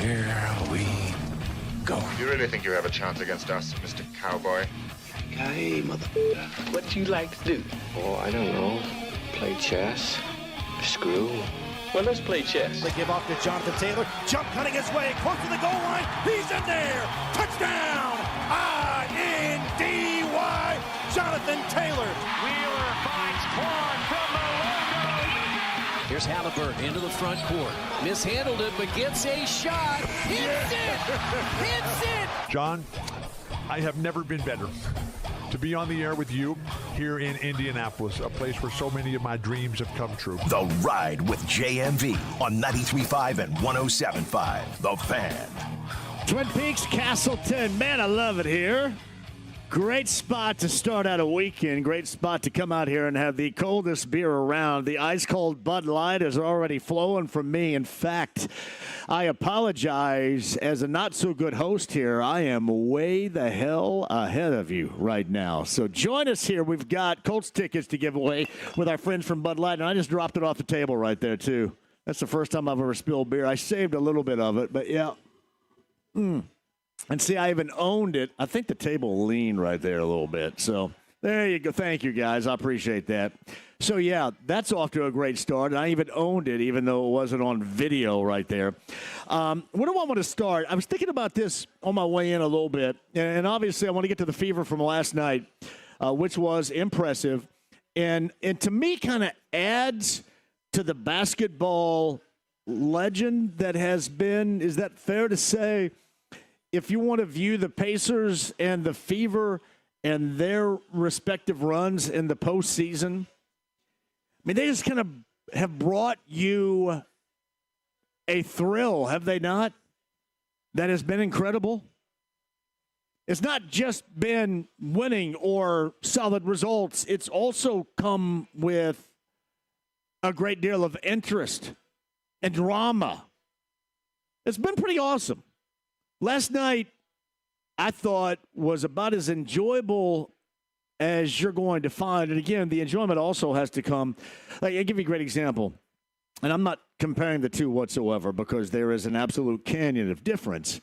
Here we go. You really think you have a chance against us, Mr. Cowboy? Hey, motherfucker, what do you like to do? Oh, I don't know. Play chess. Screw. Well, let's play chess. They give off to Jonathan Taylor. Jump cutting his way close to the goal line. He's in there. Touchdown. I-N-D-Y. Jonathan Taylor. Wheeler finds Quan from the logo. Here's Halliburton into the front court. Mishandled it, but gets a shot. Hits it. Hits it. John, I have never been better to be on the air with you here in Indianapolis, a place where so many of my dreams have come true. The Ride with JMV on 93.5 and 107.5. The Fan. Twin Peaks, Castleton. Man, I love it here. Great spot to start out a weekend. Great spot to come out here and have the coldest beer around. The ice-cold Bud Light is already flowing from me. In fact, I apologize as a not-so-good host here. I am way the hell ahead of you right now. So join us here. We've got Colts tickets to give away with our friends from Bud Light, and I just dropped it off the table right there, too. That's the first time I've ever spilled beer. I saved a little bit of it, but yeah. And see, I even owned it. I think the table leaned right there a little bit. So there you go. Thank you, guys. I appreciate that. So, yeah, that's off to a great start. And I even owned it, even though it wasn't on video right there. Where do I want to start? I was thinking about this on my way in a little bit. And obviously, I want to get to the fever from last night, which was impressive. And to me, kind of adds to the basketball legend that has been. Is that fair to say? If you want to view the Pacers and the Fever and their respective runs in the postseason, I mean, they just kind of have brought you a thrill, have they not? That has been incredible. It's not just been winning or solid results. It's also come with a great deal of interest and drama. It's been pretty awesome. Last night, I thought, was about as enjoyable as you're going to find. And again, the enjoyment also has to come. Like, I'll give you a great example. And I'm not comparing the two whatsoever because there is an absolute canyon of difference.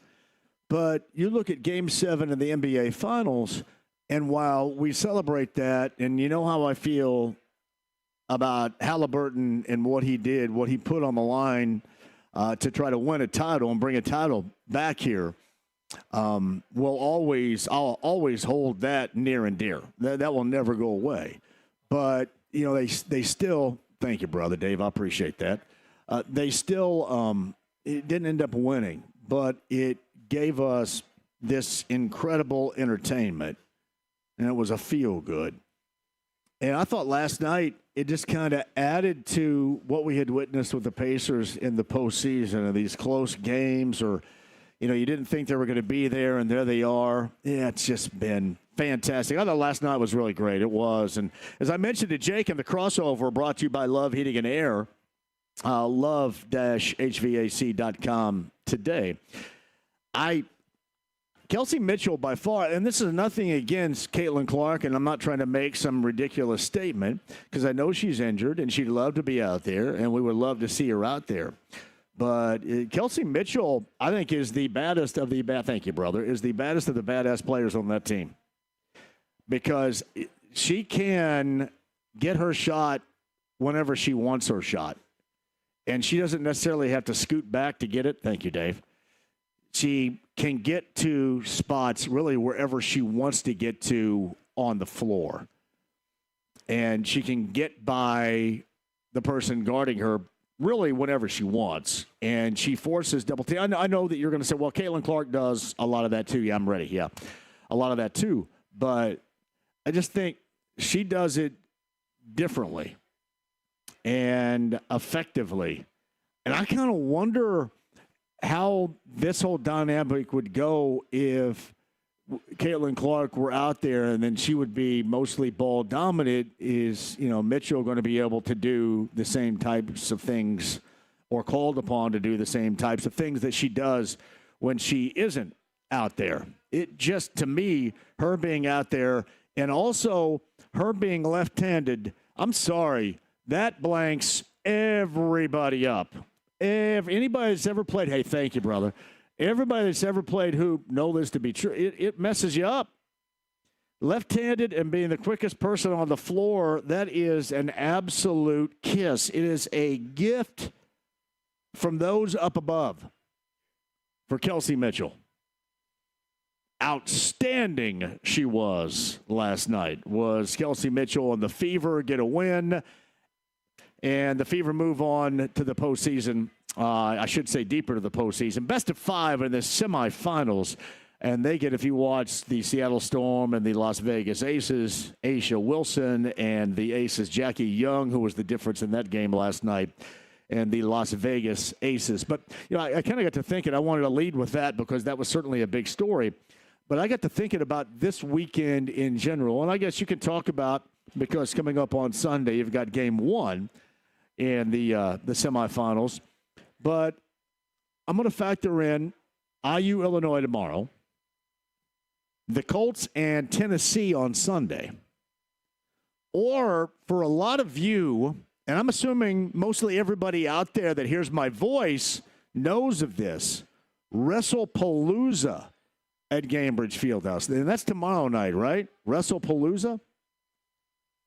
But you look at Game 7 of the NBA Finals, and while we celebrate that, and you know how I feel about Halliburton and what he did, what he put on the line to try to win a title and bring a title back here, I'll always hold that near and dear. That will never go away. But, you know, they still, thank you, brother Dave, I appreciate that. They still it didn't end up winning, but it gave us this incredible entertainment, and it was a feel-good. And I thought last night it just kind of added to what we had witnessed with the Pacers in the postseason, of these close games, or, you know, you didn't think they were going to be there, and there they are. Yeah, it's just been fantastic. I thought last night was really great. It was. And as I mentioned to Jake in the crossover, brought to you by Love Heating and Air, love-hvac.com today. Kelsey Mitchell, by far, and this is nothing against Caitlin Clark, and I'm not trying to make some ridiculous statement because I know she's injured and she'd love to be out there, and we would love to see her out there. But Kelsey Mitchell, I think, is the baddest of the thank you, brother, is the baddest of the badass players on that team because she can get her shot whenever she wants her shot, and she doesn't necessarily have to scoot back to get it. Thank you, Dave. She can get to spots really wherever she wants to get to on the floor. And she can get by the person guarding her really whenever she wants. And she forces double team. I know that you're going to say, well, Caitlin Clark does a lot of that too. Yeah, I'm ready. Yeah, a lot of that too. But I just think she does it differently and effectively. And I kind of wonder how this whole dynamic would go if Caitlin Clark were out there and then she would be mostly ball dominant. Is, you know, Mitchell going to be able to do the same types of things or called upon to do the same types of things that she does when she isn't out there? It just, to me, her being out there and also her being left-handed, I'm sorry, that blanks everybody up. if anybody that's ever played, hey, thank you, brother. Everybody that's ever played hoop know this to be true. It messes you up. Left-handed and being the quickest person on the floor, that is an absolute kiss. It is a gift from those up above for Kelsey Mitchell. Outstanding she was last night. Was Kelsey Mitchell and the Fever get a win, and the Fever move on to the postseason. I should say deeper to the postseason. Best of 5 in the semifinals. And they get, if you watch the Seattle Storm and the Las Vegas Aces, Aisha Wilson and the Aces, Jackie Young, who was the difference in that game last night, and the Las Vegas Aces. But, I kind of got to thinking, I wanted to lead with that because that was certainly a big story. But I got to thinking about this weekend in general. And I guess you can talk about, because coming up on Sunday, you've got game 1 in the semifinals. But I'm going to factor in IU, Illinois tomorrow, the Colts and Tennessee on Sunday. Or for a lot of you, and I'm assuming mostly everybody out there that hears my voice knows of this, WrestlePalooza at Gainbridge Fieldhouse. And that's tomorrow night, right? WrestlePalooza?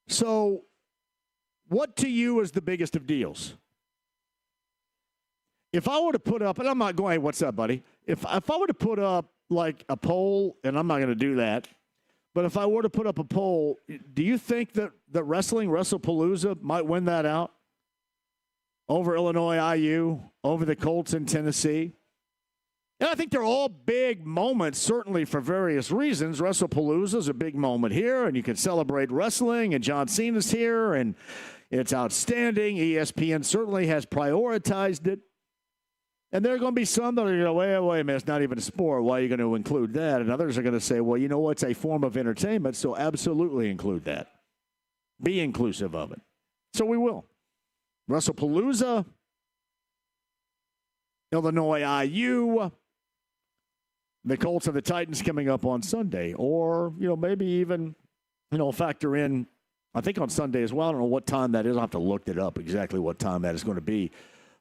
So what to you is the biggest of deals? If I were to put up, and I'm not going, hey, what's up, buddy? If I were to put up like a poll, and I'm not going to do that, but if I were to put up a poll, do you think that WrestlePalooza might win that out over Illinois IU, over the Colts in Tennessee? And I think they're all big moments, certainly for various reasons. WrestlePalooza is a big moment here, and you can celebrate wrestling, and John Cena's here, and it's outstanding. ESPN certainly has prioritized it. And there are going to be some that are going to wait a minute, it's not even a sport. Why are you going to include that? And others are going to say, well, you know what? It's a form of entertainment, so absolutely include that. Be inclusive of it. So we will. WrestlePalooza, Illinois IU, the Colts and the Titans coming up on Sunday. Or, maybe even, factor in, I think on Sunday as well. I don't know what time that is. I'll have to look it up exactly what time that is going to be.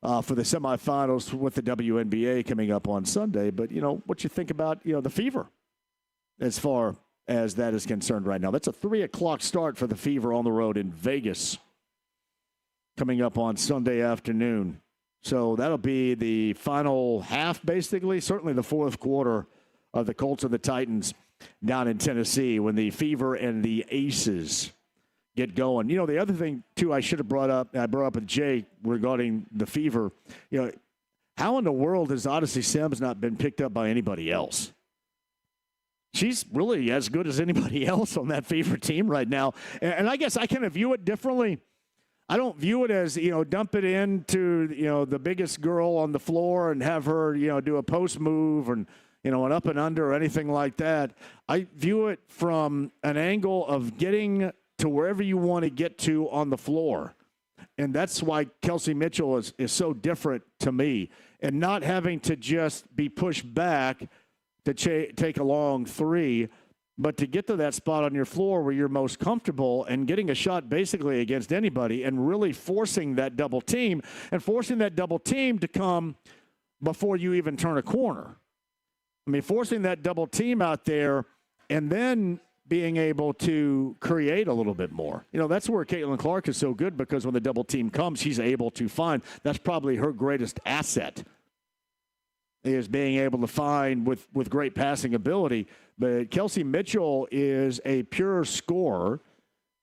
For the semifinals with the WNBA coming up on Sunday. But, what you think about, the Fever as far as that is concerned right now. That's a 3 o'clock start for the Fever on the road in Vegas coming up on Sunday afternoon. So that'll be the final half, basically, certainly the fourth quarter of the Colts and the Titans down in Tennessee when the Fever and the Aces get going. The other thing, too, I should have brought up, I brought up with Jay regarding the Fever, how in the world has Odyssey Sims not been picked up by anybody else? She's really as good as anybody else on that Fever team right now. And I guess I kind of view it differently. I don't view it as, dump it into, the biggest girl on the floor and have her, do a post move and, an up and under or anything like that. I view it from an angle of getting to wherever you want to get to on the floor. And that's why Kelsey Mitchell is so different to me. And not having to just be pushed back to take a long three, but to get to that spot on your floor where you're most comfortable and getting a shot basically against anybody and really forcing that double team and forcing that double team to come before you even turn a corner. I mean, forcing that double team out there and then being able to create a little bit more. That's where Caitlin Clark is so good because when the double team comes, she's able to find. That's probably her greatest asset is being able to find with great passing ability. But Kelsey Mitchell is a pure scorer,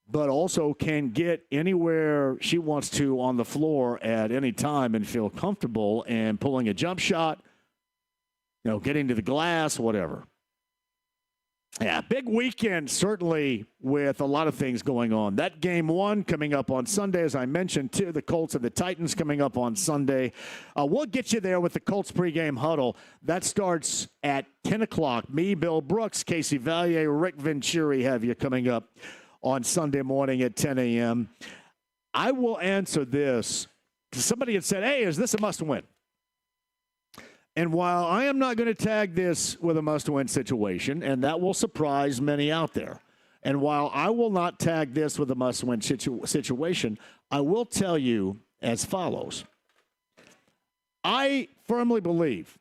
but also can get anywhere she wants to on the floor at any time and feel comfortable and pulling a jump shot, getting to the glass, whatever. Yeah, big weekend, certainly, with a lot of things going on. That game 1 coming up on Sunday, as I mentioned, too. The Colts and the Titans coming up on Sunday. We'll get you there with the Colts pregame huddle. That starts at 10 o'clock. Me, Bill Brooks, Casey Valier, Rick Venturi have you coming up on Sunday morning at 10 a.m. I will answer this. Somebody had said, hey, is this a must-win? And while I am not going to tag this with a must-win situation, and that will surprise many out there, and while I will not tag this with a must-win situation, I will tell you as follows. I firmly believe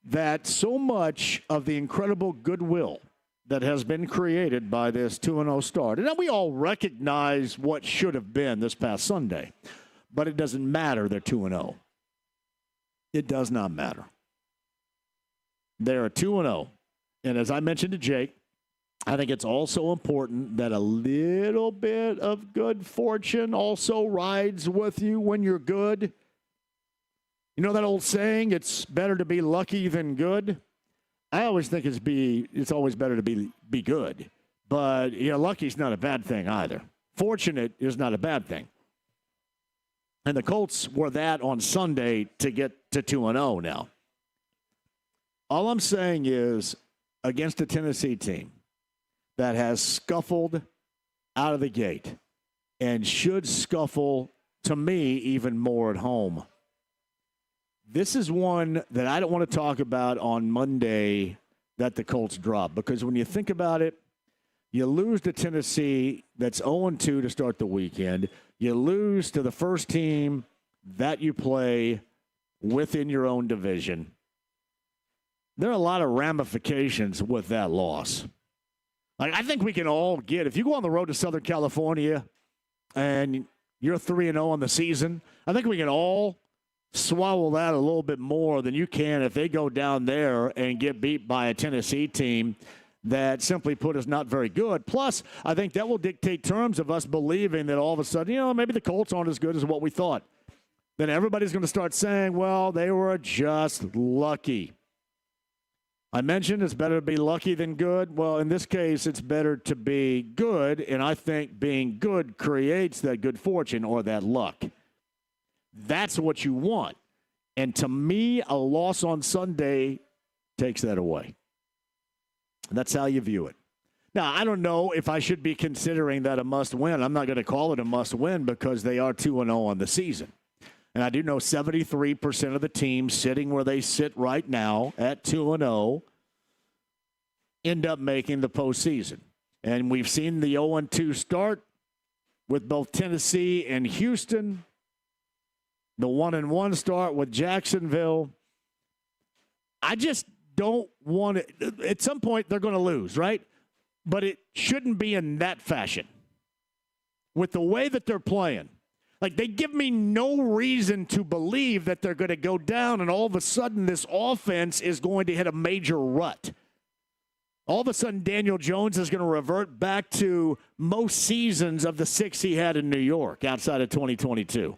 that so much of the incredible goodwill that has been created by this 2-0 start, and we all recognize what should have been this past Sunday, but it doesn't matter. They're 2-0. It does not matter. They're 2-0. And as I mentioned to Jake, I think it's also important that a little bit of good fortune also rides with you when you're good. You know that old saying, it's better to be lucky than good? I always think it's always better to be good. But, lucky's not a bad thing either. Fortunate is not a bad thing. And the Colts were that on Sunday to get to 2-0 now. All I'm saying is, against a Tennessee team that has scuffled out of the gate and should scuffle, to me, even more at home. This is one that I don't want to talk about on Monday that the Colts drop, because when you think about it, you lose to Tennessee that's 0-2 to start the weekend. You lose to the first team that you play within your own division. There are a lot of ramifications with that loss. I think we can all get, if you go on the road to Southern California and you're 3-0 on the season, I think we can all swallow that a little bit more than you can if they go down there and get beat by a Tennessee team that, simply put, is not very good. Plus, I think that will dictate terms of us believing that all of a sudden, maybe the Colts aren't as good as what we thought. Then everybody's going to start saying, well, they were just lucky. I mentioned it's better to be lucky than good. Well, in this case, it's better to be good, and I think being good creates that good fortune or that luck. That's what you want. And to me, a loss on Sunday takes that away. That's how you view it. Now, I don't know if I should be considering that a must-win. I'm not going to call it a must-win because they are 2-0 on the season. And I do know 73% of the teams sitting where they sit right now at 2-0 end up making the postseason. And we've seen the 0-2 start with both Tennessee and Houston. The 1-1 start with Jacksonville. I just don't want it. At some point, they're going to lose, right? But it shouldn't be in that fashion. With the way that they're playing. Like, they give me no reason to believe that they're going to go down and all of a sudden this offense is going to hit a major rut. All of a sudden, Daniel Jones is going to revert back to most seasons of the 6 he had in New York outside of 2022.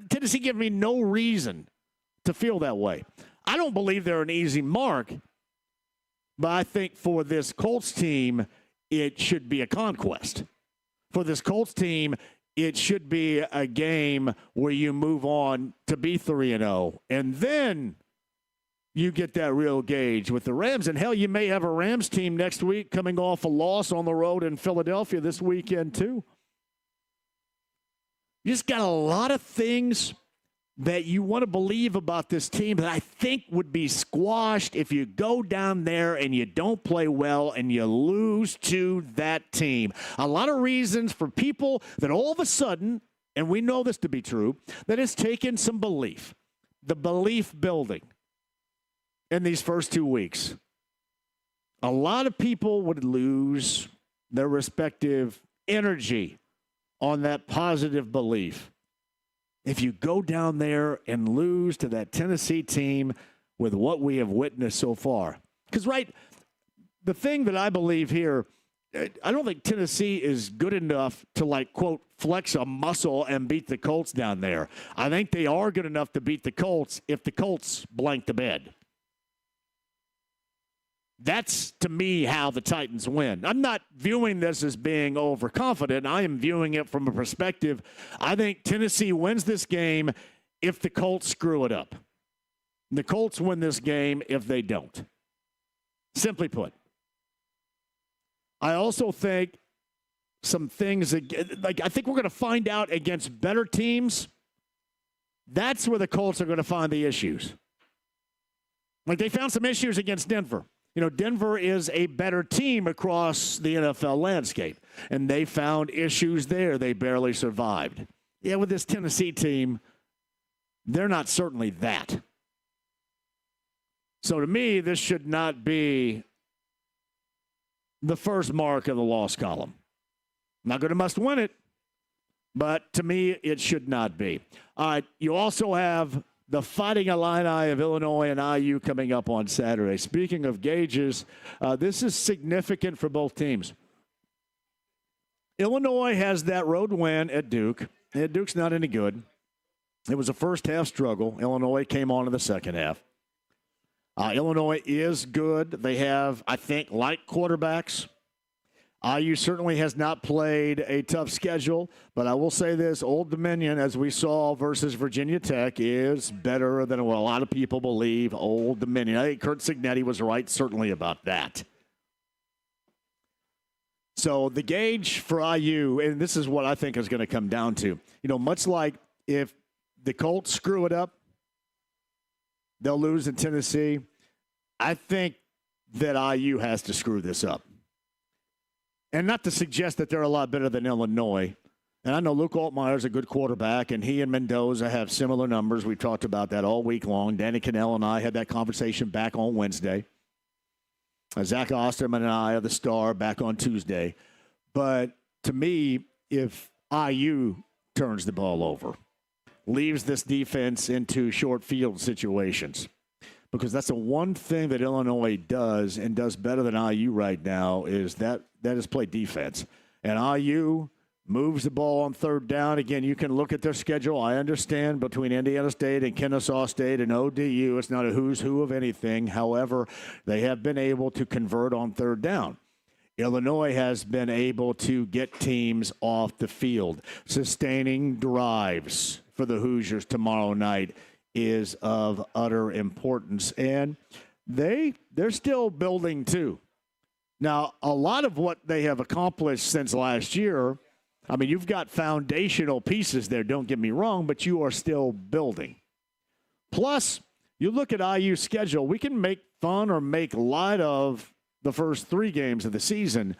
Tennessee gives me no reason to feel that way. I don't believe they're an easy mark, but I think for this Colts team, it should be a conquest. For this Colts team, it should be a game where you move on to be 3-0, and then you get that real gauge with the Rams. And, hell, you may have a Rams team next week coming off a loss on the road in Philadelphia this weekend too. You just got a lot of things that you want to believe about this team that I think would be squashed if you go down there and you don't play well and you lose to that team. A lot of reasons for people that all of a sudden, and we know this to be true, that it's taken some belief, the belief building in these first 2 weeks. A lot of people would lose their respective energy on that positive belief if you go down there and lose to that Tennessee team with what we have witnessed so far. Because, right, the thing that I believe here, I don't think Tennessee is good enough to, like, quote, flex a muscle and beat the Colts down there. I think they are good enough to beat the Colts if the Colts blank the bed. That's, to me, how the Titans win. I'm not viewing this as being overconfident. I am viewing it from a perspective, I think Tennessee wins this game if the Colts screw it up. The Colts win this game if they don't. Simply put. I also think some things, like I think we're going to find out against better teams. That's where the Colts are going to find the issues. Like they found some issues against Denver. You know, Denver is a better team across the NFL landscape, and they found issues there. They barely survived. Yeah, with this Tennessee team, They're not certainly that. So to me, this should not be the first mark of the loss column. Not going to must win it, but to me, it should not be. All right, you also have the Fighting Illini of Illinois and IU coming up on Saturday. Speaking of gauges, this is significant for both teams. Illinois has that road win at Duke, and Duke's not any good. It was a first-half struggle. Illinois came on in the second half. Illinois is good. They have, I think, light quarterbacks. IU certainly has not played a tough schedule, but I will say this, Old Dominion, as we saw versus Virginia Tech, is better than what a lot of people believe. Old Dominion. I think Kurt Cignetti was right, certainly, about that. So the gauge for IU, and this is what I think is going to come down to, much like if the Colts screw it up, they'll lose in Tennessee. I think that IU has to screw this up. And not to suggest that they're a lot better than Illinois. And I know Luke Altmaier's a good quarterback, and he and Mendoza have similar numbers. We talked about that all week long. Danny Cannell and I had that conversation back on Wednesday. Zach Osterman and I are the star back on Tuesday. But to me, if IU turns the ball over, leaves this defense into short field situations, because that's the one thing that Illinois does and does better than IU right now is that is play defense. And IU moves the ball on third down. Again, you can look at their schedule. I understand between Indiana State and Kennesaw State and ODU, it's not a who's who of anything. However, they have been able to convert on third down. Illinois has been able to get teams off the field. Sustaining drives for the Hoosiers tomorrow night is of utter importance. And they're still building too. Now, a lot of what they have accomplished since last year, I mean, you've got foundational pieces there, don't get me wrong, but you are still building. Plus, you look at IU's schedule, we can make fun or make light of the first 3 games of the season,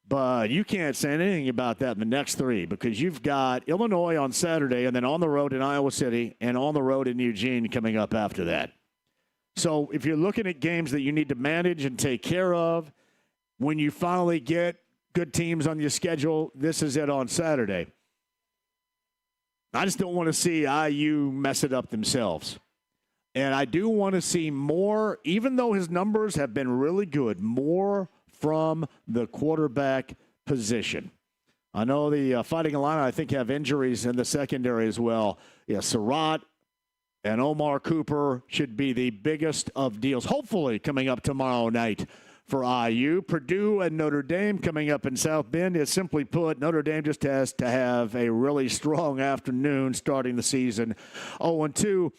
but you can't say anything about that in the next 3 because you've got Illinois on Saturday and then on the road in Iowa City and on the road in Eugene coming up after that. So if you're looking at games that you need to manage and take care of, when you finally get good teams on your schedule, this is it on Saturday. I just don't want to see IU mess it up themselves. And I do want to see more, even though his numbers have been really good, more from the quarterback position. I know the Fighting Illini, I think, have injuries in the secondary as well. Yeah, Surratt and Omar Cooper should be the biggest of deals, hopefully, coming up tomorrow night for IU. Purdue and Notre Dame coming up in South Bend is simply put, Notre Dame just has to have a really strong afternoon starting the season 0-2.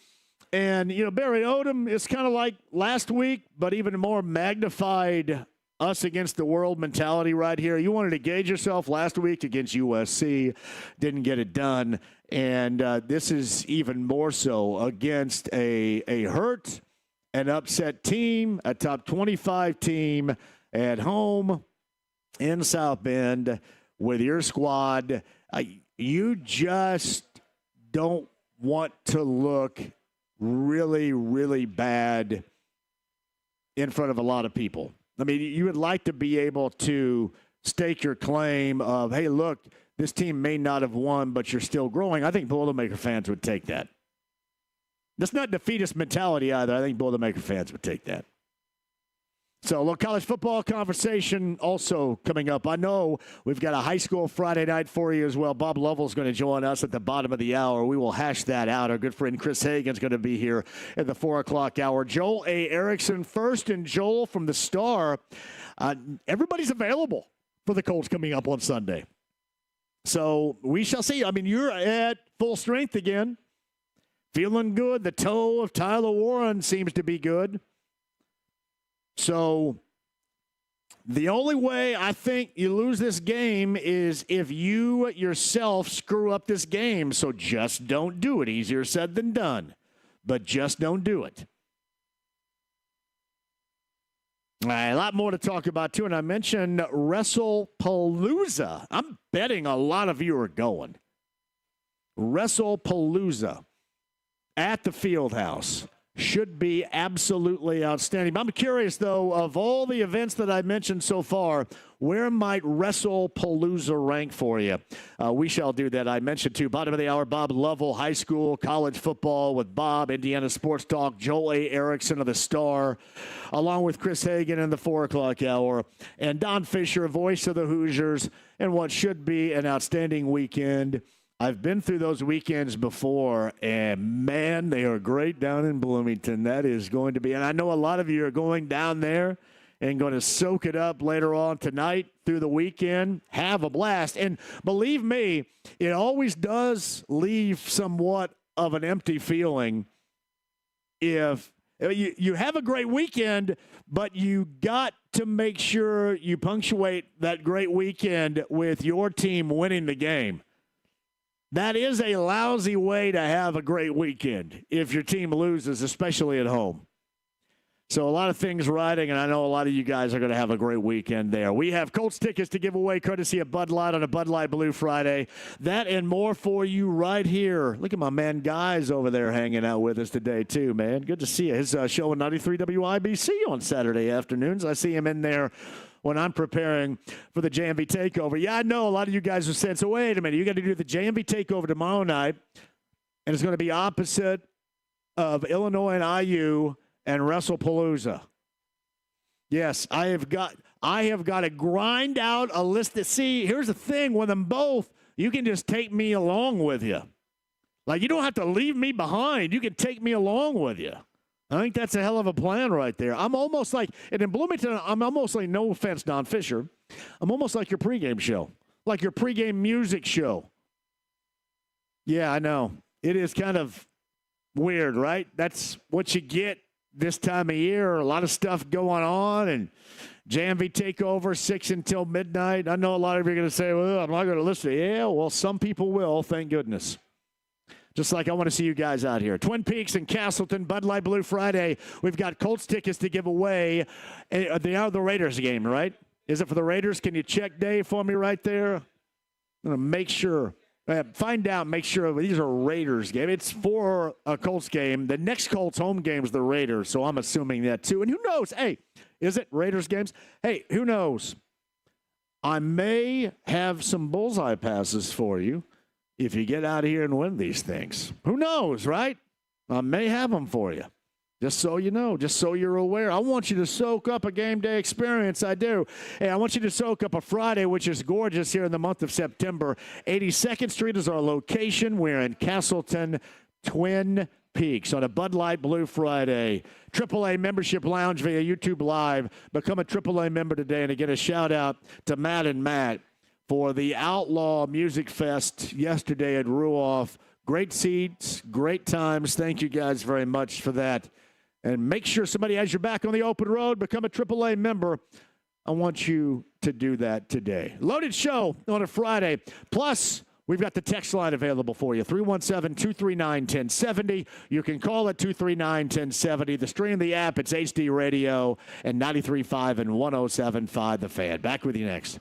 And, Barry Odom is kind of like last week, but even more magnified us against the world mentality right here. You wanted to gauge yourself last week against USC, didn't get it done. And this is even more so against a hurt an upset team, a top 25 team at home in South Bend with your squad. You just don't want to look really, really bad in front of a lot of people. I mean, you would like to be able to stake your claim of, hey, look, this team may not have won, but you're still growing. I think Boilermaker fans would take that. That's not defeatist mentality either. I think Boilermaker fans would take that. So, a little college football conversation also coming up. I know we've got a high school Friday night for you as well. Bob Lovell's going to join us at the bottom of the hour. We will hash that out. Our good friend Chris Hagan's going to be here at the 4 o'clock hour. Joel A. Erickson first, and Joel from the Star. Everybody's available for the Colts coming up on Sunday. So, we shall see. I mean, you're at full strength again. Feeling good. The toe of Tyler Warren seems to be good. So the only way I think you lose this game is if you yourself screw up this game. So just don't do it. Easier said than done. But just don't do it. All right, a lot more to talk about, too. And I mentioned WrestlePalooza. I'm betting a lot of you are going. WrestlePalooza. at the Fieldhouse. Should be absolutely outstanding. I'm curious, though, of all the events that I mentioned so far, where might WrestlePalooza rank for you? We shall do that. I mentioned, too, bottom of the hour, Bob Lovell, high school, college football with Bob, Indiana Sports Talk, Joel A. Erickson of the Star, along with Chris Hagan in the 4 o'clock hour, and Don Fischer, voice of the Hoosiers, and what should be an outstanding weekend. I've been through those weekends before, and, man, they are great down in Bloomington. That is going to be – and I know a lot of you are going down there and going to soak it up later on tonight through the weekend. Have a blast. And believe me, it always does leave somewhat of an empty feeling if you have a great weekend, but you got to make sure you punctuate that great weekend with your team winning the game. That is a lousy way to have a great weekend if your team loses, especially at home. So a lot of things riding, and I know a lot of you guys are going to have a great weekend there. We have Colts tickets to give away courtesy of Bud Light on a Bud Light Blue Friday. That and more for you right here. Look at my man Guy's over there hanging out with us today too, man. Good to see you. His show on 93 WIBC on Saturday afternoons. I see him in there when I'm preparing for the JMV Takeover. Yeah, I know a lot of you guys are saying, so wait a minute, you got to do the JMV Takeover tomorrow night, and it's going to be opposite of Illinois and IU and WrestlePalooza. Yes, I have got to grind out a list to see. Here's the thing with them both, you can just take me along with you. Like, you don't have to leave me behind. You can take me along with you. I think that's a hell of a plan right there. I'm almost like, and in Bloomington, I'm almost like, no offense, Don Fischer, I'm almost like your pregame show, like your pregame music show. Yeah, I know. It is kind of weird, right? That's what you get this time of year. A lot of stuff going on, and JMV Takeover, 6 until midnight. I know a lot of you are going to say, well, I'm not going to listen. Yeah, well, some people will, thank goodness. Just like I want to see you guys out here. Twin Peaks and Castleton, Bud Light Blue Friday. We've got Colts tickets to give away. They are the Raiders game, right? Is it for the Raiders? Can you check, Dave, for me right there? I'm going to make sure. Find out, make sure these are Raiders game. It's for a Colts game. The next Colts home game is the Raiders, so I'm assuming that too. And who knows? Hey, is it Raiders games? Hey, who knows? I may have some bullseye passes for you if you get out here and win these things. Who knows, right? I may have them for you. Just so you know, just so you're aware. I want you to soak up a game day experience. I do. Hey, I want you to soak up a Friday, which is gorgeous here in the month of September. 82nd Street is our location. We're in Castleton, Twin Peaks on a Bud Light Blue Friday. AAA Membership Lounge via YouTube Live. Become a AAA member today. And again, a shout out to Matt and Matt for the Outlaw Music Fest yesterday at Ruoff. Great seats, great times. Thank you guys very much for that. And make sure somebody has your back on the open road. Become a AAA member. I want you to do that today. Loaded show on a Friday. Plus, we've got the text line available for you, 317-239-1070. You can call it 239-1070. The stream, the app, it's HD Radio and 93.5 and 107.5 The Fan. Back with you next.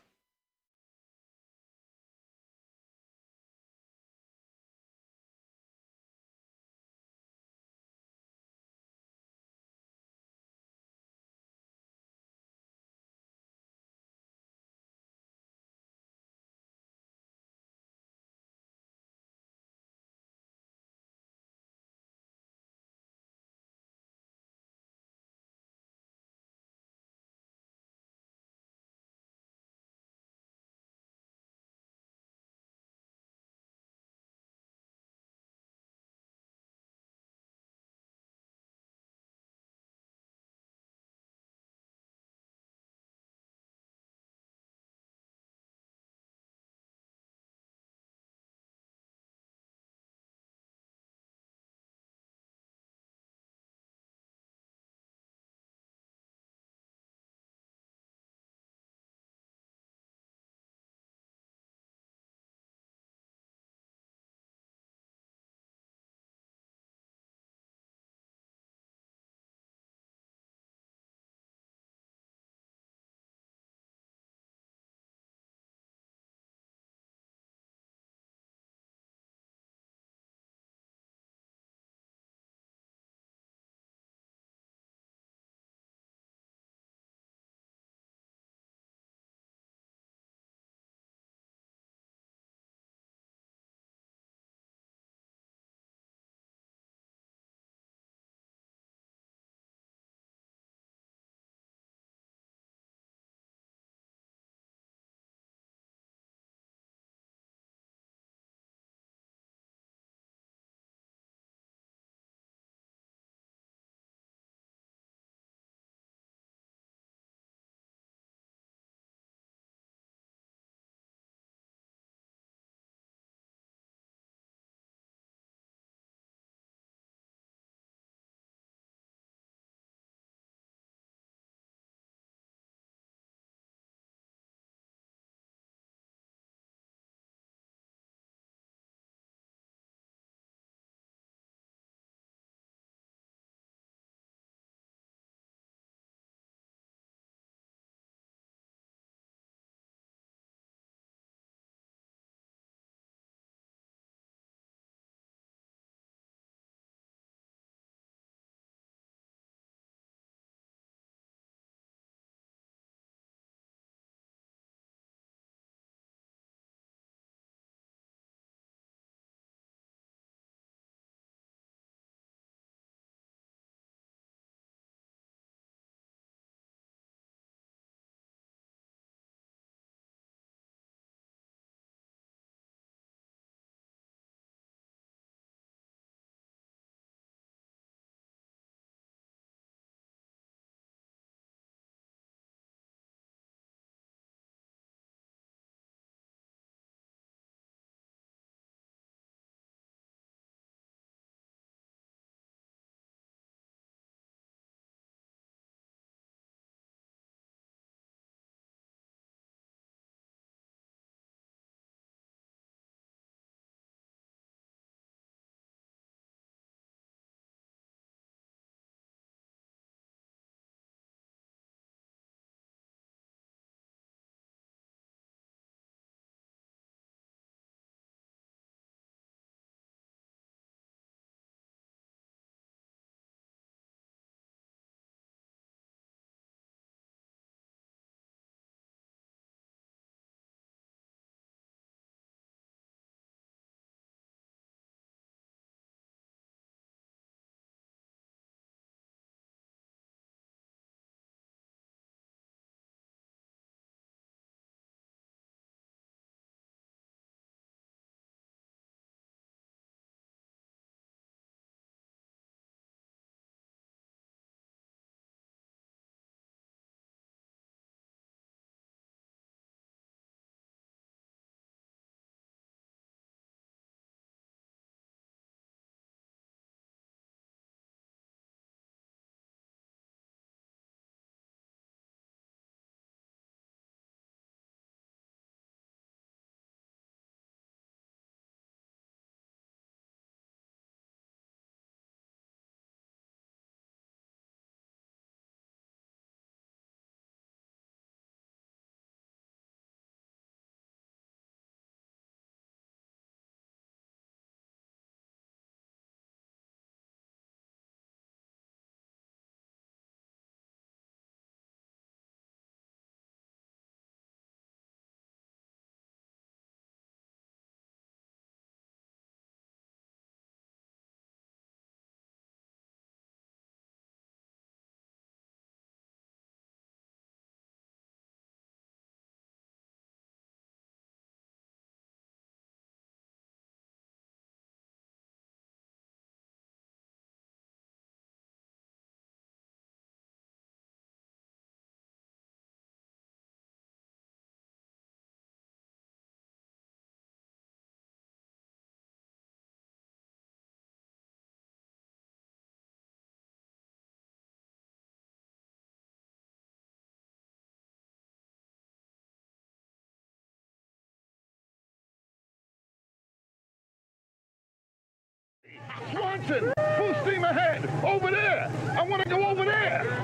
Swanson, full steam ahead. Over there. I want to go over there.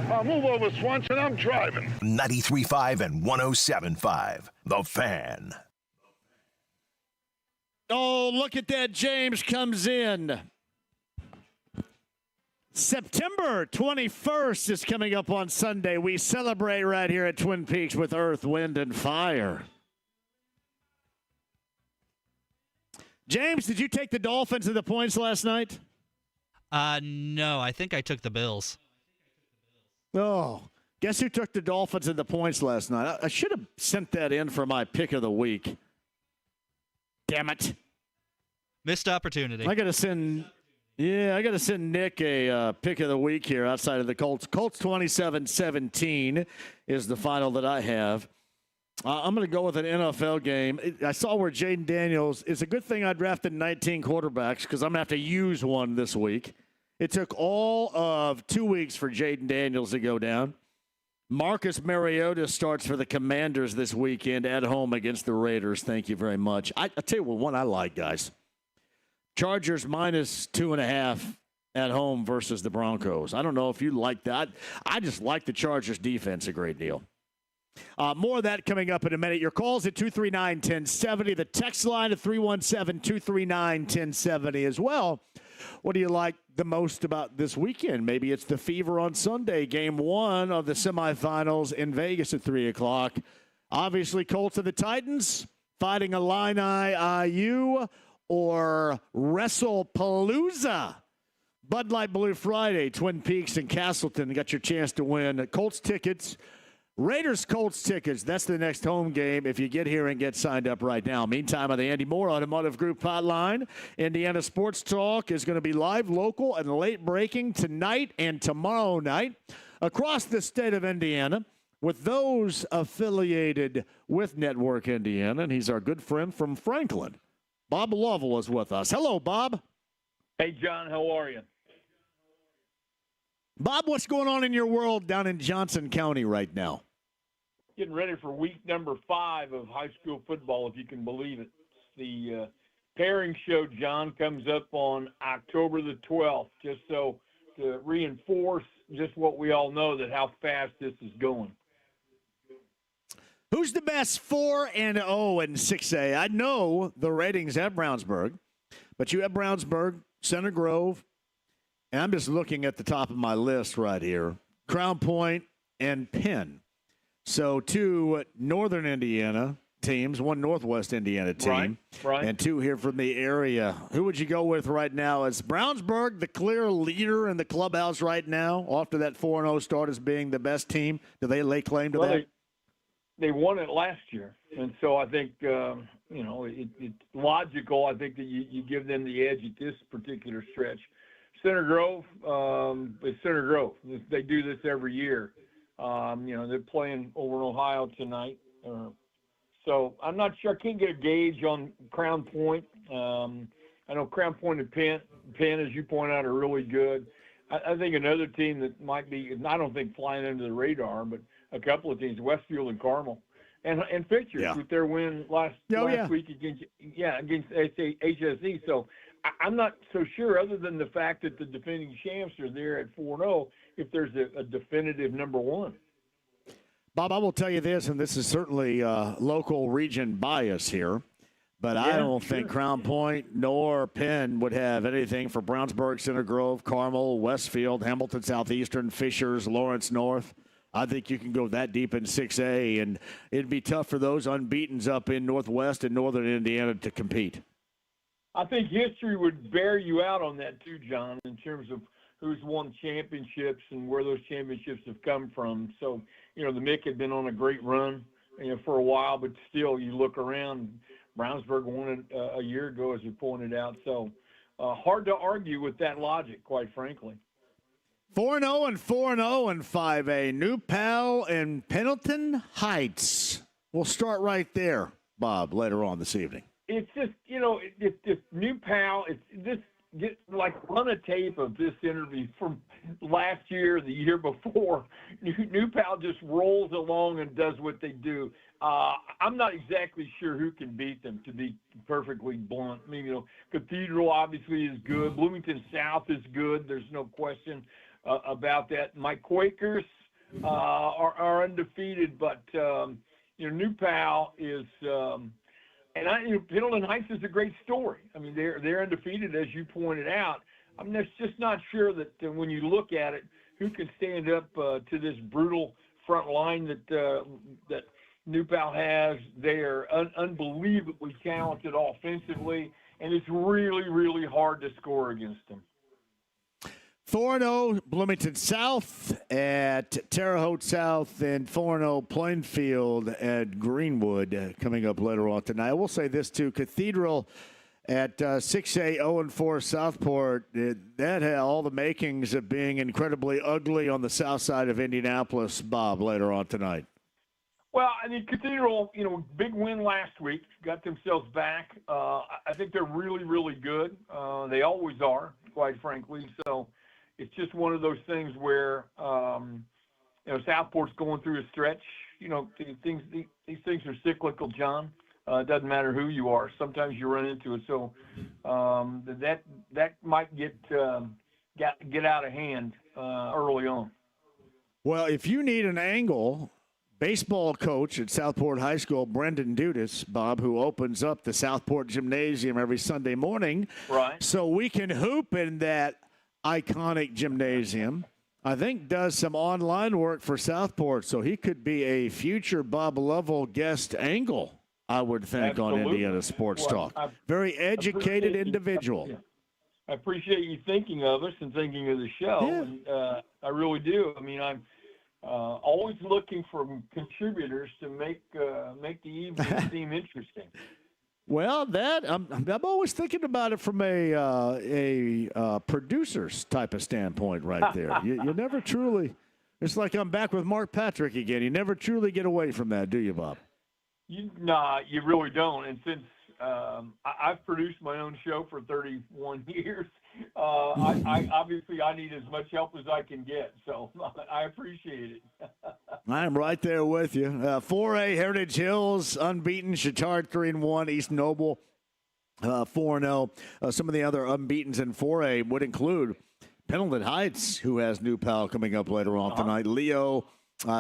I'll move over, Swanson. I'm driving. 93.5 and 107.5. The Fan. Oh, look at that. James comes in. September 21st is coming up on Sunday. We celebrate right here at Twin Peaks with Earth, Wind, and Fire. James, did you take the Dolphins in the points last night? No, I think I took the Bills. Oh, guess who took the Dolphins in the points last night? I should have sent that in for my pick of the week. Damn it. Missed opportunity. I got to send Nick a pick of the week here outside of the Colts. Colts 27-17 is the final that I have. I'm going to go with an NFL game. I saw where Jaden Daniels, it's a good thing I drafted 19 quarterbacks because I'm going to have to use one this week. It took all of 2 weeks for Jaden Daniels to go down. Marcus Mariota starts for the Commanders this weekend at home against the Raiders. Thank you very much. I'll tell you what one I like, guys. Chargers -2.5 at home versus the Broncos. I don't know if you like that. I just like the Chargers defense a great deal. More of that coming up in a minute. Your calls at 239-1070. The text line at 317-239-1070 as well. What do you like the most about this weekend? Maybe it's the Fever on Sunday, game one of the semifinals in Vegas at 3 o'clock. Obviously, Colts and the Titans fighting Illini IU or WrestlePalooza. Bud Light Blue Friday, Twin Peaks and Castleton got your chance to win Colts tickets. Raiders-Colts tickets, that's the next home game if you get here and get signed up right now. Meantime, on the Andy Moore Automotive Group hotline, Indiana Sports Talk is going to be live, local, and late breaking tonight and tomorrow night across the state of Indiana with those affiliated with Network Indiana, and he's our good friend from Franklin. Bob Lovell is with us. Hello, Bob. Hey, John, how are you? Bob, what's going on in your world down in Johnson County right now? Getting ready for week number 5 of high school football, if you can believe it. The pairing show, John, comes up on October the 12th, just so to reinforce just what we all know, that how fast this is going. Who's the best 4-0 in 6A? I know the ratings at Brownsburg, but you have Brownsburg, Center Grove, and I'm just looking at the top of my list right here, Crown Point and Penn. So 2 Northern Indiana teams, 1 Northwest Indiana team, right. And 2 here from the area. Who would you go with right now? Is Brownsburg the clear leader in the clubhouse right now after that 4-0 start as being the best team? Do they lay claim to that? They won it last year, and so I think, it's logical, I think, that you give them the edge at this particular stretch. Center Grove is Center Grove. They do this every year. They're playing over in Ohio tonight. So I'm not sure. I can't get a gauge on Crown Point. I know Crown Point and Penn, as you point out, are really good. I think another team that might be, I don't think flying under the radar, but a couple of teams, Westfield and Carmel. And Fisher with their win last week against HSE. So I'm not so sure, other than the fact that the defending champs are there at 4-0, if there's a definitive number one. Bob, I will tell you this, and this is certainly local region bias here, but I don't think Crown Point nor Penn would have anything for Brownsburg, Center Grove, Carmel, Westfield, Hamilton Southeastern, Fishers, Lawrence North. I think you can go that deep in 6A, and it'd be tough for those unbeatens up in Northwest and Northern Indiana to compete. I think history would bear you out on that too, John, in terms of who's won championships and where those championships have come from. So, the Mick had been on a great run, for a while, but still you look around, Brownsburg won it a year ago, as you pointed out. So hard to argue with that logic, quite frankly. 4-0 and 4-0 in 5A. New Pal and Pendleton Heights. We'll start right there, Bob, later on this evening. It's just, it's New Pal. It's this. Run a tape of this interview from last year, the year before. New Pal just rolls along and does what they do. I'm not exactly sure who can beat them, to be perfectly blunt. I mean, Cathedral obviously is good. Bloomington South is good. There's no question about that. My Quakers are undefeated, but New Pal is. Pendleton Heights is a great story. I mean, they're undefeated, as you pointed out. I'm just not sure that when you look at it, who can stand up to this brutal front line that New Pal has. They are unbelievably talented offensively, and it's really, really hard to score against them. 4-0 Bloomington South at Terre Haute South, and 4-0 Plainfield at Greenwood coming up later on tonight. I will say this, too. Cathedral at 6A 0-4 Southport, that had all the makings of being incredibly ugly on the south side of Indianapolis, Bob, later on tonight. Well, I mean, Cathedral, big win last week, got themselves back. I think they're really, really good. They always are, quite frankly. So it's just one of those things where, Southport's going through a stretch. These things are cyclical, John. It doesn't matter who you are. Sometimes you run into it. So that might get out of hand early on. Well, if you need an angle, baseball coach at Southport High School, Brendan Dudas, Bob, who opens up the Southport Gymnasium every Sunday morning, right? So we can hoop in that iconic gymnasium. I think does some online work for Southport, so he could be a future Bob Lovell guest angle, I would think. Absolutely. On Indiana Sports Talk. Very educated individual. I appreciate you thinking of us and thinking of the show. Yeah. And, I really do. I mean, I'm always looking for contributors to make the evening seem interesting. Well, I'm always thinking about it from a producer's type of standpoint right there. You never truly – it's like I'm back with Mark Patrick again. You never truly get away from that, do you, Bob? You really don't. And since I've produced my own show for 31 years, I need as much help as I can get. So I appreciate it. I'm right there with you. 4A Heritage Hills unbeaten. Chittard 3-1. East Noble 4-0. Some of the other unbeatens in 4A would include Pendleton Heights, who has New Pal coming up later on tonight. Leo,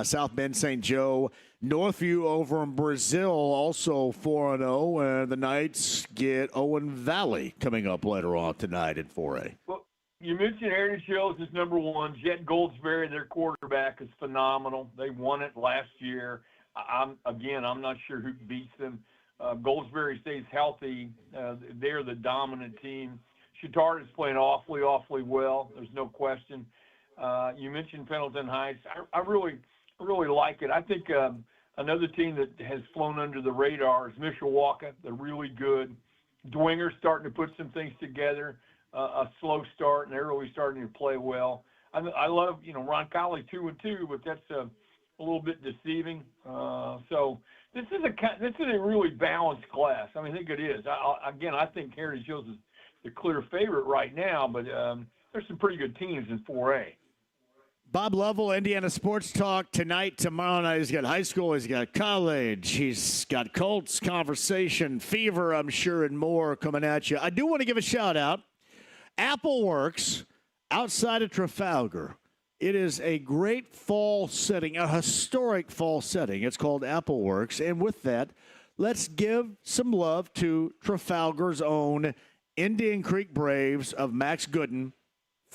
South Bend St. Joe, Northview over in Brazil, also 4-0. And the Knights get Owen Valley coming up later on tonight in 4A. Well, you mentioned Heritage Hills is number one. Jet Goldsberry, their quarterback, is phenomenal. They won it last year. I'm not sure who beats them. Goldsberry stays healthy. They're the dominant team. Chittard is playing awfully, awfully well. There's no question. You mentioned Pendleton Heights. I really like it. I think another team that has flown under the radar is Mishawaka. They're really good. Dwinger's starting to put some things together. A slow start, and they're really starting to play well. I love, Roncalli 2-2, but that's a little bit deceiving. So this is a really balanced class. I think it is. I think Heritage Hills is the clear favorite right now, but there's some pretty good teams in 4A. Bob Lovell, Indiana Sports Talk tonight, tomorrow night. He's got high school, he's got college, he's got Colts, conversation, fever, I'm sure, and more coming at you. I do want to give a shout out. Appleworks outside of Trafalgar. It is a great fall setting, a historic fall setting. It's called Appleworks. And with that, let's give some love to Trafalgar's own Indian Creek Braves of Max Gooden.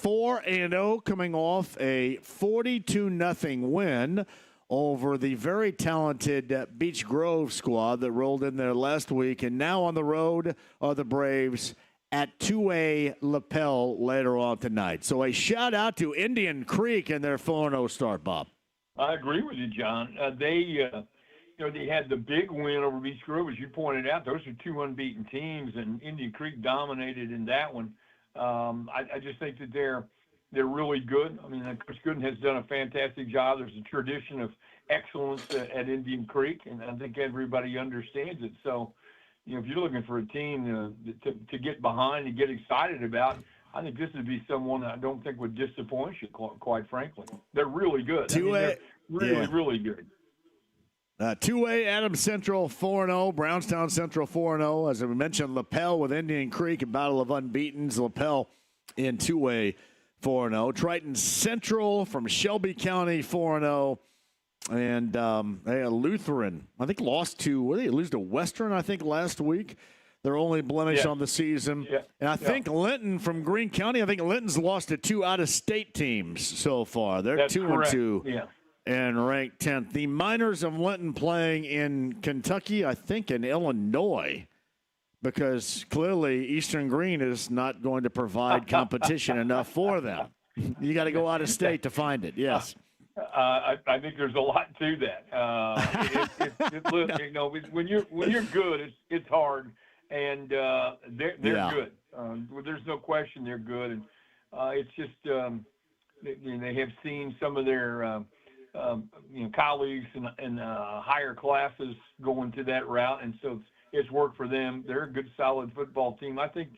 4-0 coming off a 42-0 win over the very talented Beech Grove squad that rolled in there last week. And now on the road are the Braves at 2A Lapel later on tonight. So a shout-out to Indian Creek and their 4-0 start, Bob. I agree with you, John. They had the big win over Beech Grove, as you pointed out. Those are two unbeaten teams, and Indian Creek dominated in that one. I just think that they're really good. Coach Gooden has done a fantastic job. There's a tradition of excellence at Indian Creek, and I think everybody understands it. So, if you're looking for a team to get behind and get excited about, I think this would be someone that I don't think would disappoint you, quite frankly. They're really good. They're really good. 2A Adams Central 4-0, Brownstown Central 4-0. As we mentioned, LaPel with Indian Creek, a battle of unbeatens. LaPel in 2A 4-0. Triton Central from Shelby County 4-0. And Lutheran, I think, lost to, they lose to Western, I think, last week. Their only blemish on the season. Yeah. And I think Linton from Greene County, I think Linton's lost to 2 out-of-state teams so far. They're 2-2. Yeah. And ranked 10th. The Miners of Linton playing in Kentucky, I think in Illinois, because clearly Eastern Green is not going to provide competition enough for them. You got to go out of state to find it. Yes. I think there's a lot to that. Look, when you're good, it's hard, and they're good. There's no question they're good, and it's just they have seen some of their colleagues in higher classes going to that route, and so it's worked for them. They're a good, solid football team. I think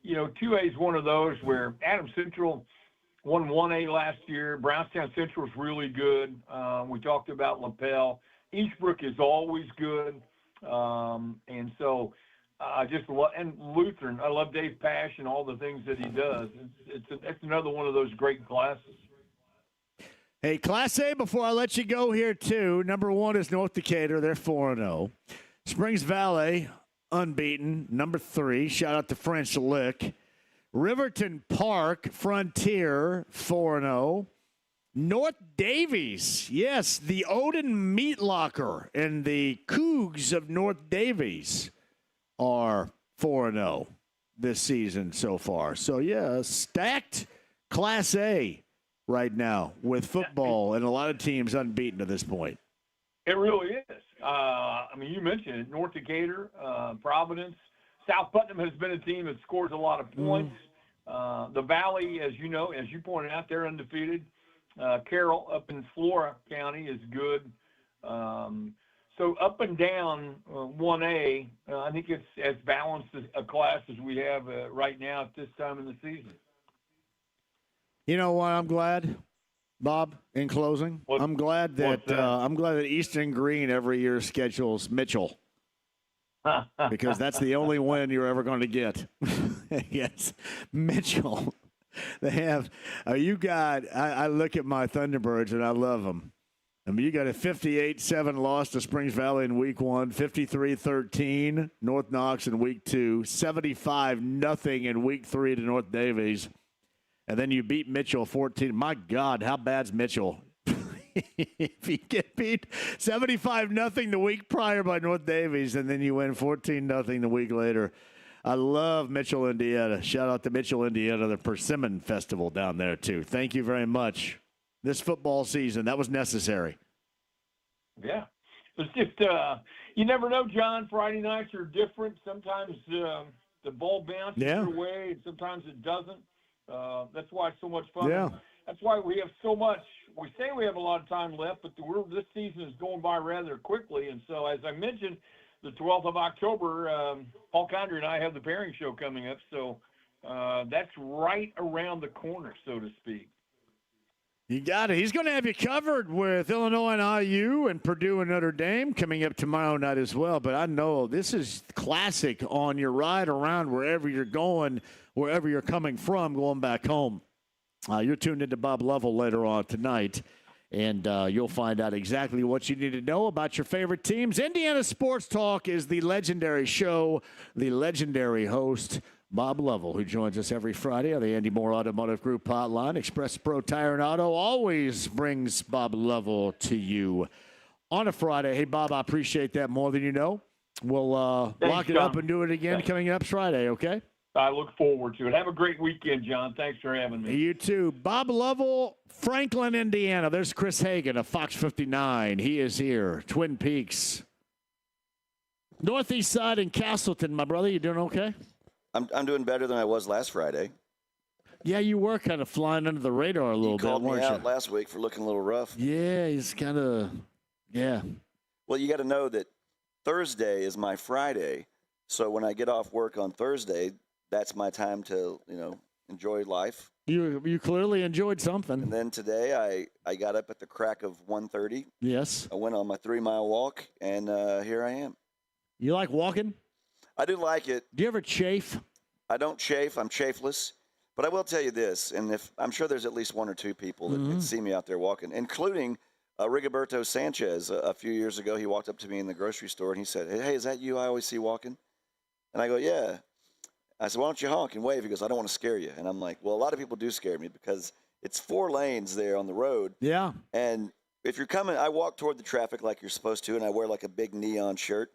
2A is one of those where Adams Central won 1A last year. Brownstown Central is really good. We talked about LaPel. Eastbrook is always good. And so I just love, and Lutheran, I love Dave Pash and all the things that he does. It's another one of those great classes. Hey, Class A, before I let you go here, too, number 1 is North Decatur. They're 4-0. Springs Valley, unbeaten, number 3. Shout out to French Lick. Riverton Park, Frontier, 4-0. North Davies, yes, the Odin Meat Locker and the Cougs of North Davies are 4-0 this season so far. So, yeah, stacked Class A right now with football and a lot of teams unbeaten to this point. It really is. You mentioned it, North Decatur, Providence. South Putnam has been a team that scores a lot of points. The Valley, as you know, as you pointed out, they're undefeated. Carroll up in Flora County is good. So up and down 1A, I think it's as balanced a class as we have right now at this time in the season. You know what? I'm glad, Bob. In closing, I'm glad that Eastern Green every year schedules Mitchell, because that's the only win you're ever going to get. Yes, Mitchell. They have. I look at my Thunderbirds and I love them. You got a 58-7 loss to Springs Valley in week 1, 53-13 North Knox in week 2, 75-0 in week 3 to North Davies. And then you beat Mitchell 14. My God, how bad's Mitchell? If you get beat 75-0 the week prior by North Davies, and then you win 14-0 the week later. I love Mitchell, Indiana. Shout out to Mitchell, Indiana, the Persimmon Festival down there, too. Thank you very much. This football season, that was necessary. Yeah. It's just, you never know, John. Friday nights are different. Sometimes the ball bounces your way, and sometimes it doesn't. That's why it's so much fun. Yeah. That's why we have so much. We say we have a lot of time left, but this season is going by rather quickly. And so, as I mentioned, the 12th of October, Paul Condry and I have the pairing show coming up. So that's right around the corner, so to speak. You got it. He's going to have you covered with Illinois and IU and Purdue and Notre Dame coming up tomorrow night as well. But I know this is classic on your ride around wherever you're going, wherever you're coming from, going back home. You're tuned into Bob Lovell later on tonight, and you'll find out exactly what you need to know about your favorite teams. Indiana Sports Talk is the legendary show, the legendary host, Bob Lovell, who joins us every Friday on the Andy Moore Automotive Group hotline. Express Pro Tire and Auto always brings Bob Lovell to you on a Friday. Hey, Bob, I appreciate that more than you know. We'll lock it up and do it again coming up Friday, okay? I look forward to it. Have a great weekend, John. Thanks for having me. You too. Bob Lovell, Franklin, Indiana. There's Chris Hagan of Fox 59. He is here. Twin Peaks. Northeast Side in Castleton, my brother. You doing okay? I'm doing better than I was last Friday. Yeah, you were kind of flying under the radar a little bit, weren't you? You called me out last week for looking a little rough. Yeah, he's kind of, yeah. Well, you got to know that Thursday is my Friday, so when I get off work on Thursday, that's my time to, enjoy life. You clearly enjoyed something. And then today I got up at the crack of 1:30. Yes. I went on my 3-mile walk, and here I am. You like walking? I do like it. Do you ever chafe? I don't chafe. I'm chafeless. But I will tell you this, and if I'm sure there's at least one or two people that can see me out there walking, including Rigoberto Sanchez. A few years ago, he walked up to me in the grocery store, and he said, hey, is that you I always see walking? And I go, yeah. I said, why don't you honk and wave? He goes, I don't want to scare you. And I'm like, well, a lot of people do scare me because it's 4 lanes there on the road. Yeah. And if you're coming, I walk toward the traffic like you're supposed to, and I wear like a big neon shirt.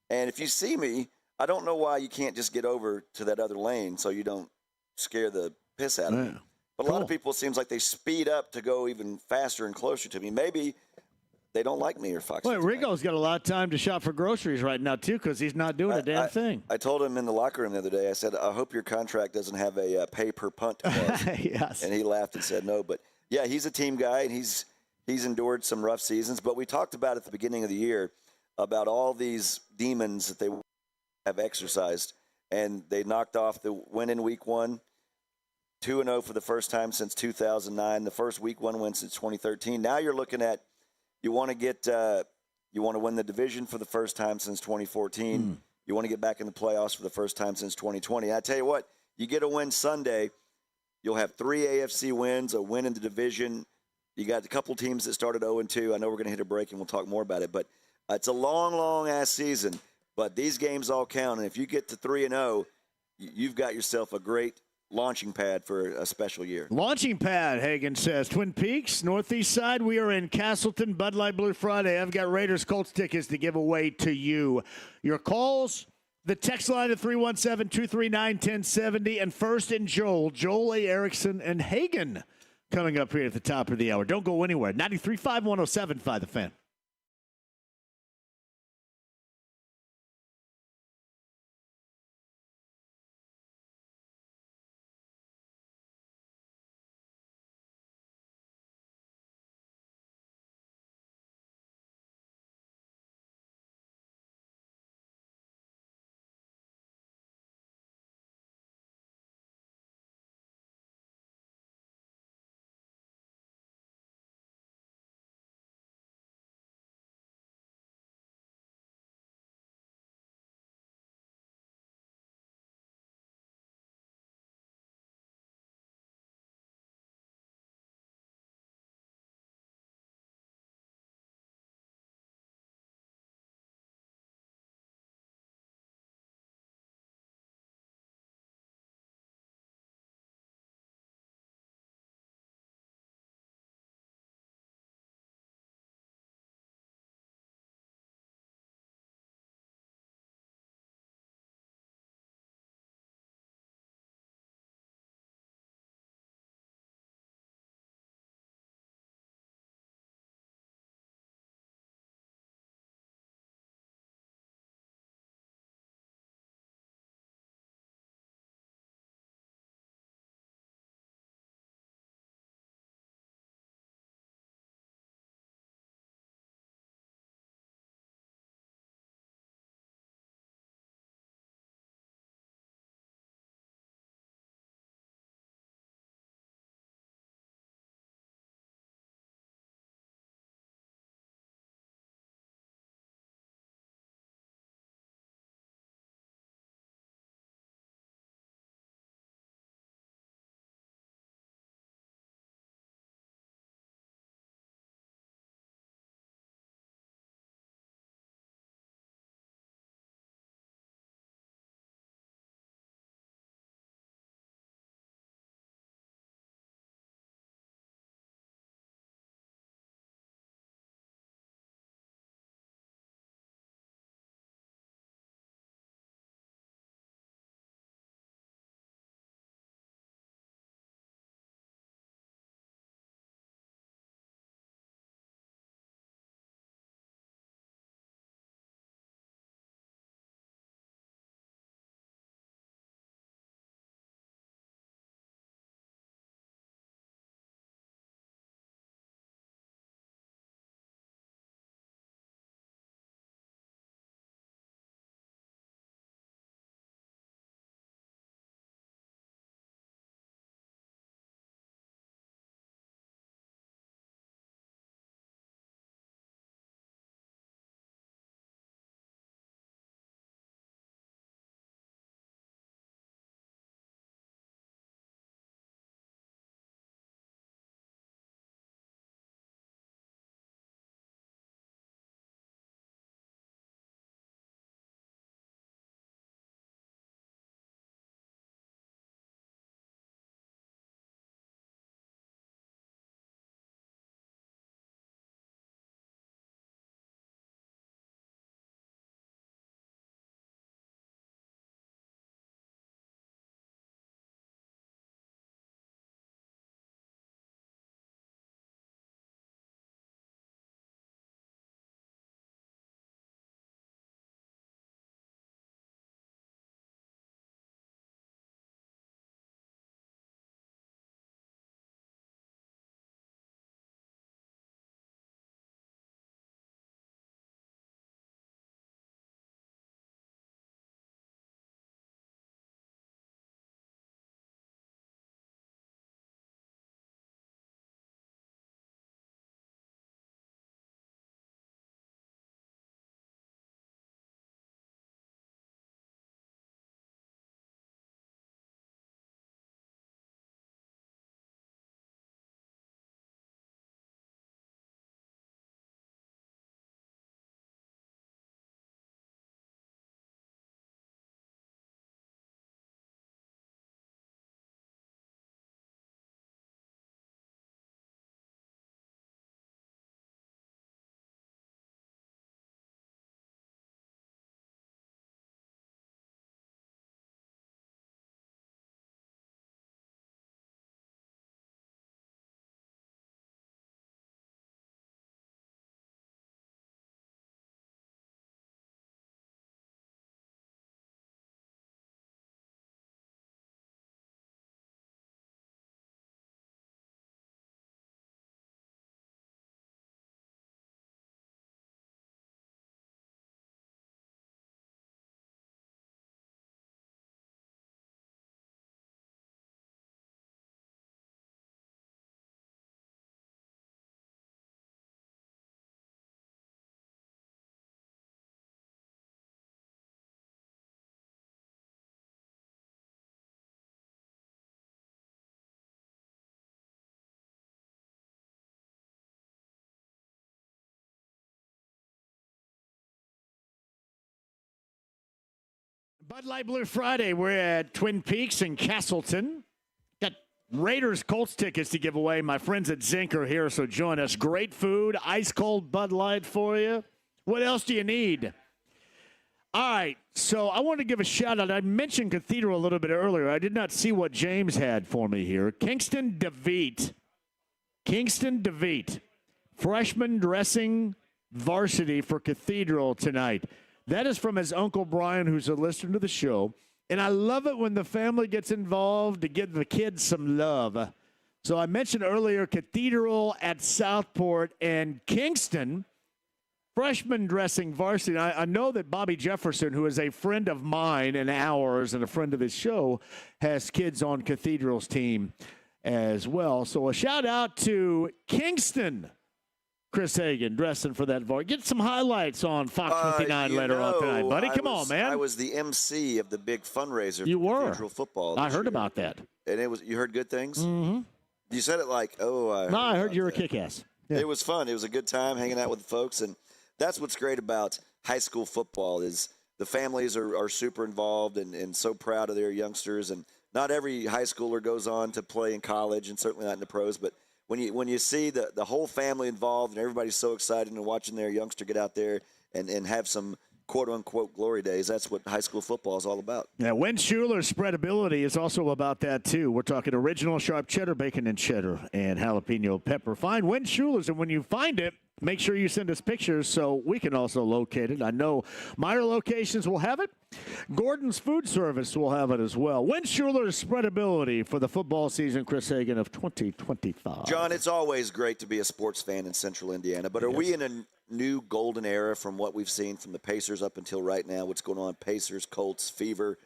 And if you see me, I don't know why you can't just get over to that other lane so you don't scare the piss out of me. But a lot of people, it seems like they speed up to go even faster and closer to me. Maybe they don't like me or Fox. Well, Rigo's got a lot of time to shop for groceries right now, too, because he's not doing a damn thing. I told him in the locker room the other day, I said, I hope your contract doesn't have a pay-per-punt clause. Yes. And he laughed and said no. But, yeah, he's a team guy, and he's endured some rough seasons. But we talked about at the beginning of the year about all these demons that they have exercised, and they knocked off the win in week 1. 2-0 for the first time since 2009. The first week 1 win since 2013. Now you're looking at you want to win the division for the first time since 2014. You want to get back in the playoffs for the first time since 2020. I tell you what, you get a win Sunday, you'll have 3 AFC wins, a win in the division. You got a couple teams that started 0-2. I know we're going to hit a break and we'll talk more about it, but it's a long, long ass season. But these games all count, and if you get to 3-0, you've got yourself a great launching pad for a special year. Launching pad, Hagan says. Twin Peaks, Northeast Side. We are in Castleton, Bud Light Blue Friday. I've got Raiders Colts tickets to give away to you. Your calls, the text line at 317-239-1070. And first in Joel A. Erickson and Hagan coming up here at the top of the hour. Don't go anywhere. 93.5, 107.5, The Fan. Bud Light Blue Friday. We're at Twin Peaks in Castleton. Got Raiders Colts tickets to give away. My friends at Zinc are here, so join us. Great food, ice cold Bud Light for you. What else do you need? All right, so I want to give a shout out. I mentioned Cathedral a little bit earlier. I did not see what James had for me here. Kingston DeVete, freshman dressing varsity for Cathedral tonight. That is from his Uncle Brian, who's a listener to the show. And I love it when the family gets involved to give the kids some love. So I mentioned earlier Cathedral at Southport and Kingston. Freshman dressing varsity. I know that Bobby Jefferson, who is a friend of mine and ours and a friend of this show, has kids on Cathedral's team as well. So a shout out to Kingston, Chris Hagan, dressing for that varsity. Get some highlights on Fox 59 later on tonight, buddy. Come on, man. I was the MC of the big fundraiser you for were. Cathedral football. I heard about that. And you heard good things? Mm-hmm. You said it like, I heard you were a kick-ass. Yeah. It was fun. It was a good time hanging out with the folks, and that's what's great about high school football is the families are super involved and so proud of their youngsters. And not every high schooler goes on to play in college, and certainly not in the pros. But when you see the whole family involved and everybody's so excited and watching their youngster get out there and have some quote-unquote glory days, that's what high school football is all about. Yeah, Win Schuler's spreadability is also about that, too. We're talking original sharp cheddar, bacon and cheddar, and jalapeno pepper. Find Win Schuler's, and when you find it, make sure you send us pictures so we can also locate it. I know Meyer locations will have it. Gordon's Food Service will have it as well. Win Schuler's spreadability for the football season, Chris Hagan, of 2025. John, it's always great to be a sports fan in Central Indiana, but are we in a new golden era from what we've seen from the Pacers up until right now? What's going on? Pacers, Colts, Fever.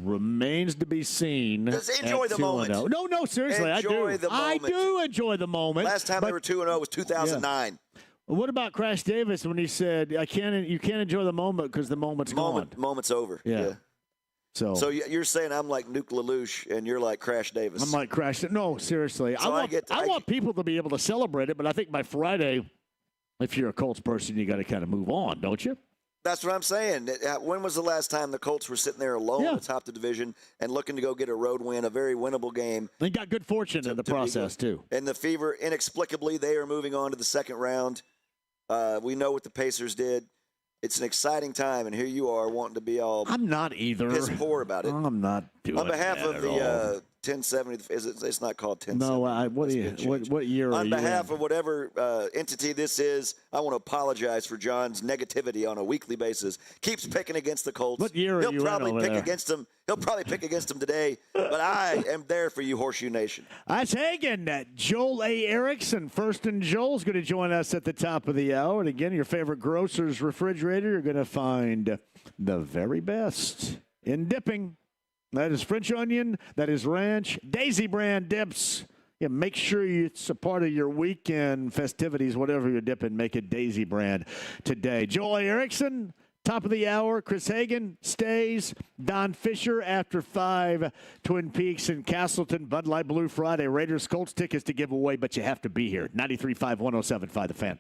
Remains to be seen. Just enjoy the moment. No, seriously, enjoy the moment. I do enjoy the moment. Last time they were 2-0 was 2009. Yeah. What about Crash Davis when he said, you can't enjoy the moment because the moment's gone? Moment's over. Yeah. So you're saying I'm like Nuke LaLoosh and you're like Crash Davis. I'm like Crash. No, seriously. So I want people to be able to celebrate it, but I think by Friday, if you're a Colts person, you got to kind of move on, don't you? That's what I'm saying. When was the last time the Colts were sitting there alone atop the division and looking to go get a road win, a very winnable game? They got good fortune in the process, too. And the Fever, inexplicably, they are moving on to the second round. We know what the Pacers did. It's an exciting time, and here you are wanting to be all I'm not either. piss poor about it. I'm not doing on behalf that of the 1070, it's not called 1070. No, what year are on you behalf in? of whatever entity this is, I want to apologize for John's negativity on a weekly basis. Keeps picking against the Colts. What year are He'll you probably in over pick there? against them. He'll probably pick against them today, but I am there for you, Horseshoe Nation. That's Hagan. Joel A. Erickson, First and Joel's going to join us at the top of the hour. And again, your favorite grocer's refrigerator, you're going to find the very best in dipping. That is French onion. That is ranch. Daisy brand dips. Yeah, make sure it's a part of your weekend festivities, whatever you're dipping, make it Daisy brand today. Joel A. Erickson, top of the hour. Chris Hagan stays. Don Fischer after 5. Twin Peaks and Castleton. Bud Light Blue Friday. Raiders Colts tickets to give away, but you have to be here. 93.5, 107.5 The Fan.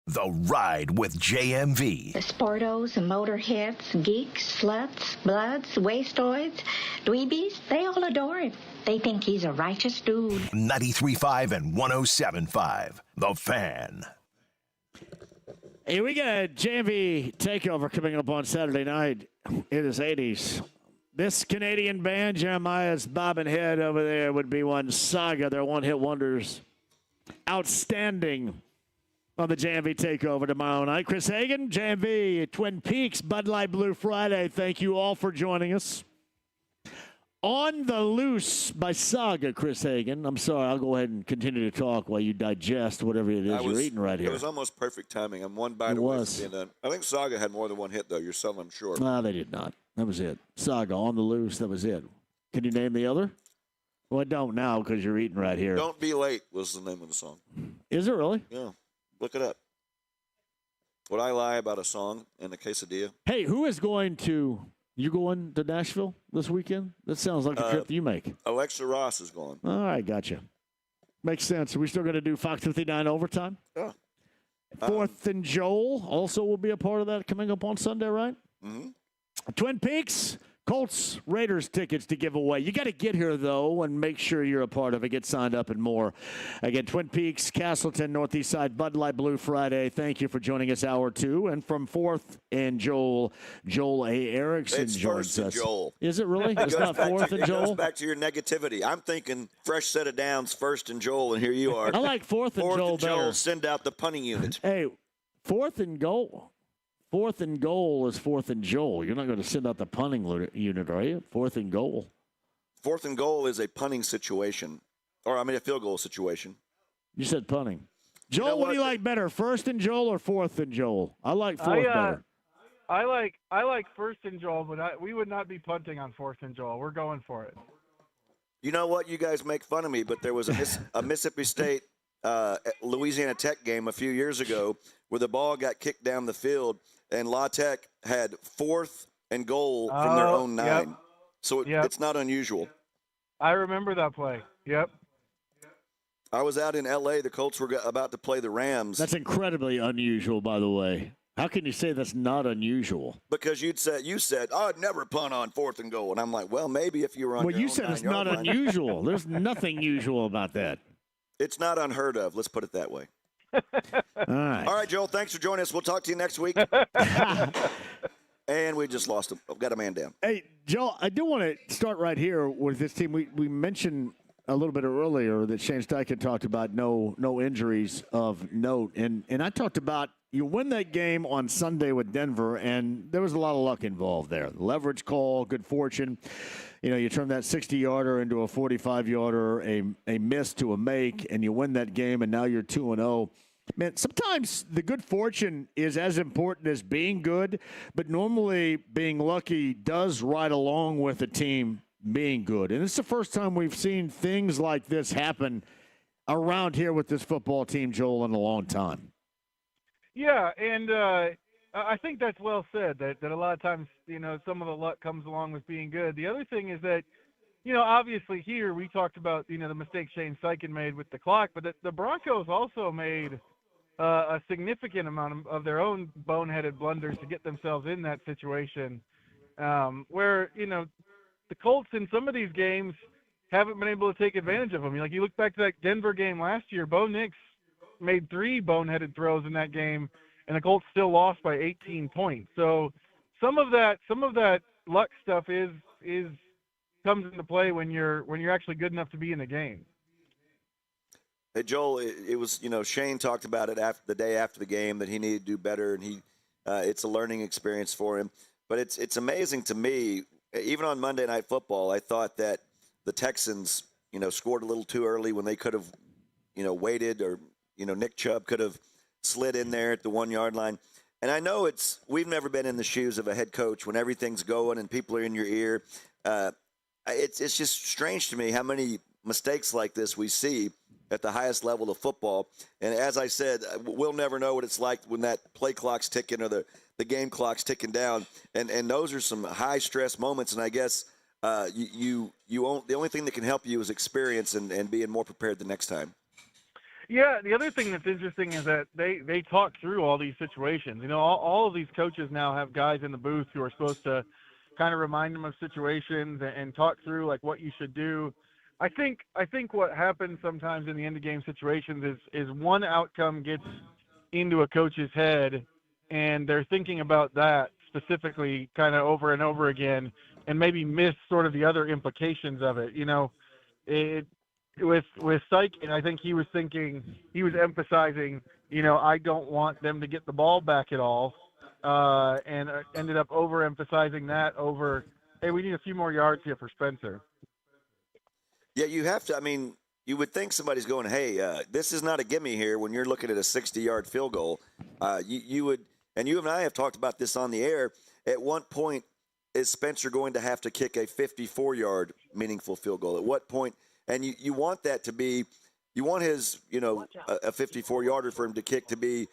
The Ride with JMV. The sportos, motorheads, geeks, sluts, bloods, wastoids, dweebies, they all adore him. They think he's a righteous dude. 93.5 and 107.5. The Fan. Hey, we got a JMV takeover coming up on Saturday night. It is 80s. This Canadian band, Jeremiah's bobbing head over there, would be one Saga, their one-hit wonders. Outstanding on the JMV takeover tomorrow night. Chris Hagan, JMV, Twin Peaks, Bud Light Blue Friday. Thank you all for joining us. On the Loose by Saga, Chris Hagan. I'm sorry, I'll go ahead and continue to talk while you digest whatever it is you're eating right here. It was almost perfect timing. I'm one bite away from being done. I think Saga had more than one hit, though. You're selling them short. No, they did not. That was it. Saga, On the Loose, that was it. Can you name the other? Well, I don't now because you're eating right here. Don't Be Late was the name of the song. Is it really? Yeah. Look it up. Would I lie about a song and a quesadilla? Hey, who is going to... You going to Nashville this weekend? That sounds like a trip that you make. Alexa Ross is going. All right, gotcha. Makes sense. Are we still going to do Fox 59 overtime? Yeah. Fourth and Joel also will be a part of that coming up on Sunday, right? Mm-hmm. Twin Peaks, Colts, Raiders tickets to give away. You got to get here, though, and make sure you're a part of it. Get signed up and more. Again, Twin Peaks, Castleton, Northeast Side, Bud Light Blue Friday. Thank you for joining us, hour 2. And from Fourth and Joel A. Erickson joins us. Joel. Is it really? It's not Fourth and Joel? It goes back to your negativity. I'm thinking fresh set of downs, First and Joel, and here you are. I like Fourth and Joel better. Joel, send out the punting unit. Hey, Fourth and Goal. Fourth and Goal is Fourth and Joel. You're not going to send out the punting unit, are you? Fourth and Goal. Fourth and Goal is a punting situation, a field goal situation. You said punting. Joel, what do you like better, First and Joel or Fourth and Joel? I like Fourth better. I like First and Joel, but we would not be punting on Fourth and Joel. We're going for it. You know what? You guys make fun of me, but there was a Mississippi State Louisiana Tech game a few years ago where the ball got kicked down the field, and La Tech had 4th and goal from their own 9. Yep. So it's not unusual. I remember that play. Yep. I was out in L.A. The Colts were about to play the Rams. That's incredibly unusual, by the way. How can you say that's not unusual? Because you said, I'd never punt on 4th and goal. And I'm like, well, maybe if you were on your own 9-yard line. Well, you said it's not unusual. There's nothing usual about that. It's not unheard of. Let's put it that way. All right, Joel, thanks for joining us. We'll talk to you next week. And we just lost him. Got a man down. Hey, Joel, I do want to start right here with this team. We mentioned a little bit earlier that Shane Steichen talked about no injuries of note. And I talked about you win that game on Sunday with Denver, and there was a lot of luck involved there. Leverage call, good fortune. You turn that 60-yarder into a 45-yarder, a miss to a make, and you win that game, and now you're 2-0. Man, sometimes the good fortune is as important as being good, but normally being lucky does ride along with a team being good. And it's the first time we've seen things like this happen around here with this football team, Joel, in a long time. Yeah, and I think that's well said, that a lot of times, some of the luck comes along with being good. The other thing is that, obviously here we talked about, the mistake Shane Steichen made with the clock, but the Broncos also made a significant amount of their own boneheaded blunders to get themselves in that situation where, the Colts in some of these games haven't been able to take advantage of them. You look back to that Denver game last year, Bo Nix made 3 boneheaded throws in that game, and the Colts still lost by 18 points. So some of that luck stuff comes into play when you're actually good enough to be in the game. Hey, Joel, it was, Shane talked about it the day after the game that he needed to do better, and it's a learning experience for him. But it's amazing to me, even on Monday Night Football, I thought that the Texans, scored a little too early when they could have, waited, or, Nick Chubb could have slid in there at the 1-yard line. And I know we've never been in the shoes of a head coach when everything's going and people are in your ear. It's just strange to me how many mistakes like this we see at the highest level of football. And as I said, we'll never know what it's like when that play clock's ticking or the game clock's ticking down. And those are some high stress moments. And I guess the only thing that can help you is experience and being more prepared the next time. Yeah, the other thing that's interesting is that they talk through all these situations. You know, all of these coaches now have guys in the booth who are supposed to kind of remind them of situations and talk through like what you should do. I think what happens sometimes in the end of game situations is one outcome gets into a coach's head and they're thinking about that specifically kind of over and over again and maybe miss sort of the other implications of it. You know, with Sykin, I think he was emphasizing, you know, I don't want them to get the ball back at all, and ended up overemphasizing that over, hey, we need a few more yards here for Spencer. Yeah, you have to. I mean, you would think somebody's going, hey, this is not a gimme here when you're looking at a 60-yard field goal. You would, and you and I have talked about this on the air. At what point is Spencer going to have to kick a 54-yard meaningful field goal? At what point? And you want that to be, you want his, you know, a 54-yarder for him to kick to be,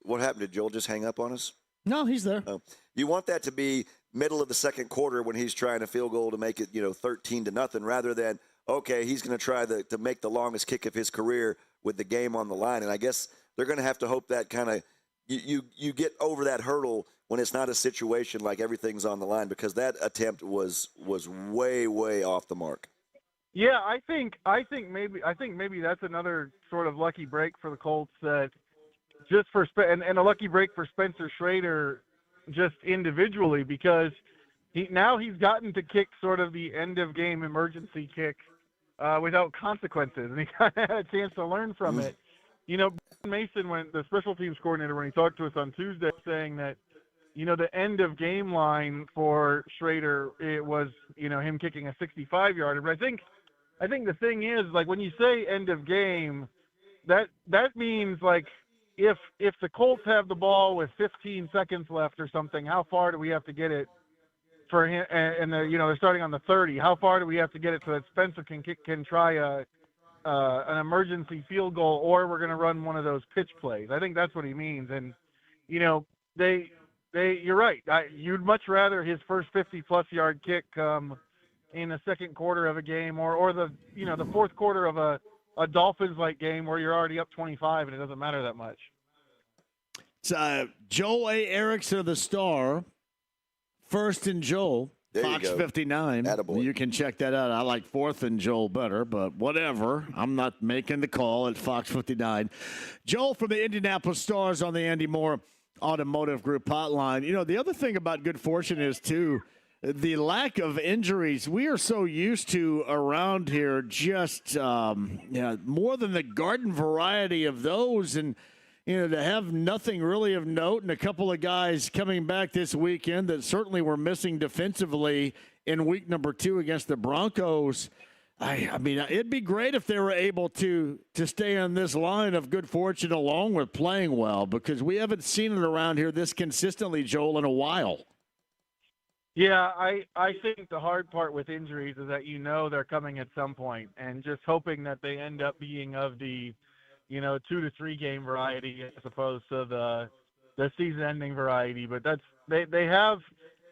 what happened? Did Joel just hang up on us? No, he's there. Oh. You want that to be middle of the second quarter when he's trying a field goal to make it, 13-0, rather than, okay, he's going to try to make the longest kick of his career with the game on the line. And I guess they're going to have to hope that kind of you get over that hurdle when it's not a situation like everything's on the line, because that attempt was way, way off the mark. Yeah, I think maybe that's another sort of lucky break for the Colts, that just for and a lucky break for Spencer Schrader just individually, because he's gotten to kick sort of the end of game emergency kick without consequences, and he kind of had a chance to learn from it. You know, Mason, when the special teams coordinator, when he talked to us on Tuesday, saying that, you know, the end of game line for Schrader, it was, you know, him kicking a 65-yarder. But I think the thing is, like, when you say end of game, that means, like, if the Colts have the ball with 15 seconds left or something, how far do we have to get it for him? And they're starting on the 30. How far do we have to get it so that Spencer can try an emergency field goal, or we're going to run one of those pitch plays? I think that's what he means. And, you know, you're right. You'd much rather his first 50-plus yard kick come in the second quarter of a game, or the fourth quarter of a Dolphins-like game where you're already up 25 and it doesn't matter that much. It's Joel A. Erickson of the Star, First and Joel, there Fox 59. Attaboy. You can check that out. I like Fourth and Joel better, but whatever. I'm not making the call at Fox 59. Joel from the Indianapolis Stars on the Andy Moore Automotive Group hotline. You know, the other thing about good fortune is, too, the lack of injuries. We are so used to around here just more than the garden variety of those. And, you know, to have nothing really of note, and a couple of guys coming back this weekend that certainly were missing defensively in week number 2 against the Broncos. I mean, it'd be great if they were able to stay on this line of good fortune along with playing well, because we haven't seen it around here this consistently, Joel, in a while. Yeah, I think the hard part with injuries is that they're coming at some point, and just hoping that they end up being of the, 2 to 3 game variety as opposed to the season-ending variety. But they have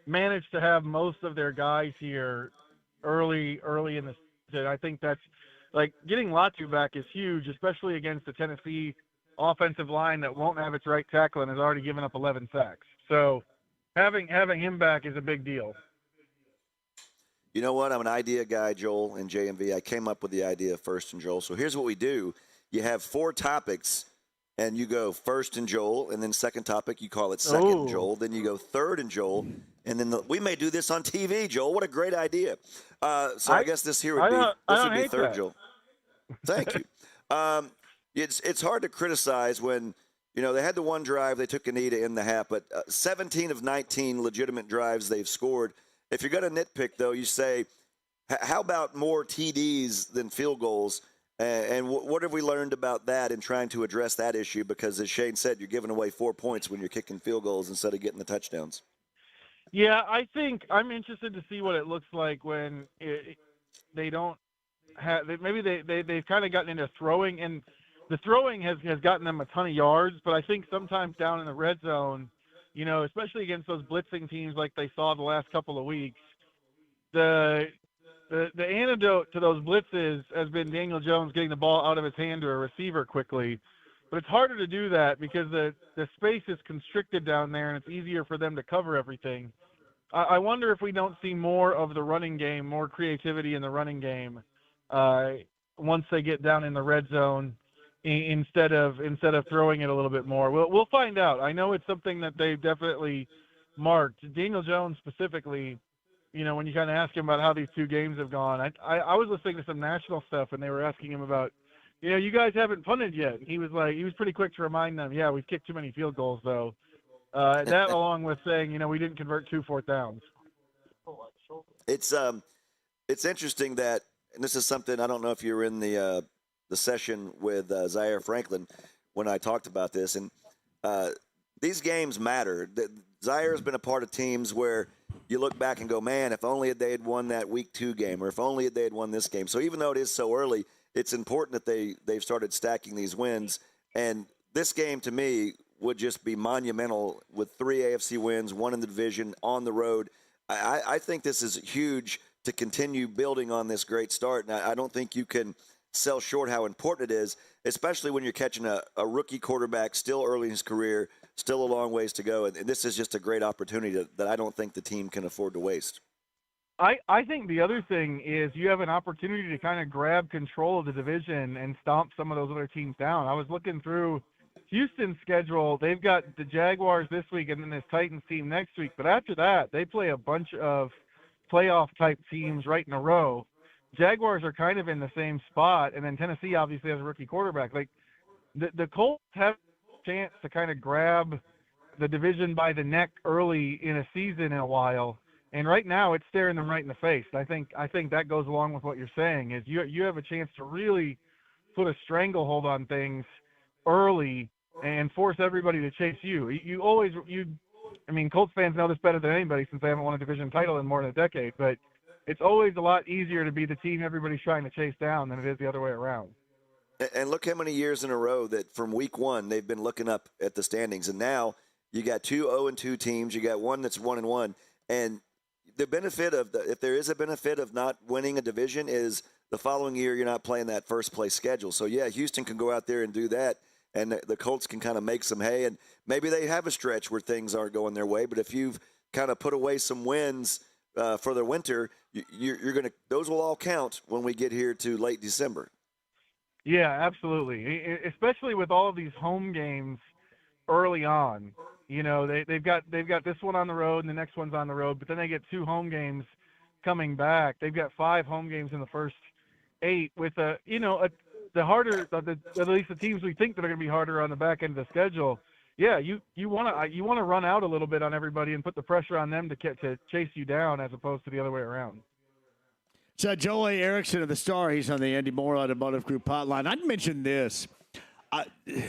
managed to have most of their guys here early in the season. I think that's, like, getting Latu back is huge, especially against the Tennessee offensive line that won't have its right tackle and has already given up 11 sacks. So having him back is a big deal. You know what? I'm an idea guy, Joel, and JMV. I came up with the idea First and Joel. So here's what we do. You have 4 topics, and you go First and Joel, and then second topic, you call it Second and Joel. Then you go Third and Joel, and then we may do this on TV, Joel. What a great idea. I guess this here would be Third that. Joel. Thank you. It's hard to criticize when, they had the one drive, they took a knee to end the half, but 17 of 19 legitimate drives they've scored. If you're going to nitpick, though, you say, how about more TDs than field goals? And what have we learned about that in trying to address that issue? Because, as Shane said, you're giving away 4 points when you're kicking field goals instead of getting the touchdowns. Yeah, I think I'm interested to see what it looks like when they don't have – maybe they've kind of gotten into throwing, and the throwing has gotten them a ton of yards, but I think sometimes down in the red zone, especially against those blitzing teams like they saw the last couple of weeks, the the antidote to those blitzes has been Daniel Jones getting the ball out of his hand to a receiver quickly. But it's harder to do that because the space is constricted down there, and it's easier for them to cover everything. I wonder if we don't see more of the running game, more creativity in the running game once they get down in the red zone instead of throwing it a little bit more. We'll find out. I know it's something that they've definitely marked. Daniel Jones specifically, when you kind of ask him about how these two games have gone, I was listening to some national stuff, and they were asking him about, you guys haven't punted yet. He was pretty quick to remind them, yeah, we've kicked too many field goals, though. That along with saying, we didn't convert 2 fourth downs. It's interesting that, and this is something, I don't know if you were in the session with Zaire Franklin when I talked about this, and these games matter. Zaire's been a part of teams where you look back and go, man, if only they had won that week 2 game, or if only they had won this game. So even though it is so early, it's important that they've started stacking these wins. And this game, to me, would just be monumental with 3 AFC wins, 1 in the division, on the road. I think this is huge to continue building on this great start. And I don't think you can sell short how important it is, especially when you're catching a rookie quarterback still early in his career, still a long ways to go. And this is just a great opportunity that I don't think the team can afford to waste. I think the other thing is you have an opportunity to kind of grab control of the division and stomp some of those other teams down. I was looking through Houston's schedule. They've got the Jaguars this week and then this Titans team next week. But after that, they play a bunch of playoff-type teams right in a row. Jaguars are kind of in the same spot, and then Tennessee obviously has a rookie quarterback. Like the Colts have a chance to kind of grab the division by the neck early in a season in a while. And right now, it's staring them right in the face. I think that goes along with what you're saying. Is you have a chance to really put a stranglehold on things early and force everybody to chase you. Colts fans know this better than anybody since they haven't won a division title in more than a decade. But it's always a lot easier to be the team everybody's trying to chase down than it is the other way around. And look how many years in a row that from week 1 they've been looking up at the standings, and now you got 2 0-2 teams. You got one that's 1-1, and the benefit of if there is a benefit of not winning a division is the following year you're not playing that first place schedule. So yeah, Houston can go out there and do that, and the Colts can kind of make some hay, and maybe they have a stretch where things aren't going their way. But if you've kind of put away some wins for the winter, those will all count when we get here to late December. Yeah, absolutely. Especially with all of these home games early on. They've got this one on the road and the next one's on the road, but then they get 2 home games coming back. They've got 5 home games in the first 8 with the harder, at least the teams we think that are going to be harder on the back end of the schedule. Yeah, you want to run out a little bit on everybody and put the pressure on them to chase you down as opposed to the other way around. So Joel A. Erickson of the Star, he's on the Andy Moore Automotive Group hotline. I'd mention this.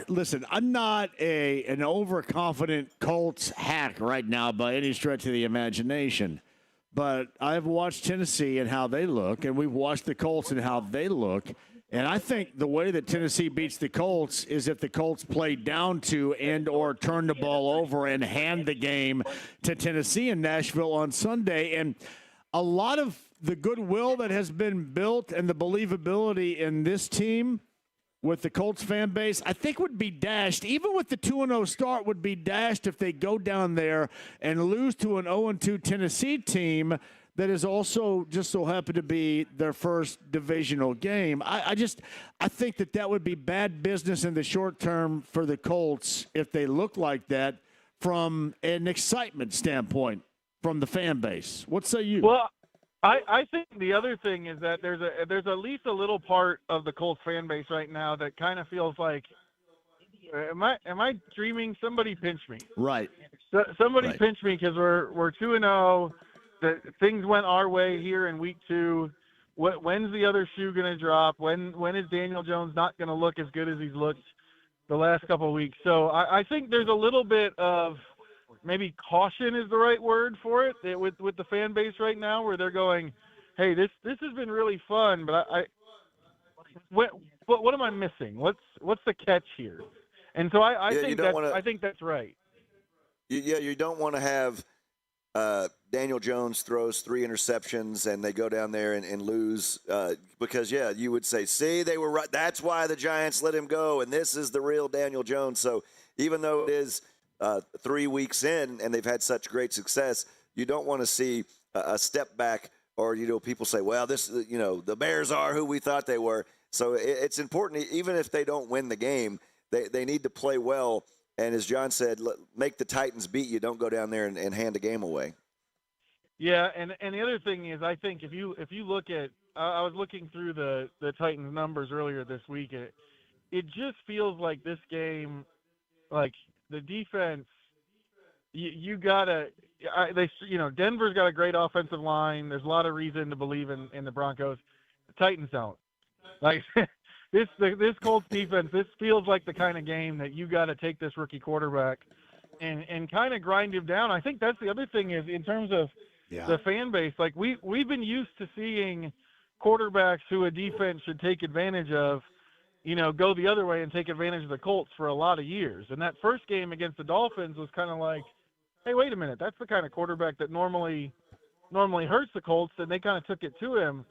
Listen, I'm not an overconfident Colts hack right now by any stretch of the imagination, but I've watched Tennessee and how they look, and we've watched the Colts and how they look, and I think the way that Tennessee beats the Colts is if the Colts play down to and or turn the ball over and hand the game to Tennessee in Nashville on Sunday. And a lot of the goodwill that has been built and the believability in this team with the Colts fan base, I think would be dashed. Even with the 2-0 start, would be dashed if they go down there and lose to an 0-2 Tennessee team that is also just so happened to be their first divisional game. I think that would be bad business in the short term for the Colts if they look like that from an excitement standpoint from the fan base. What say you? Well, I think the other thing is that there's at least a little part of the Colts fan base right now that kind of feels like, am I dreaming? Somebody pinch me. Right. Somebody right. pinch me because we're 2-0. Things went our way here in week 2. When's the other shoe going to drop? When is Daniel Jones not going to look as good as he's looked the last couple of weeks? So I think there's a little bit of maybe caution is the right word for it with the fan base right now, where they're going, hey, this has been really fun, but what am I missing? What's the catch here? And so I think that's right. You don't want to have Daniel Jones throws 3 interceptions and they go down there and lose because, you would say, see, they were right. That's why the Giants let him go, and this is the real Daniel Jones. So even though it is 3 weeks in and they've had such great success, you don't want to see a step back or, people say, well, the Bears are who we thought they were. So it's important, even if they don't win the game, they need to play well. And as John said, make the Titans beat you. Don't go down there and hand the game away. Yeah, and the other thing is, I think if you look at, I was looking through the Titans numbers earlier this week, it just feels like this game, like the defense, you gotta, Denver's got a great offensive line. There's a lot of reason to believe in the Broncos. The Titans don't. Like this Colts defense, this feels like the kind of game that you got to take this rookie quarterback and kind of grind him down. I think that's the other thing is in terms of the fan base. Like we've been used to seeing quarterbacks who a defense should take advantage of, go the other way and take advantage of the Colts for a lot of years. And that first game against the Dolphins was kind of like, hey, wait a minute, that's the kind of quarterback that normally hurts the Colts, and they kind of took it to him.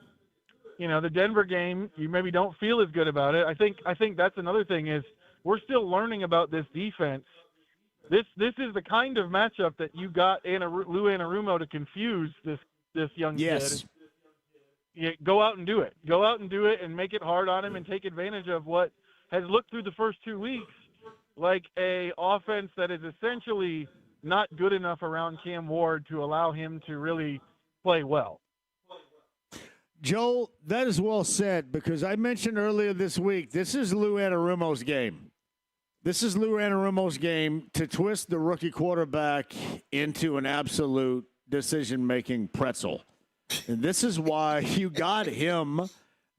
The Denver game, you maybe don't feel as good about it. I think that's another thing is we're still learning about this defense. This is the kind of matchup that you got Lou Anarumo to confuse this young kid. Go out and do it. Go out and do it and make it hard on him and take advantage of what has looked through the first 2 weeks like a offense that is essentially not good enough around Cam Ward to allow him to really play well. Joel, that is well said because I mentioned earlier this week, this is Lou Anarumo's game. This is Lou Anarumo's game to twist the rookie quarterback into an absolute decision-making pretzel. And this is why you got him.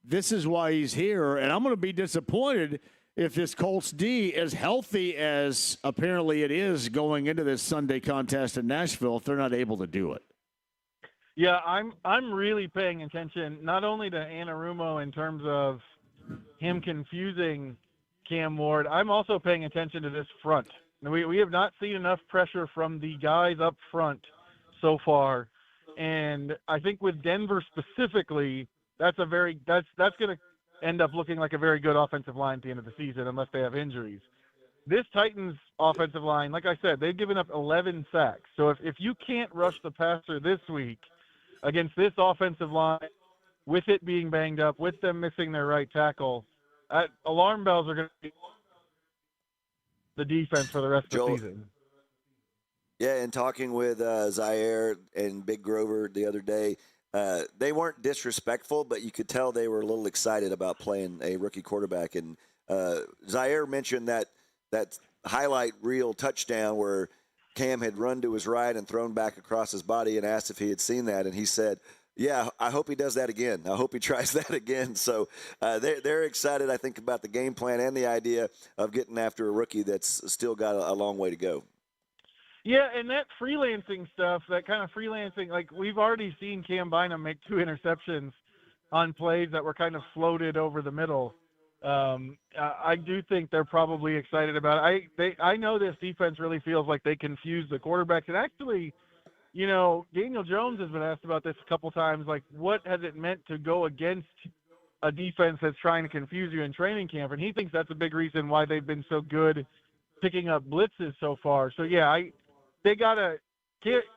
This is why he's here. And I'm going to be disappointed if this Colts D, as healthy as apparently it is going into this Sunday contest in Nashville, if they're not able to do it. Yeah, I'm really paying attention not only to Anarumo in terms of him confusing Cam Ward. I'm also paying attention to this front. We have not seen enough pressure from the guys up front so far, and I think with Denver specifically, that's going to end up looking like a very good offensive line at the end of the season unless they have injuries. This Titans offensive line, like I said, they've given up 11 sacks. So if you can't rush the passer this week against this offensive line, with it being banged up, with them missing their right tackle, alarm bells are going to be the defense for the rest of the season. Yeah, and talking with Zaire and Big Grover the other day, they weren't disrespectful, but you could tell they were a little excited about playing a rookie quarterback. And Zaire mentioned that highlight reel touchdown where Cam had run to his right and thrown back across his body and asked if he had seen that. And he said, yeah, I hope he does that again. I hope he tries that again. So they're excited, I think, about the game plan and the idea of getting after a rookie that's still got a long way to go. Yeah, and that freelancing stuff, that kind of freelancing, like we've already seen Cam Bynum make 2 interceptions on plays that were kind of floated over the middle. I do think they're probably excited about it. I know this defense really feels like they confuse the quarterbacks. And actually, Daniel Jones has been asked about this a couple times, like what has it meant to go against a defense that's trying to confuse you in training camp? And he thinks that's a big reason why they've been so good picking up blitzes so far. So, yeah, they got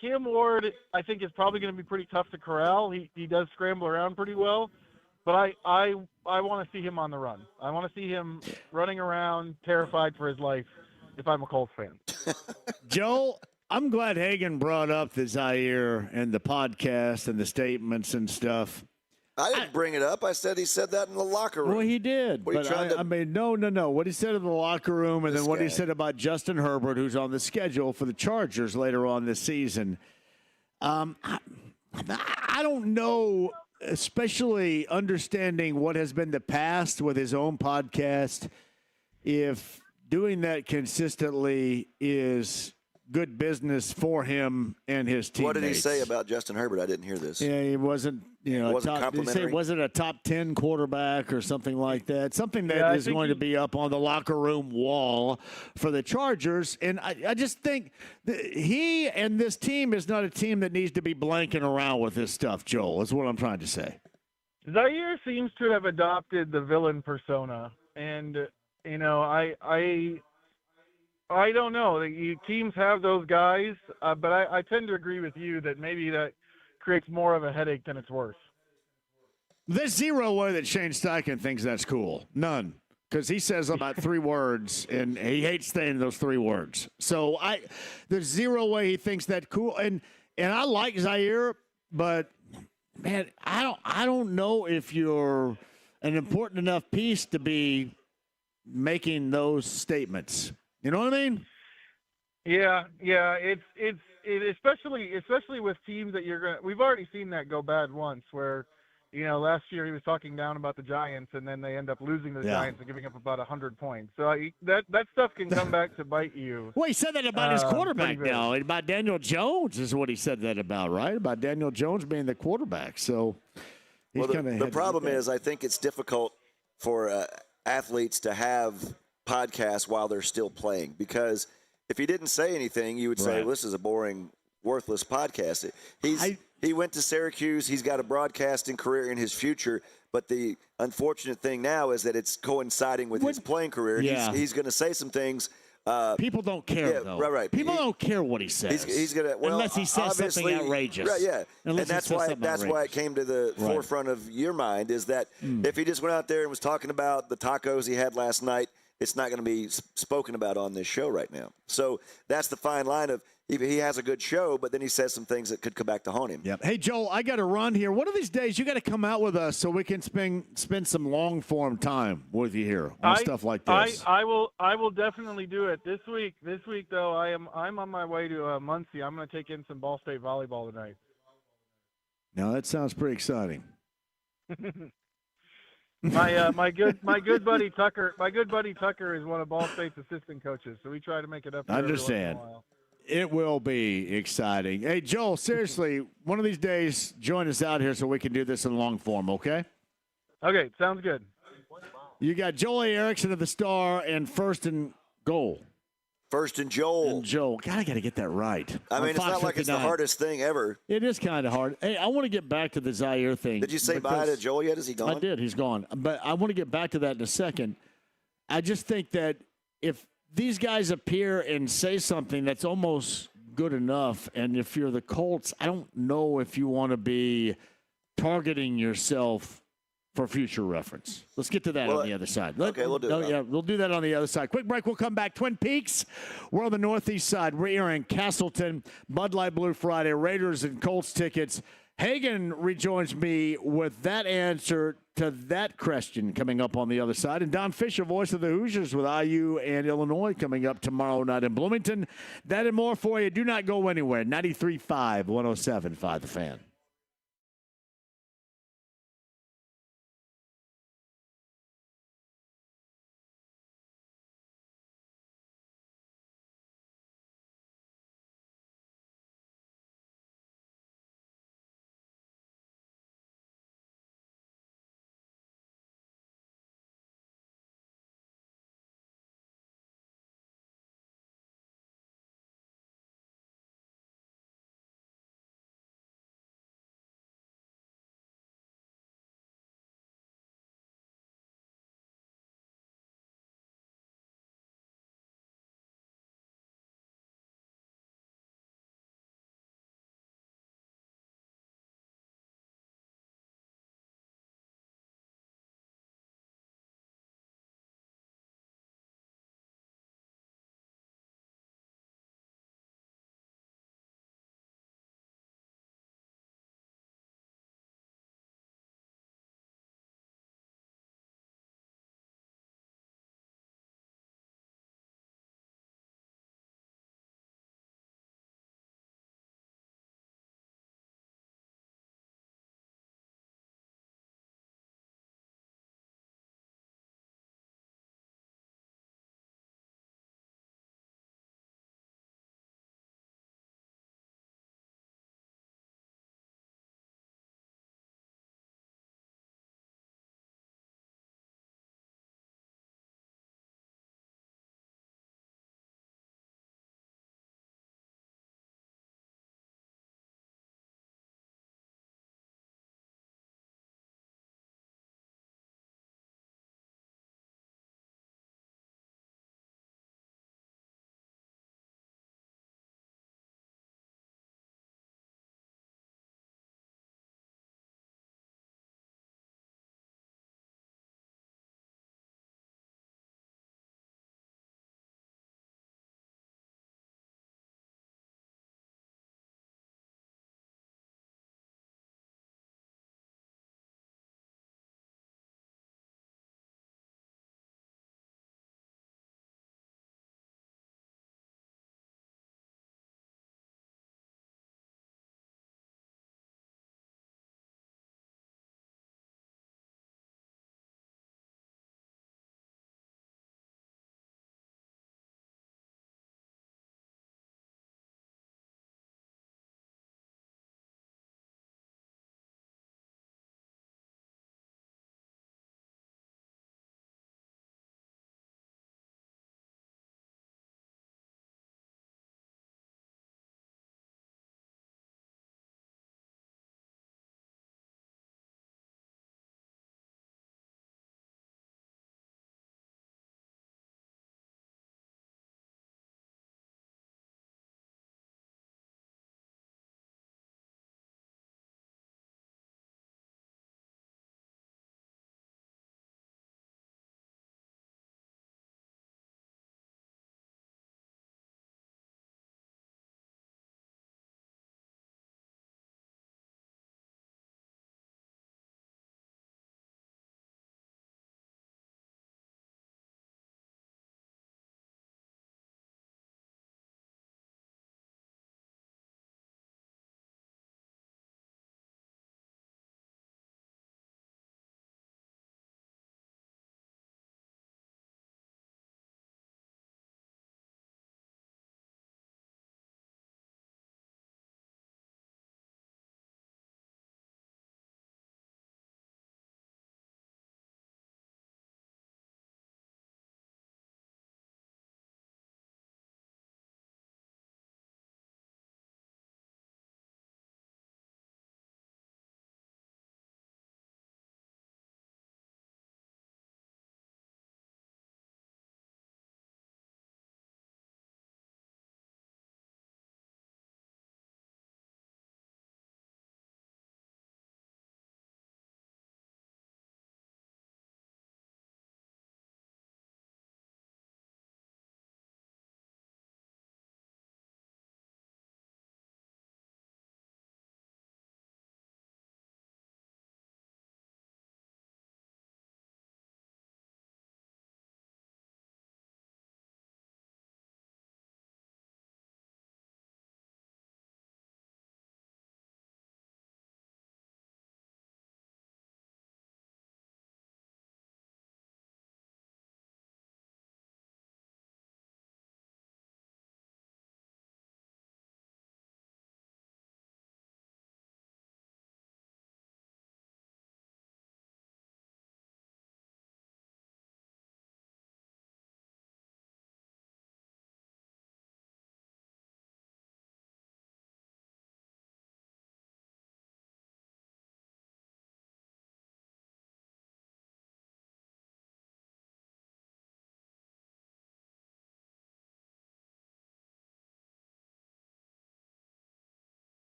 Cam Ward, I think, is probably going to be pretty tough to corral. He does scramble around pretty well. But I want to see him on the run. I want to see him running around, terrified for his life, if I'm a Colts fan. Joel, I'm glad Hagan brought up the Zaire and the podcast and the statements and stuff. I didn't bring it up. I said he said that in the locker room. Well, he did. But no. What he said in the locker room and then what he said about Justin Herbert, who's on the schedule for the Chargers later on this season. I don't know, especially understanding what has been the past with his own podcast, if doing that consistently is good business for him and his teammates. What did he say about Justin Herbert? I didn't hear this. Yeah, he wasn't, did he say wasn't a top 10 quarterback or something like that? Something that is going to be up on the locker room wall for the Chargers. And I just think that he and this team is not a team that needs to be blanking around with this stuff, Joel, is what I'm trying to say. Zaire seems to have adopted the villain persona. And, I don't know. Teams have those guys, but I tend to agree with you that maybe that creates more of a headache than it's worth. There's zero way that Shane Steichen thinks that's cool. None. Because he says about 3 words, and he hates saying those 3 words. So there's zero way he thinks that cool. And I like Zaire, but, man, I don't know if you're an important enough piece to be making those statements. You know what I mean? Yeah. It's especially with teams that we've already seen that go bad once. Where, last year he was talking down about the Giants, and then they end up losing to the Giants and giving up about 100 points. So that stuff can come back to bite you. Well, he said that about his quarterback now, about Daniel Jones is what he said that about, right? About Daniel Jones being the quarterback. So the problem is, I think it's difficult for athletes to have podcasts while they're still playing, because if he didn't say anything, you would say, well, this is a boring, worthless podcast. He went to Syracuse. He's got a broadcasting career in his future, but the unfortunate thing now is that it's coinciding with his playing career. Yeah. He's going to say some things. People don't care, though. Right. People don't care what he says. He's gonna, unless he says something outrageous. Right, yeah. Unless that's why it came to the forefront of your mind, is that if he just went out there and was talking about the tacos he had last night, it's not going to be spoken about on this show right now. So that's the fine line of he has a good show, but then he says some things that could come back to haunt him. Yep. Hey, Joel, I got to run here. One of these days, you got to come out with us so we can spend some long form time with you here on stuff like this. I will definitely do it this week. This week, though, I'm on my way to Muncie. I'm going to take in some Ball State volleyball tonight. Now that sounds pretty exciting. My good buddy Tucker is one of Ball State's assistant coaches, so we try to make it up. I understand. It will be exciting. Hey, Joel, seriously, one of these days, join us out here so we can do this in long form, okay? Okay, sounds good. You got Joel Erickson of the Star and First and Goal. First and Joel. God, I got to get that right. I mean, it's not like it's the hardest thing ever. It is kind of hard. Hey, I want to get back to the Zaire thing. Did you say bye to Joel yet? Is he gone? I did. He's gone. But I want to get back to that in a second. I just think that if these guys appear and say something that's almost good enough, and if you're the Colts, I don't know if you want to be targeting yourself for future reference. Let's get to that on the other side. Okay, we'll do that. Yeah, we'll do that on the other side. Quick break. We'll come back. Twin Peaks. We're on the northeast side. We're here in Castleton. Bud Light Blue Friday. Raiders and Colts tickets. Hagan rejoins me with that answer to that question coming up on the other side. And Don Fischer, voice of the Hoosiers with IU and Illinois, coming up tomorrow night in Bloomington. That and more for you. Do not go anywhere. 93.5, 107.5 The Fan.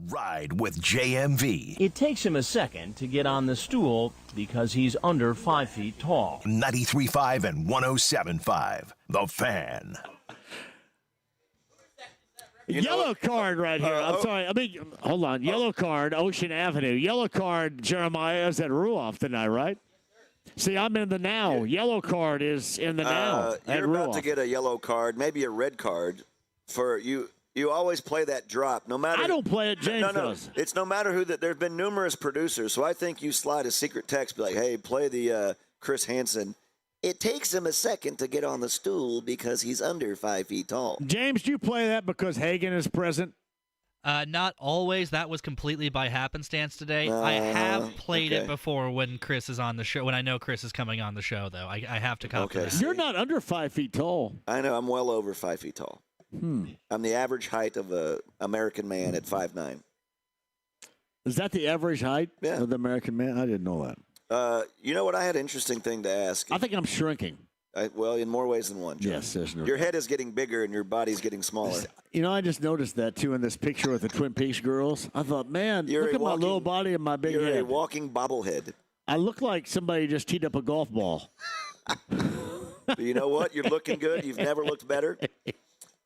Ride with JMV. It takes him a second to get on the stool because he's under 5 feet tall. 93.5 and 107.5. The Fan. Yellow card right here. I'm sorry. Hold on. Yellow card, Ocean Avenue. Yellow card, Jeremiah, is at Ruoff tonight, right? See, I'm in the now. Yellow card is in the now. You're about to get a yellow card, maybe a red card for you. You always play that drop, no matter. I don't play it. James does. It's no matter who. There's been numerous producers, so I think you slide a secret text, be like, "Hey, play the Chris Hansen." It takes him a second to get on the stool because he's under 5 feet tall. James, do you play that because Hagen is present? Not always. That was completely by happenstance today. I have played it before when Chris is on the show. When I know Chris is coming on the show, though, I have to cop to that. You're not under 5 feet tall. I know. I'm well over 5 feet tall. I'm the average height of an American man at 5'9". Is that the average height of the American man? I didn't know that. You know what? I had an interesting thing to ask. I think I'm shrinking. Well, in more ways than one, John. Yes, there's no. Your head is getting bigger and your body's getting smaller. You know, I just noticed that, too, in this picture with the Twin Peaks girls. I thought, man, look at my little body and my big head. You're a walking bobblehead. I look like somebody just teed up a golf ball. You know what? You're looking good. You've never looked better.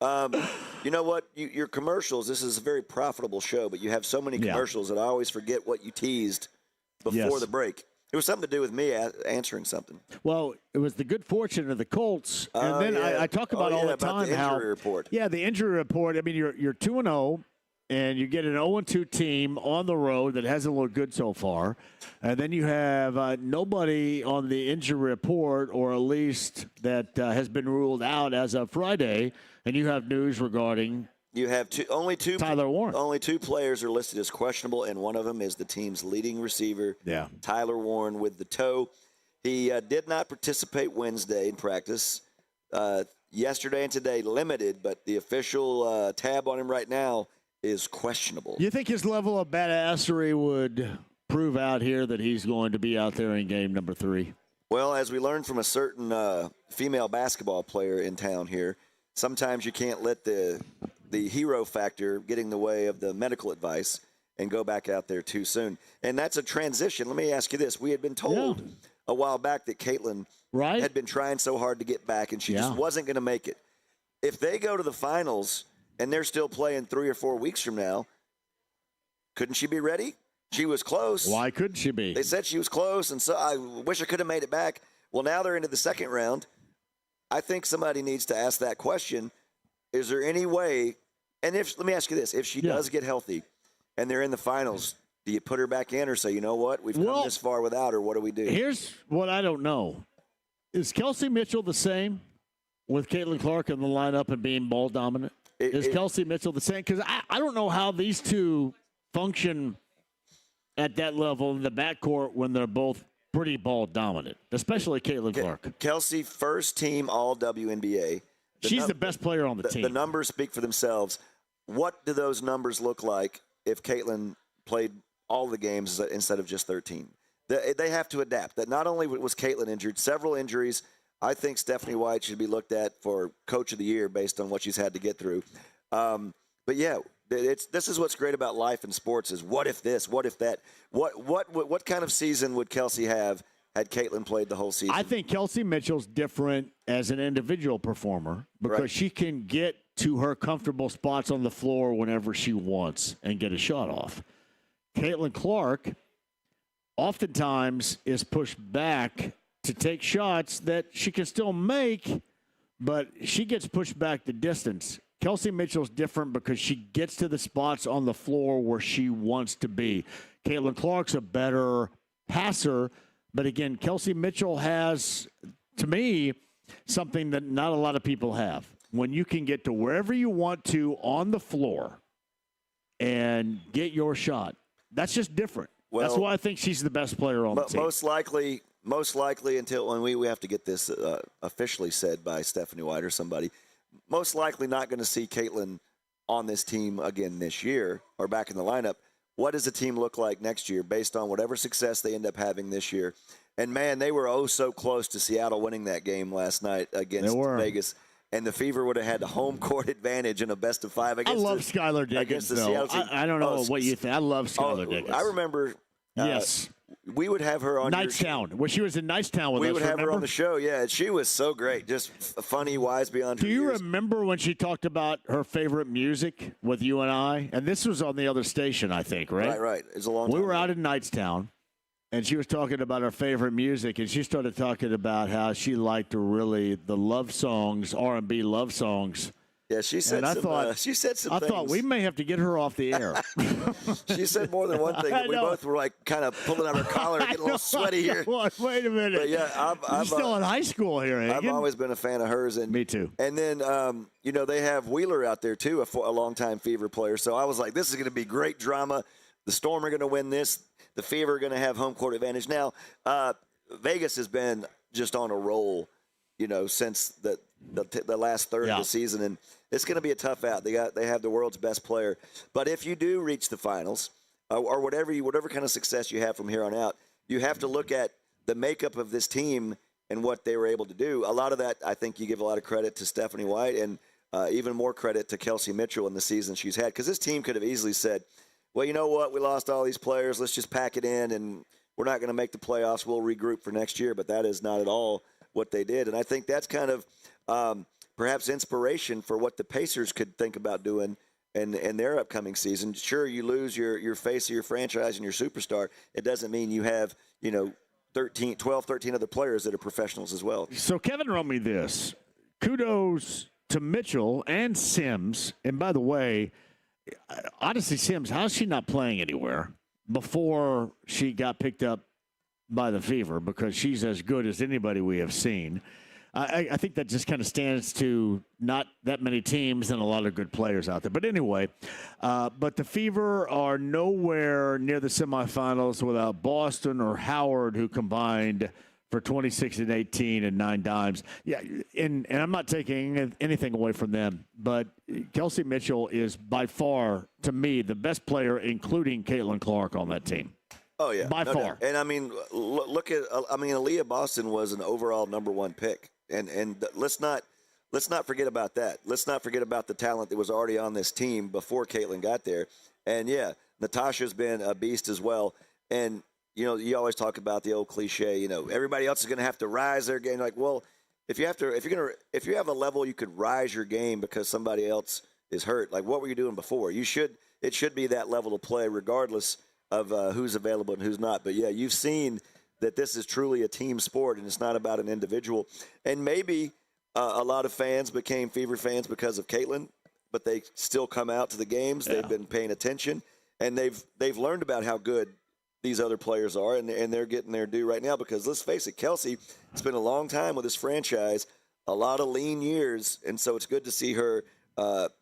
You know what? Your commercials, this is a very profitable show, but you have so many commercials that I always forget what you teased before the break. It was something to do with me answering something. Well, it was the good fortune of the Colts. And then I talk about all the time the how injury report. Yeah, the injury report. I mean, you're 2-0, and you get an 0-2 team on the road that hasn't looked good so far. And then you have nobody on the injury report, or at least that has been ruled out as of Friday. And you have news regarding you have only two Tyler Warren. Only two players are listed as questionable, and one of them is the team's leading receiver, Tyler Warren, with the toe. He did not participate Wednesday in practice. Yesterday and today, limited, but the official tab on him right now is questionable. You think his level of badassery would prove out here that he's going to be out there in game number 3? Well, as we learned from a certain female basketball player in town here, sometimes you can't let the hero factor get in the way of the medical advice and go back out there too soon. And that's a transition. Let me ask you this. We had been told a while back that Caitlin had been trying so hard to get back, and she just wasn't going to make it. If they go to the finals and they're still playing 3 or 4 weeks from now, couldn't she be ready? She was close. Why couldn't she be? They said she was close, and so I wish I could have made it back. Well, now they're into the second round. I think somebody needs to ask that question. Is there any way, and let me ask you this, if she does get healthy and they're in the finals, do you put her back in or say, you know what, we've come this far without her, what do we do? Here's what I don't know. Is Kelsey Mitchell the same with Caitlin Clark in the lineup and being ball dominant? Is Kelsey Mitchell the same? Because I don't know how these two function at that level in the backcourt when they're both pretty ball dominant, especially Caitlin Clark. Kelsey, first team all WNBA. She's the best player on the team. The numbers speak for themselves. What do those numbers look like if Caitlin played all the games instead of just 13? They have to adapt. That not only was Caitlin injured, several injuries. I think Stephanie White should be looked at for Coach of the Year based on what she's had to get through. But yeah, this is what's great about life in sports is what if this, what if that? What kind of season would Kelsey have had Caitlin played the whole season? I think Kelsey Mitchell's different as an individual performer because she can get to her comfortable spots on the floor whenever she wants and get a shot off. Caitlin Clark oftentimes is pushed back to take shots that she can still make, but she gets pushed back the distance. Kelsey Mitchell's different because she gets to the spots on the floor where she wants to be. Caitlin Clark's a better passer, but again, Kelsey Mitchell has, to me, something that not a lot of people have. When you can get to wherever you want to on the floor and get your shot, that's just different. Well, that's why I think she's the best player on the team. Most likely until when we have to get this officially said by Stephanie White or somebody, most likely not going to see Caitlin on this team again this year or back in the lineup. What does the team look like next year based on whatever success they end up having this year? And, man, they were so close to Seattle winning that game last night against Vegas. and the Fever would have had the home court advantage in a best of 5 against I love Skylar Diggins, though. I don't know what you think. I love Skylar Diggins. I remember. Yes. We would have her on Knightstown. Well, she was in Knightstown with us. We would have remember? her on the show, yeah. She was so great, just funny, wise beyond her Do you years. remember when she talked about her favorite music with you and I? And this was on the other station, I think, right? Right. It was a long time We were out in Knightstown, and she was talking about her favorite music, and she started talking about how she liked the love songs, R&B love songs. Yeah, she said she said some things. I thought we may have to get her off the air. She said more than one thing. We both were like kind of pulling out our collar and getting a little sweaty here. Wait a minute. But yeah, I'm still in high school here, Hagen. I've always been a fan of hers. And me too. And then, they have Wheeler out there too, a longtime Fever player. So I was like, this is going to be great drama. The Storm are going to win this. The Fever are going to have home court advantage. Now, Vegas has been just on a roll, since the last third of the season, and it's going to be a tough out. They have the world's best player, but if you do reach the finals, or whatever kind of success you have from here on out, you have to look at the makeup of this team and what they were able to do. A lot of that, I think, you give a lot of credit to Stephanie White, and even more credit to Kelsey Mitchell in the season she's had, because this team could have easily said, well, you know what, we lost all these players, let's just pack it in, and we're not going to make the playoffs, we'll regroup for next year. But that is not at all what they did, and I think that's kind of perhaps inspiration for what the Pacers could think about doing in their upcoming season. Sure, you lose your face of your franchise and your superstar. It doesn't mean you have 13 other players that are professionals as well. So Kevin wrote me this. Kudos to Mitchell and Sims. And by the way, honestly, Sims, how's she not playing anywhere before she got picked up by the Fever? Because she's as good as anybody we have seen. I think that just kind of stands to not that many teams and a lot of good players out there. But anyway, but the Fever are nowhere near the semifinals without Boston or Howard, who combined for 26 and 18 and 9 dimes. Yeah, and I'm not taking anything away from them, but Kelsey Mitchell is by far, to me, the best player, including Caitlin Clark, on that team. Oh, yeah. By far. Doubt. And, look at Aaliyah Boston was an overall number 1 pick. And let's not forget about that. Let's not forget about the talent that was already on this team before Caitlin got there. And, yeah, Natasha's been a beast as well. And, you always talk about the old cliche, everybody else is going to have to rise their game. Like, well, if you have a level you could rise your game because somebody else is hurt, like what were you doing before? It should be that level of play regardless of who's available and who's not. But, yeah, you've seen that this is truly a team sport and it's not about an individual. And maybe a lot of fans became Fever fans because of Caitlin, but they still come out to the games. Yeah. They've been paying attention, and they've learned about how good these other players are, and they're getting their due right now because, let's face it, Kelsey spent a long time with this franchise, a lot of lean years, and so it's good to see her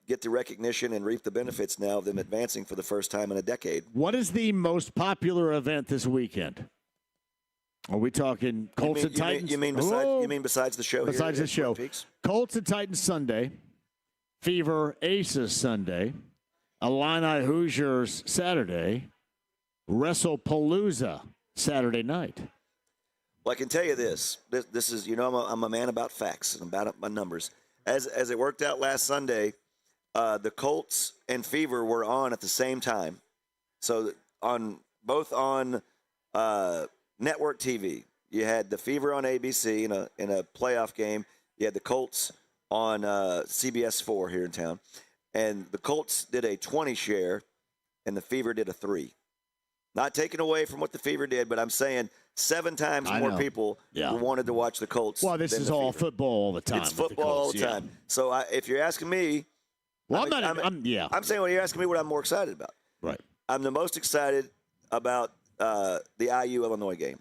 get the recognition and reap the benefits now of them advancing for the first time in a decade. What is the most popular event this weekend? Are we talking Colts and Titans? You mean besides the show? Besides the show. Colts and Titans Sunday, Fever Aces Sunday, Illini Hoosiers Saturday, WrestlePalooza Saturday night. Well, I can tell you this. This is, I'm a man about facts and about my numbers. As it worked out last Sunday, the Colts and Fever were on at the same time. So both on network TV. You had the Fever on ABC in a playoff game. You had the Colts on CBS 4 here in town. And the Colts did a 20 share, and the Fever did a 3. Not taking away from what the Fever did, but I'm saying 7 times more people wanted to watch the Colts. Well, this is all football all the time. It's football all the time. So if you're asking me, well, I'm saying, well, you're asking me what I'm more excited about. Right. I'm the most excited about the IU-Illinois game.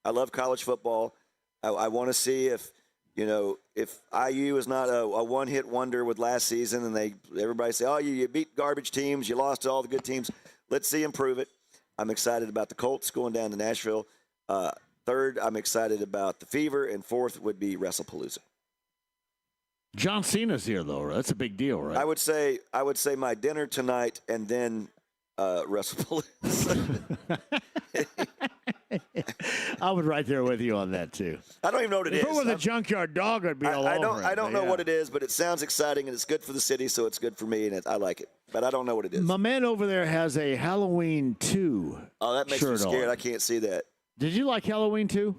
I love college football. I want to see if IU is not a one-hit wonder with last season, and everybody say, oh, you beat garbage teams, you lost to all the good teams. Let's see them prove it. I'm excited about the Colts going down to Nashville. Third, I'm excited about the Fever, and fourth would be WrestlePalooza. John Cena's here, though. That's a big deal, right? I would say my dinner tonight, and then WrestlePalooza. I was right there with you on that, too. I don't even know what it is. If it was a junkyard dog, I'd be all over it. I don't know what it is, but it sounds exciting, and it's good for the city, so it's good for me, and I like it. But I don't know what it is. My man over there has a Halloween 2 Oh, that makes me scared. on. I can't see that. Did you like Halloween 2?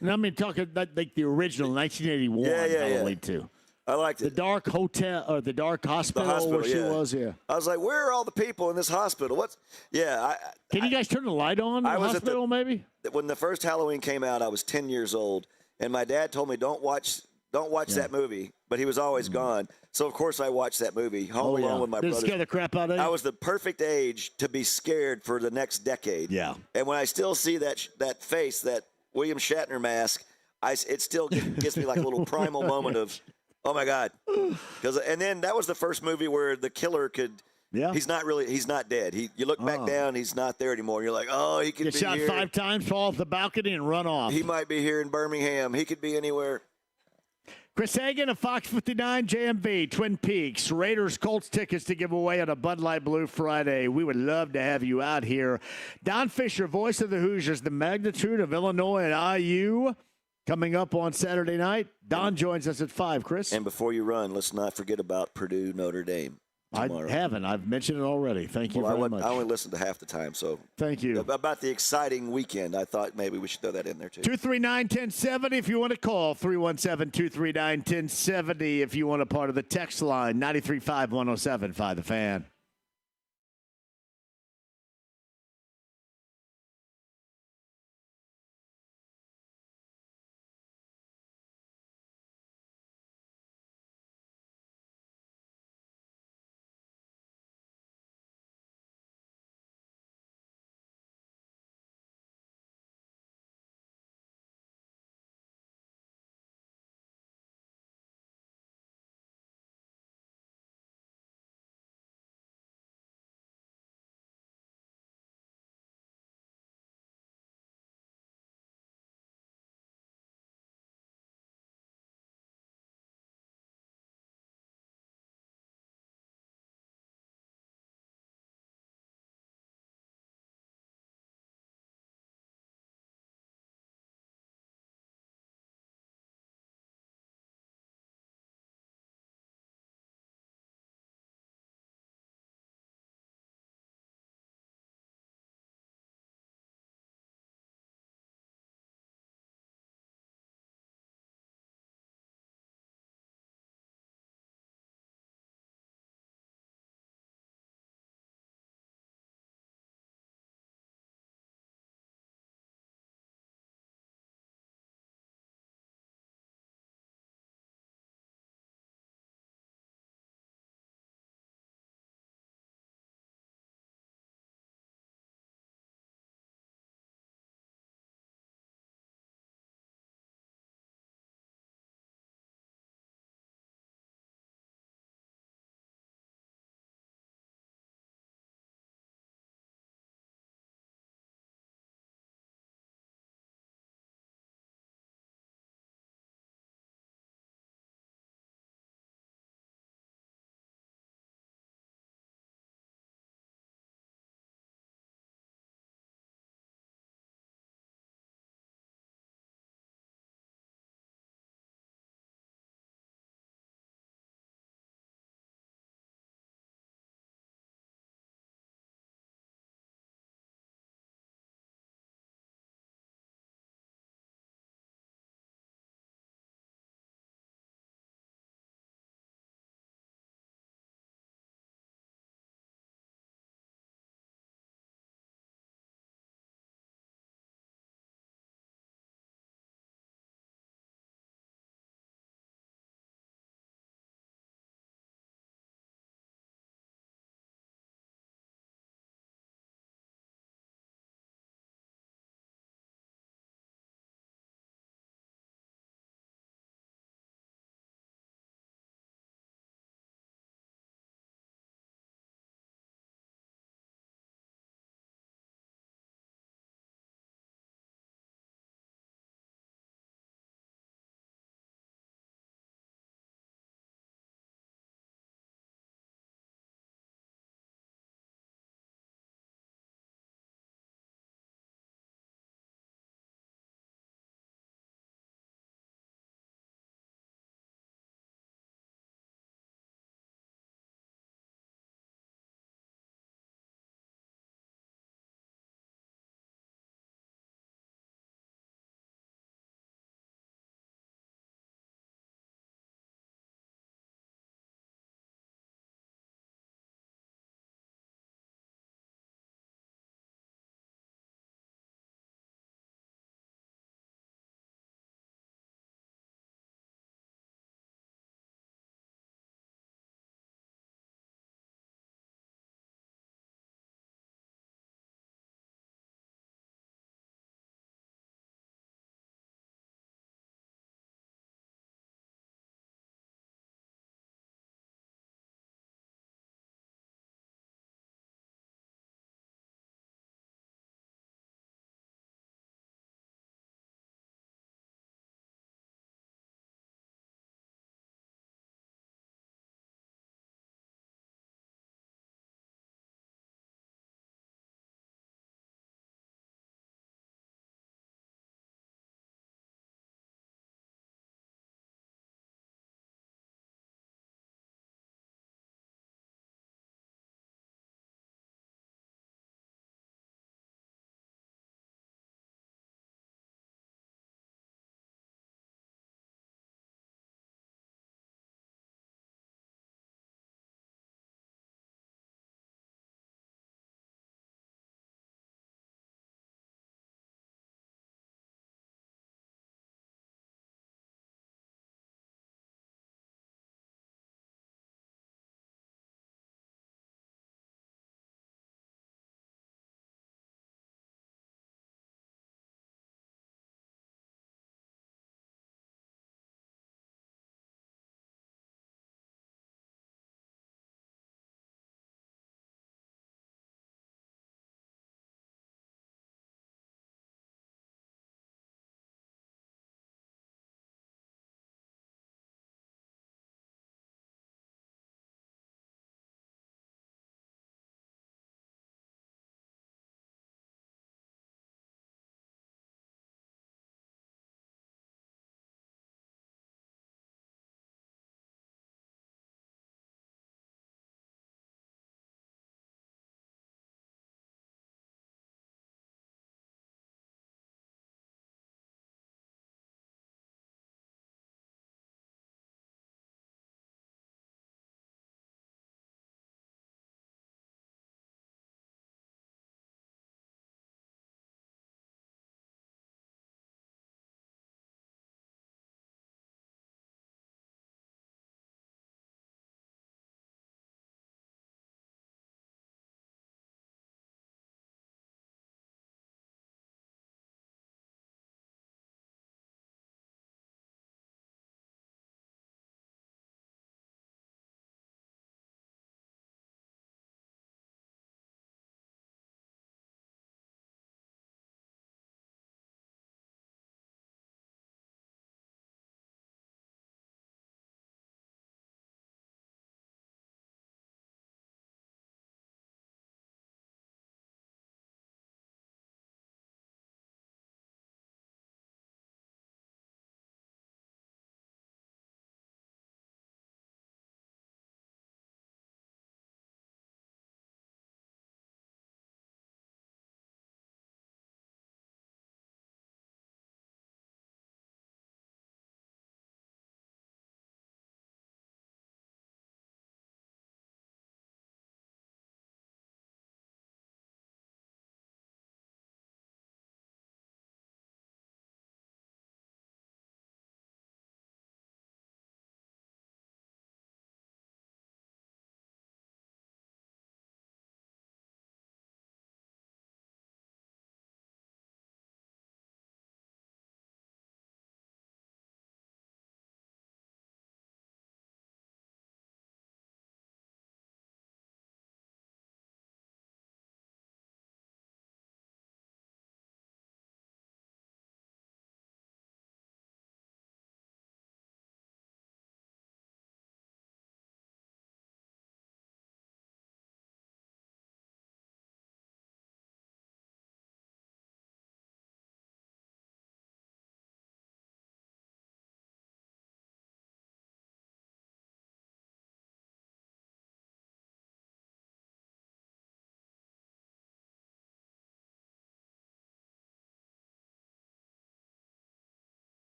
No, I mean, talking about like the original 1981 Halloween 2. I liked it. The dark hotel or the dark hospital, where she was, I was like, where are all the people in this hospital? What's? Yeah. Can you guys turn the light on in the hospital, maybe? When the first Halloween came out, I was 10 years old, and my dad told me don't watch that movie, but he was always gone. So of course I watched that movie, Home Alone with my brother. Did it scare the crap out of you? I was the perfect age to be scared for the next decade. Yeah. And when I still see that face, that William Shatner mask, it still gives me like a little primal moment of, oh my God. And then that was the first movie where the killer could. Yeah. He's not dead. You look back down, he's not there anymore. You're like, oh, he could be shot here. 5 times, fall off the balcony, and run off. He might be here in Birmingham. He could be anywhere. Chris Hagan of Fox 59, JMV, Twin Peaks. Raiders Colts tickets to give away on a Bud Light Blue Friday. We would love to have you out here. Don Fischer, voice of the Hoosiers, the magnitude of Illinois and IU. Coming up on Saturday night. Don joins us at 5, Chris. And before you run, let's not forget about Purdue Notre Dame tomorrow. I haven't. I've mentioned it already. Thank you very much. I only listened to half the time, so. Thank you. About the exciting weekend, I thought maybe we should throw that in there, too. 239-1070 if you want to call. 317-239-1070 if you want a part of the text line. 93.5-107.5 The Fan.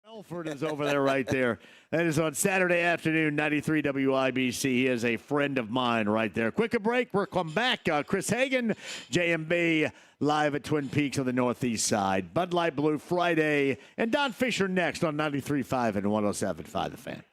Elford is over there right there. That is on Saturday afternoon, 93 WIBC. He is a friend of mine right there. Quick break. We'll come back. Chris Hagan, JMV, live at Twin Peaks on the Northeast side. Bud Light Blue Friday. And Don Fischer next on 93.5 and 107.5 The Fan.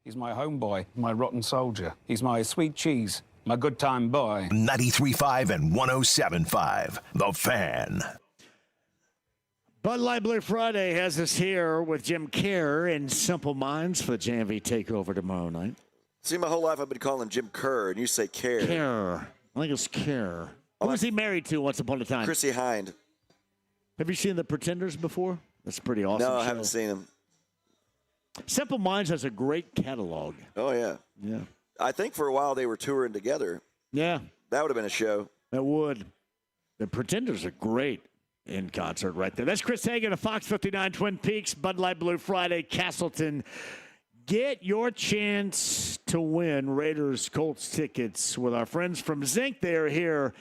He's my homeboy, my rotten soldier. He's my sweet cheese, my good time boy. 93.5 and 107.5, The Fan. Bud Light Blue Friday has us here with Jim Kerr and Simple Minds for the JMV Takeover tomorrow night. See, my whole life I've been calling Jim Kerr, and you say Kerr. Kerr. I think it's Kerr. Who was he married to once upon a time? Chrissy Hind. Have you seen The Pretenders before? That's a pretty awesome. No, I show. haven't seen him. Simple Minds has a great catalog. Oh, yeah. Yeah. I think for a while they were touring together. Yeah. That would have been a show. That would. The Pretenders are great in concert right there. That's Chris Hagan of Fox 59 Twin Peaks, Bud Light Blue Friday, Castleton. Get your chance to win Raiders Colts tickets with our friends from Zinc. They are here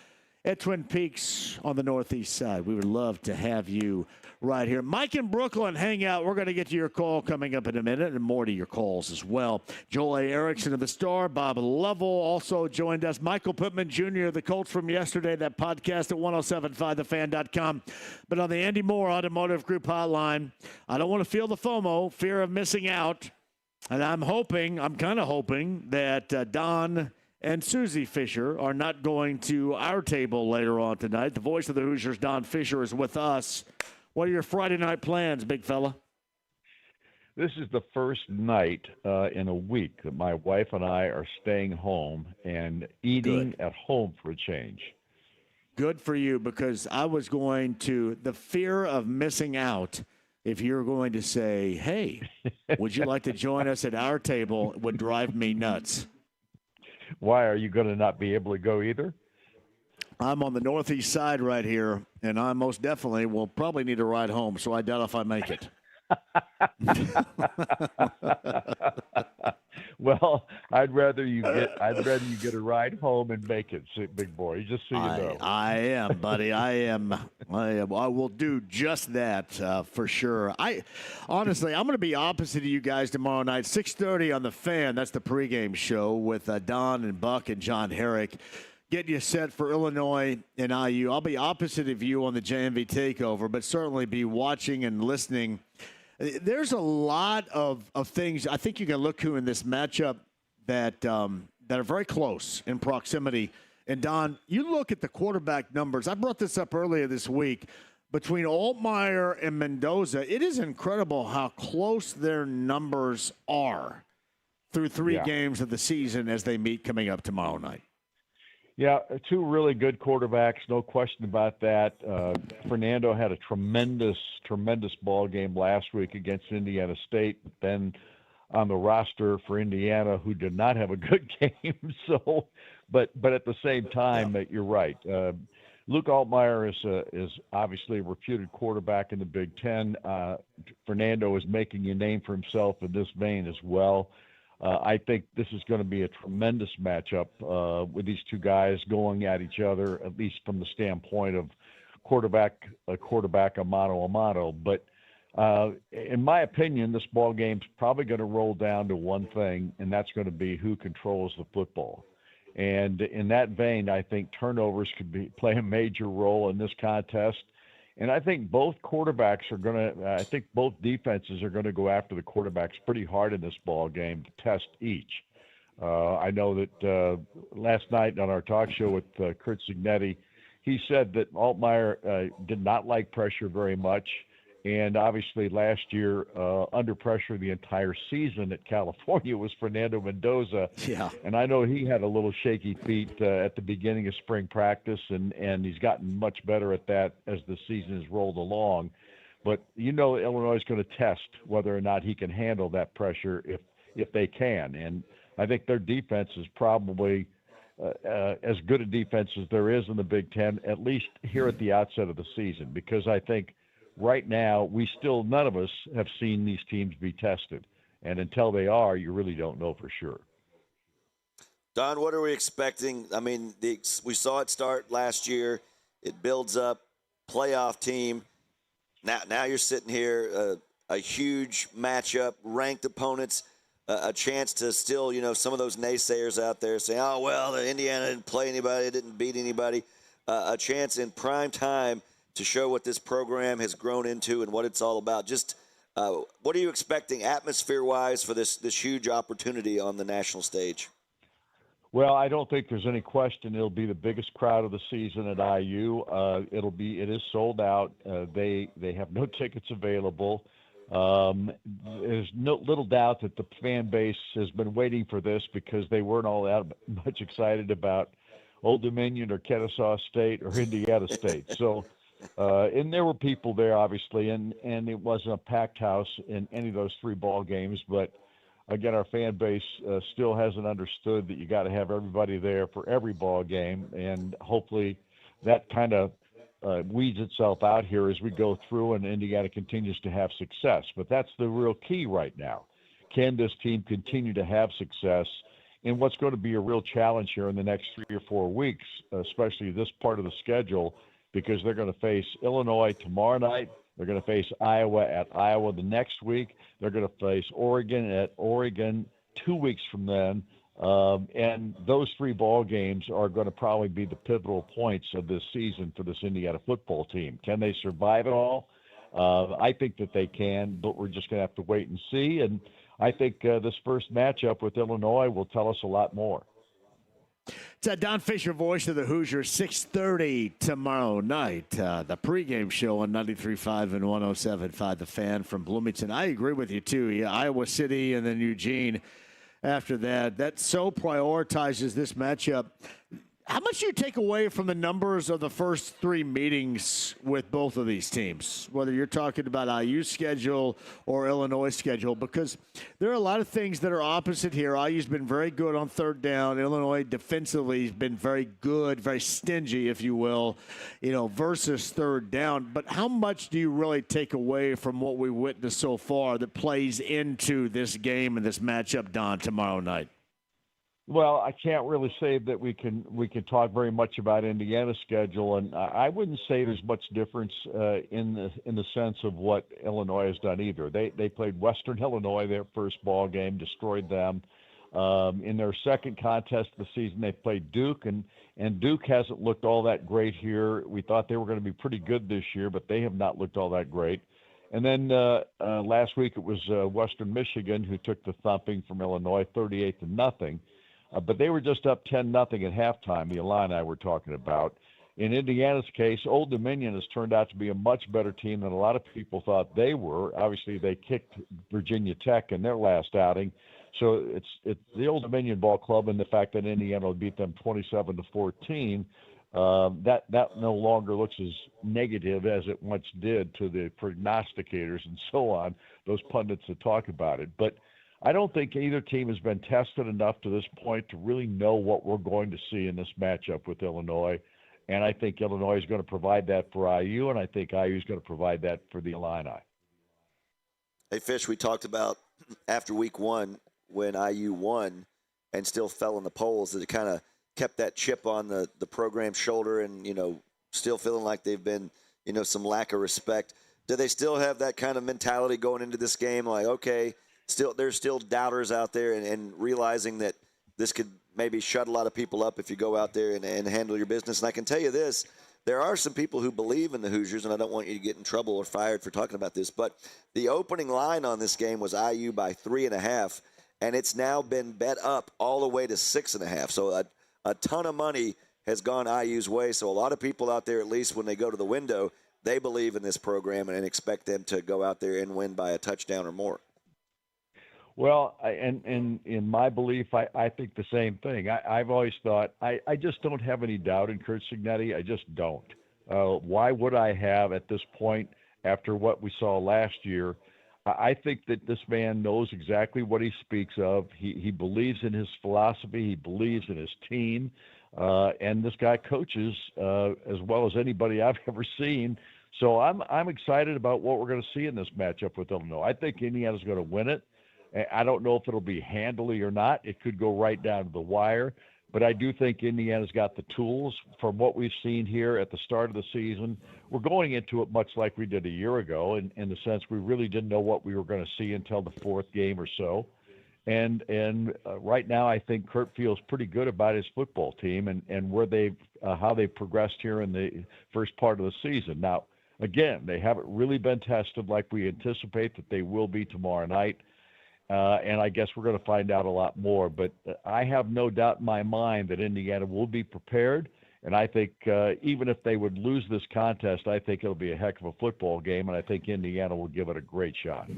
at Twin Peaks on the northeast side. We would love to have you right here. Mike in Brooklyn, hang out. We're going to get to your call coming up in a minute and more to your calls as well. Joel A. Erickson of the Star, Bob Lovell also joined us. Michael Pittman Jr. of the Colts from yesterday, that podcast at 1075thefan.com. But on the Andy Moore Automotive Group hotline, I don't want to feel the FOMO, fear of missing out. And I'm kind of hoping that Don and Susie Fisher are not going to our table later on tonight. The voice of the Hoosiers, Don Fischer, is with us. What are your Friday night plans, big fella? This is the first night in a week that my wife and I are staying home and eating at home for a change. Good for you, because I was going to, the fear of missing out, if you're going to say, hey, would you like to join us at our table, would drive me nuts. Why, are you going to not be able to go either? I'm on the northeast side right here, and I most definitely will probably need a ride home, so I doubt if I make it. Well, I'd rather you get a ride home and make it, big boy. Just so you know. I am, buddy. I am. I will do just that for sure. Honestly, I'm going to be opposite of you guys tomorrow night, 6:30 on the Fan. That's the pregame show with Don and Buck and John Herrick. Getting you set for Illinois and IU. I'll be opposite of you on the JMV Takeover, but certainly be watching and listening. There's a lot of things I think you can look to in this matchup that are very close in proximity. And, Don, you look at the quarterback numbers. I brought this up earlier this week. Between Altmaier and Mendoza, it is incredible how close their numbers are through three games of the season as they meet coming up tomorrow night. Yeah, two really good quarterbacks, no question about that. Fernando had a tremendous ball game last week against Indiana State, but then on the roster for Indiana, who did not have a good game. So, but at the same time, you're right. Luke Altmaier is obviously a reputed quarterback in the Big Ten. Fernando is making a name for himself in this vein as well. I think this is going to be a tremendous matchup with these two guys going at each other, at least from the standpoint of quarterback a mano. But in my opinion, this ball game's probably going to roll down to one thing, and that's going to be who controls the football. And in that vein, I think turnovers could play a major role in this contest. And I think both quarterbacks are going to, I think both defenses are going to go after the quarterbacks pretty hard in this ball game to test each. I know that last night on our talk show with Kurt Signetti, he said that Altmaier did not like pressure very much. And obviously last year, under pressure the entire season at California was Fernando Mendoza. Yeah. And I know he had a little shaky feet at the beginning of spring practice, and he's gotten much better at that as the season has rolled along. But Illinois is going to test whether or not he can handle that pressure if they can. And I think their defense is probably as good a defense as there is in the Big Ten, at least here at the outset of the season, because I think right now, none of us have seen these teams be tested. And until they are, you really don't know for sure. Don, what are we expecting? I mean, we saw it start last year. It builds up, playoff team. Now you're sitting here, a huge matchup, ranked opponents, a chance to still, some of those naysayers out there saying, oh, well, Indiana didn't play anybody, didn't beat anybody. A chance in prime time to show what this program has grown into and what it's all about. Just What are you expecting atmosphere-wise for this huge opportunity on the national stage? Well, I don't think there's any question it'll be the biggest crowd of the season at IU. It is sold out. They have no tickets available. There's little doubt that the fan base has been waiting for this because they weren't all that much excited about Old Dominion or Kennesaw State or Indiana State. So, and there were people there, obviously, and it wasn't a packed house in any of those 3 ball games. But again, our fan base still hasn't understood that you got to have everybody there for every ball game, and hopefully that kind of weeds itself out here as we go through and Indiana continues to have success. But that's the real key right now. Can this team continue to have success in what's going to be a real challenge here in the next 3 or 4 weeks, especially this part of the schedule, because they're going to face Illinois tomorrow night. They're going to face Iowa at Iowa the next week. They're going to face Oregon at Oregon 2 weeks from then. And those 3 ball games are going to probably be the pivotal points of this season for this Indiana football team. Can they survive it all? I think that they can, but we're just going to have to wait and see. And I think this first matchup with Illinois will tell us a lot more. It's Don Fischer, voice of the Hoosiers, 6:30 tomorrow night. The pregame show on 93.5 and 107.5, The Fan from Bloomington. I agree with you, too. Yeah, Iowa City and then Eugene after that. That so prioritizes this matchup. How much do you take away from the numbers of the first 3 meetings with both of these teams, whether you're talking about IU's schedule or Illinois' schedule? Because there are a lot of things that are opposite here. IU's been very good on third down. Illinois defensively has been very good, very stingy, if you will, versus third down. But how much do you really take away from what we witnessed so far that plays into this game and this matchup, Don, tomorrow night? Well, I can't really say that we can talk very much about Indiana's schedule, and I wouldn't say there's much difference in the sense of what Illinois has done either. They played Western Illinois their first ball game, destroyed them. In their second contest of the season, they played Duke, and Duke hasn't looked all that great here. We thought they were going to be pretty good this year, but they have not looked all that great. And then last week it was Western Michigan who took the thumping from Illinois, 38-0. But they were just up 10-0 at halftime, the Illini we're talking about. In Indiana's case, Old Dominion has turned out to be a much better team than a lot of people thought they were. Obviously, they kicked Virginia Tech in their last outing. So it's the Old Dominion ball club, and the fact that Indiana beat them 27-14, that no longer looks as negative as it once did to the prognosticators and so on, those pundits that talk about it. But I don't think either team has been tested enough to this point to really know what we're going to see in this matchup with Illinois. And I think Illinois is going to provide that for IU, and I think IU is going to provide that for the Illini. Hey, Fish, we talked about after week 1 when IU won and still fell in the polls that it kind of kept that chip on the program's shoulder and, still feeling like they've been, some lack of respect. Do they still have that kind of mentality going into this game? Like, okay, there's still doubters out there and realizing that this could maybe shut a lot of people up if you go out there and handle your business. And I can tell you this, there are some people who believe in the Hoosiers, and I don't want you to get in trouble or fired for talking about this, but the opening line on this game was IU by 3.5, and it's now been bet up all the way to 6.5. So a ton of money has gone IU's way. So a lot of people out there, at least when they go to the window, they believe in this program and expect them to go out there and win by a touchdown or more. Well, and in my belief, I think the same thing. I've always thought I just don't have any doubt in Curt Cignetti. I just don't. Why would I have at this point after what we saw last year? I think that this man knows exactly what he speaks of. He believes in his philosophy. He believes in his team. And this guy coaches as well as anybody I've ever seen. So I'm excited about what we're going to see in this matchup with Illinois. I think Indiana's going to win it. I don't know if it'll be handily or not. It could go right down to the wire. But I do think Indiana's got the tools from what we've seen here at the start of the season. We're going into it much like we did a year ago in the sense we really didn't know what we were going to see until the fourth game or so. And right now I think Curt feels pretty good about his football team and where how they've progressed here in the first part of the season. Now, again, they haven't really been tested like we anticipate that they will be tomorrow night. And I guess we're going to find out a lot more. But I have no doubt in my mind that Indiana will be prepared. And I think even if they would lose this contest, I think it'll be a heck of a football game. And I think Indiana will give it a great shot.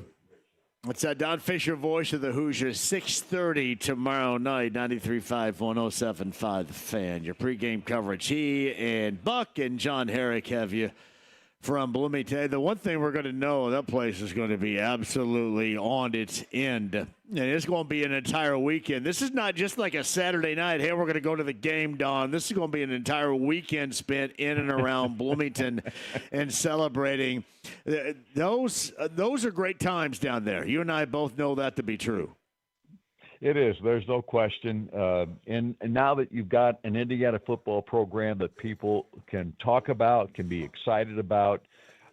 It's Don Fischer, voice of the Hoosiers, 6:30 tomorrow night, 93.5, 107.5 The Fan. Your pregame coverage. He and Buck and John Herrick have you from Bloomington. The one thing we're going to know, that place is going to be absolutely on its end. And it's going to be an entire weekend. This is not just like a Saturday night, hey, we're going to go to the game, Don. This is going to be an entire weekend spent in and around Bloomington and celebrating. Those are great times down there. You and I both know that to be true. It is. There's no question. And now that you've got an Indiana football program that people can talk about, can be excited about,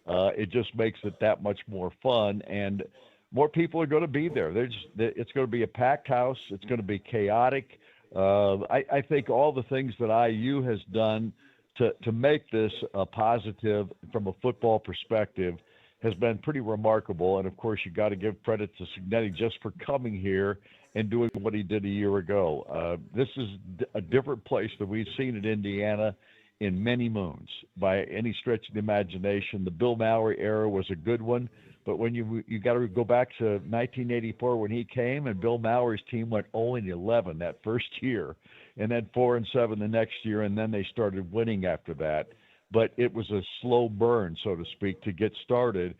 it just makes it that much more fun. And more people are going to be there. It's going to be a packed house. It's going to be chaotic. I think all the things that IU has done to make this a positive from a football perspective has been pretty remarkable. And, of course, you got to give credit to Cignetti just for coming here and doing what he did a year ago. This is a different place than we've seen in Indiana in many moons by any stretch of the imagination. The Bill Mallory era was a good one, but when you got to go back to 1984 when he came, and Bill Mallory's team went 0-11 that first year, and then 4-7 the next year, and then they started winning after that. But it was a slow burn, so to speak, to get started.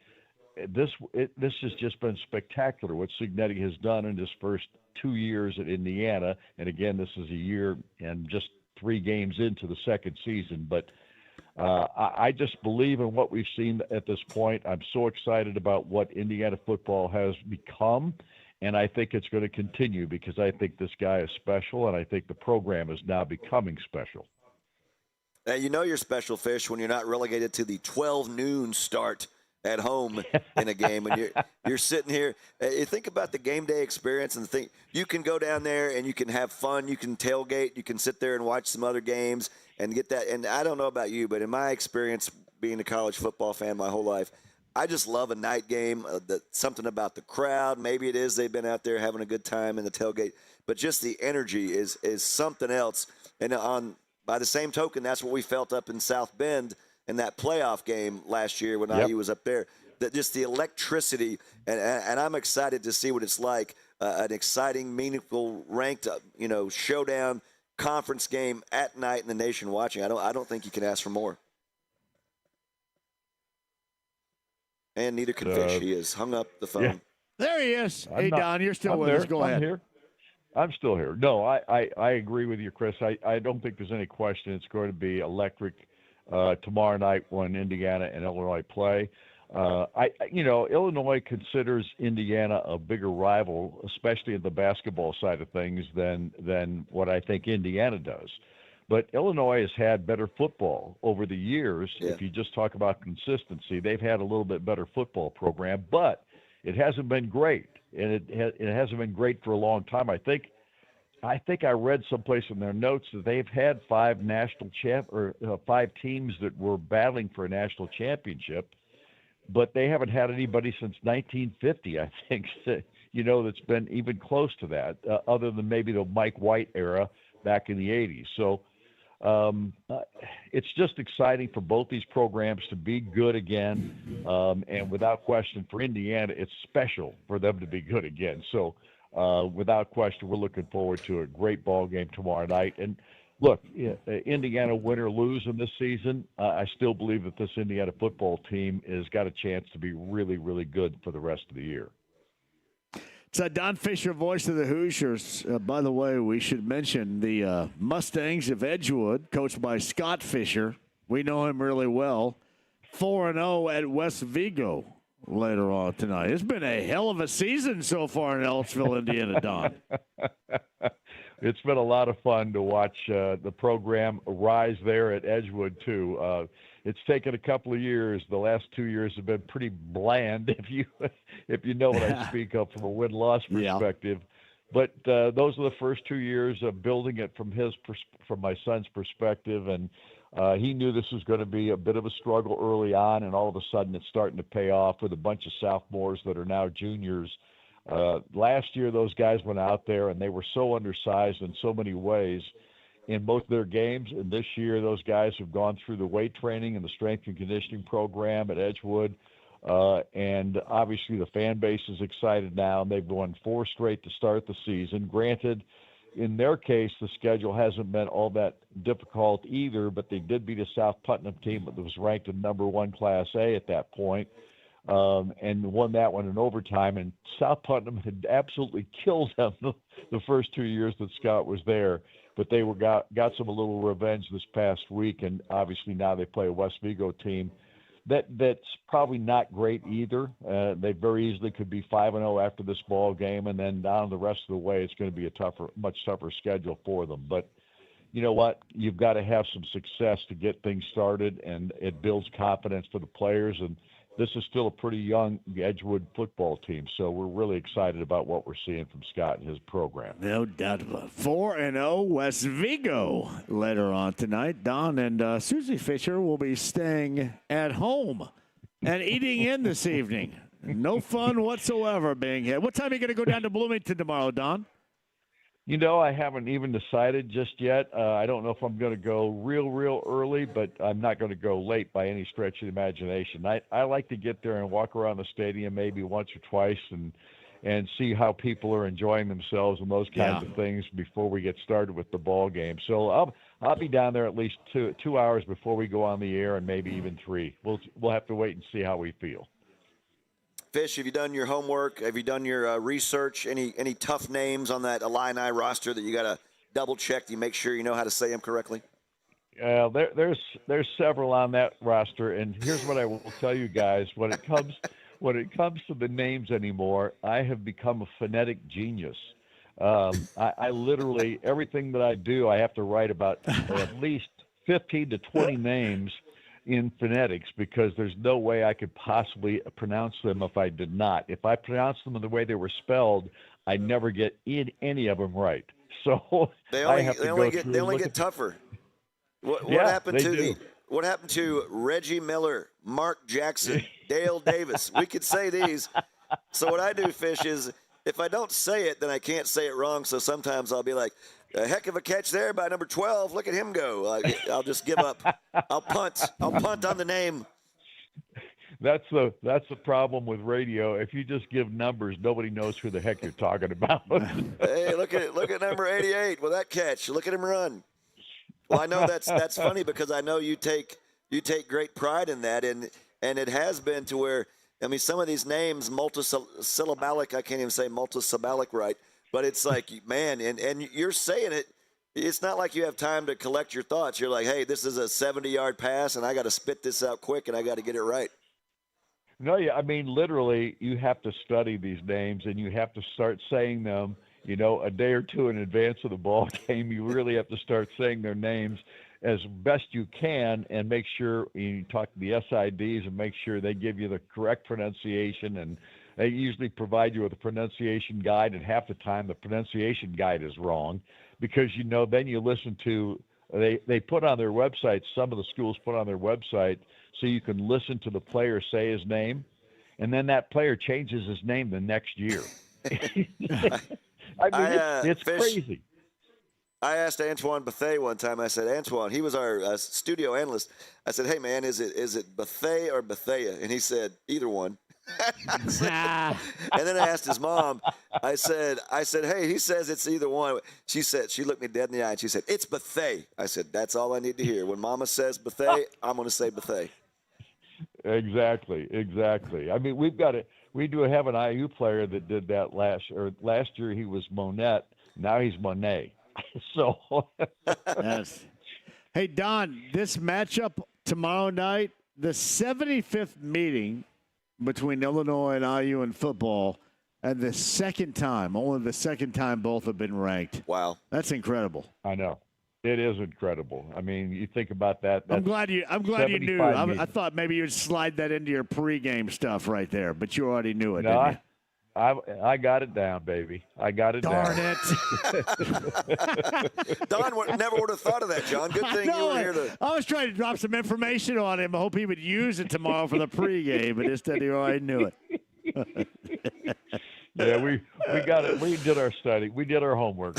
This has just been spectacular what Cignetti has done in his first 2 years at Indiana. And again, this is a year and just 3 games into the second season. But I just believe in what we've seen at this point. I'm so excited about what Indiana football has become. And I think it's going to continue because I think this guy is special, and I think the program is now becoming special. You know you're special, Fish, when you're not relegated to the 12 noon start at home in a game, and you're sitting here. You think about the game day experience and think you can go down there and you can have fun, you can tailgate, you can sit there and watch some other games and get that. And I don't know about you, but in my experience being a college football fan my whole life, I just love a night game. Something about the crowd. Maybe it is they've been out there having a good time in the tailgate, but just the energy is something else. And by the same token, that's what we felt up in South Bend in that playoff game last year when IU was up there. Just the electricity, and I'm excited to see what it's like, an exciting, meaningful, ranked, showdown conference game at night and the nation watching. I don't think you can ask for more. And neither can Fish. He has hung up the phone. Yeah. There he is. Hey, Don, you're still with us. Go ahead. I'm still here. No, I agree with you, Chris. I don't think there's any question it's going to be electric tomorrow night when Indiana and Illinois play. Illinois considers Indiana a bigger rival, especially in the basketball side of things, than what I think Indiana does. But Illinois has had better football over the years. Yeah. If you just talk about consistency, they've had a little bit better football program, but it hasn't been great, and it hasn't been great for a long time. I think I read someplace in their notes that they've had 5 teams that were battling for a national championship, but they haven't had anybody since 1950. I think that's been even close to that, other than maybe the Mike White era back in the 80s. So it's just exciting for both these programs to be good again, and without question for Indiana, it's special for them to be good again. So without question, we're looking forward to a great ball game tomorrow night. And look, Indiana win or lose in this season, I still believe that this Indiana football team has got a chance to be really, really good for the rest of the year. It's Don Fischer, voice of the Hoosiers. By the way, we should mention the Mustangs of Edgewood, coached by Scott Fisher. We know him really well. 4-0 at West Vigo later on tonight. It's been a hell of a season so far in Ellisville, Indiana, Don. It's been a lot of fun to watch the program rise there at Edgewood, too. It's taken a couple of years. The last 2 years have been pretty bland, if you know what I speak of from a win-loss perspective. Yeah. But those are the first 2 years of building it from my son's perspective, and He knew this was going to be a bit of a struggle early on, and all of a sudden it's starting to pay off with a bunch of sophomores that are now juniors. Last year, those guys went out there, and they were so undersized in so many ways in both their games. And this year, those guys have gone through the weight training and the strength and conditioning program at Edgewood. And obviously the fan base is excited now, and they've won 4 straight to start the season. Granted, in their case, the schedule hasn't been all that difficult either, but they did beat a South Putnam team that was ranked in number 1 Class A at that point, and won that one in overtime. And South Putnam had absolutely killed them the first 2 years that Scott was there, but they got some a little revenge this past week, and obviously now they play a West Vigo team that's probably not great either. They very easily could be 5-0 after this ball game, and then down the rest of the way, it's going to be a much tougher schedule for them. But you know what? You've got to have some success to get things started, and it builds confidence for the players. And this is still a pretty young Edgewood football team, so we're really excited about what we're seeing from Scott and his program. No doubt about it. 4-0 West Vigo later on tonight. Don and Susie Fisher will be staying at home and eating in this evening. No fun whatsoever being here. What time are you going to go down to Bloomington tomorrow, Don? You know, I haven't even decided just yet. I don't know if I'm going to go real early, but I'm not going to go late by any stretch of the imagination. I like to get there and walk around the stadium maybe once or twice and see how people are enjoying themselves and those kinds of things before we get started with the ball game. So I'll be down there at least two hours before we go on the air, and maybe even 3. We'll have to wait and see how we feel. Fish, have you done your homework? Have you done your research? Any tough names on that Illini roster that you got to double check? Do you make sure you know how to say them correctly? There's several on that roster, and here's what I will tell you guys: when it comes to the names anymore, I have become a phonetic genius. I literally everything that I do, I have to write about at least 15 to 20 names in phonetics, because there's no way I could possibly pronounce them if I did not. If I pronounced them the way they were spelled, I never get any of them right. So they only get tougher. What happened to Reggie Miller, Mark Jackson, Dale Davis? We could say these. So what I do, Fish, is if I don't say it, then I can't say it wrong. So sometimes I'll be like, a heck of a catch there by number 12. Look at him go. I'll just give up. I'll punt on the name. That's the problem with radio. If you just give numbers, nobody knows who the heck you're talking about. Hey, look at number 88 with that catch. Look at him run. Well, I know that's funny because I know you take great pride in that, and it has been to where, I mean, some of these names multisyllabic. I can't even say multisyllabic right. But it's like, man, and you're saying it. It's not like you have time to collect your thoughts. You're like, hey, this is a 70-yard pass, and I got to spit this out quick, and I got to get it right. No, yeah, I mean, literally, you have to study these names, and you have to start saying them, a day or two in advance of the ball game. You really have to start saying their names as best you can, and make sure you talk to the SIDs and make sure they give you the correct pronunciation, and they usually provide you with a pronunciation guide, and half the time the pronunciation guide is wrong, because, then you listen to, they put on their website, some of the schools put on their website, so you can listen to the player say his name, and then that player changes his name the next year. It's Fish, crazy. I asked Antoine Bethea one time. I said, Antoine, he was our studio analyst. I said, hey, man, is it Bethea or Bethea? And he said, either one. And then I asked his mom. I said, hey, he says it's either one. She looked me dead in the eye and she said, it's Bethea. I said, that's all I need to hear. When Mama says Bethea, I'm going to say Bethea. Exactly. I mean, we do have an IU player that did that last year. He was Monette. Now he's Monet. So yes. Hey, Don, this matchup tomorrow night, the 75th meeting between Illinois and IU in football, and only the second time both have been ranked. Wow. That's incredible. I know. It is incredible. I mean, you think about that. I'm glad you knew. I thought maybe you'd slide that into your pregame stuff right there, but you already knew it, didn't you? I got it down, baby. I got it Darn down. it. Don never would have thought of that, John. Good thing you were here to. I was trying to drop some information on him. I hope he would use it tomorrow for the pregame, but instead he already knew it. Yeah, we got it. We did our study. We did our homework.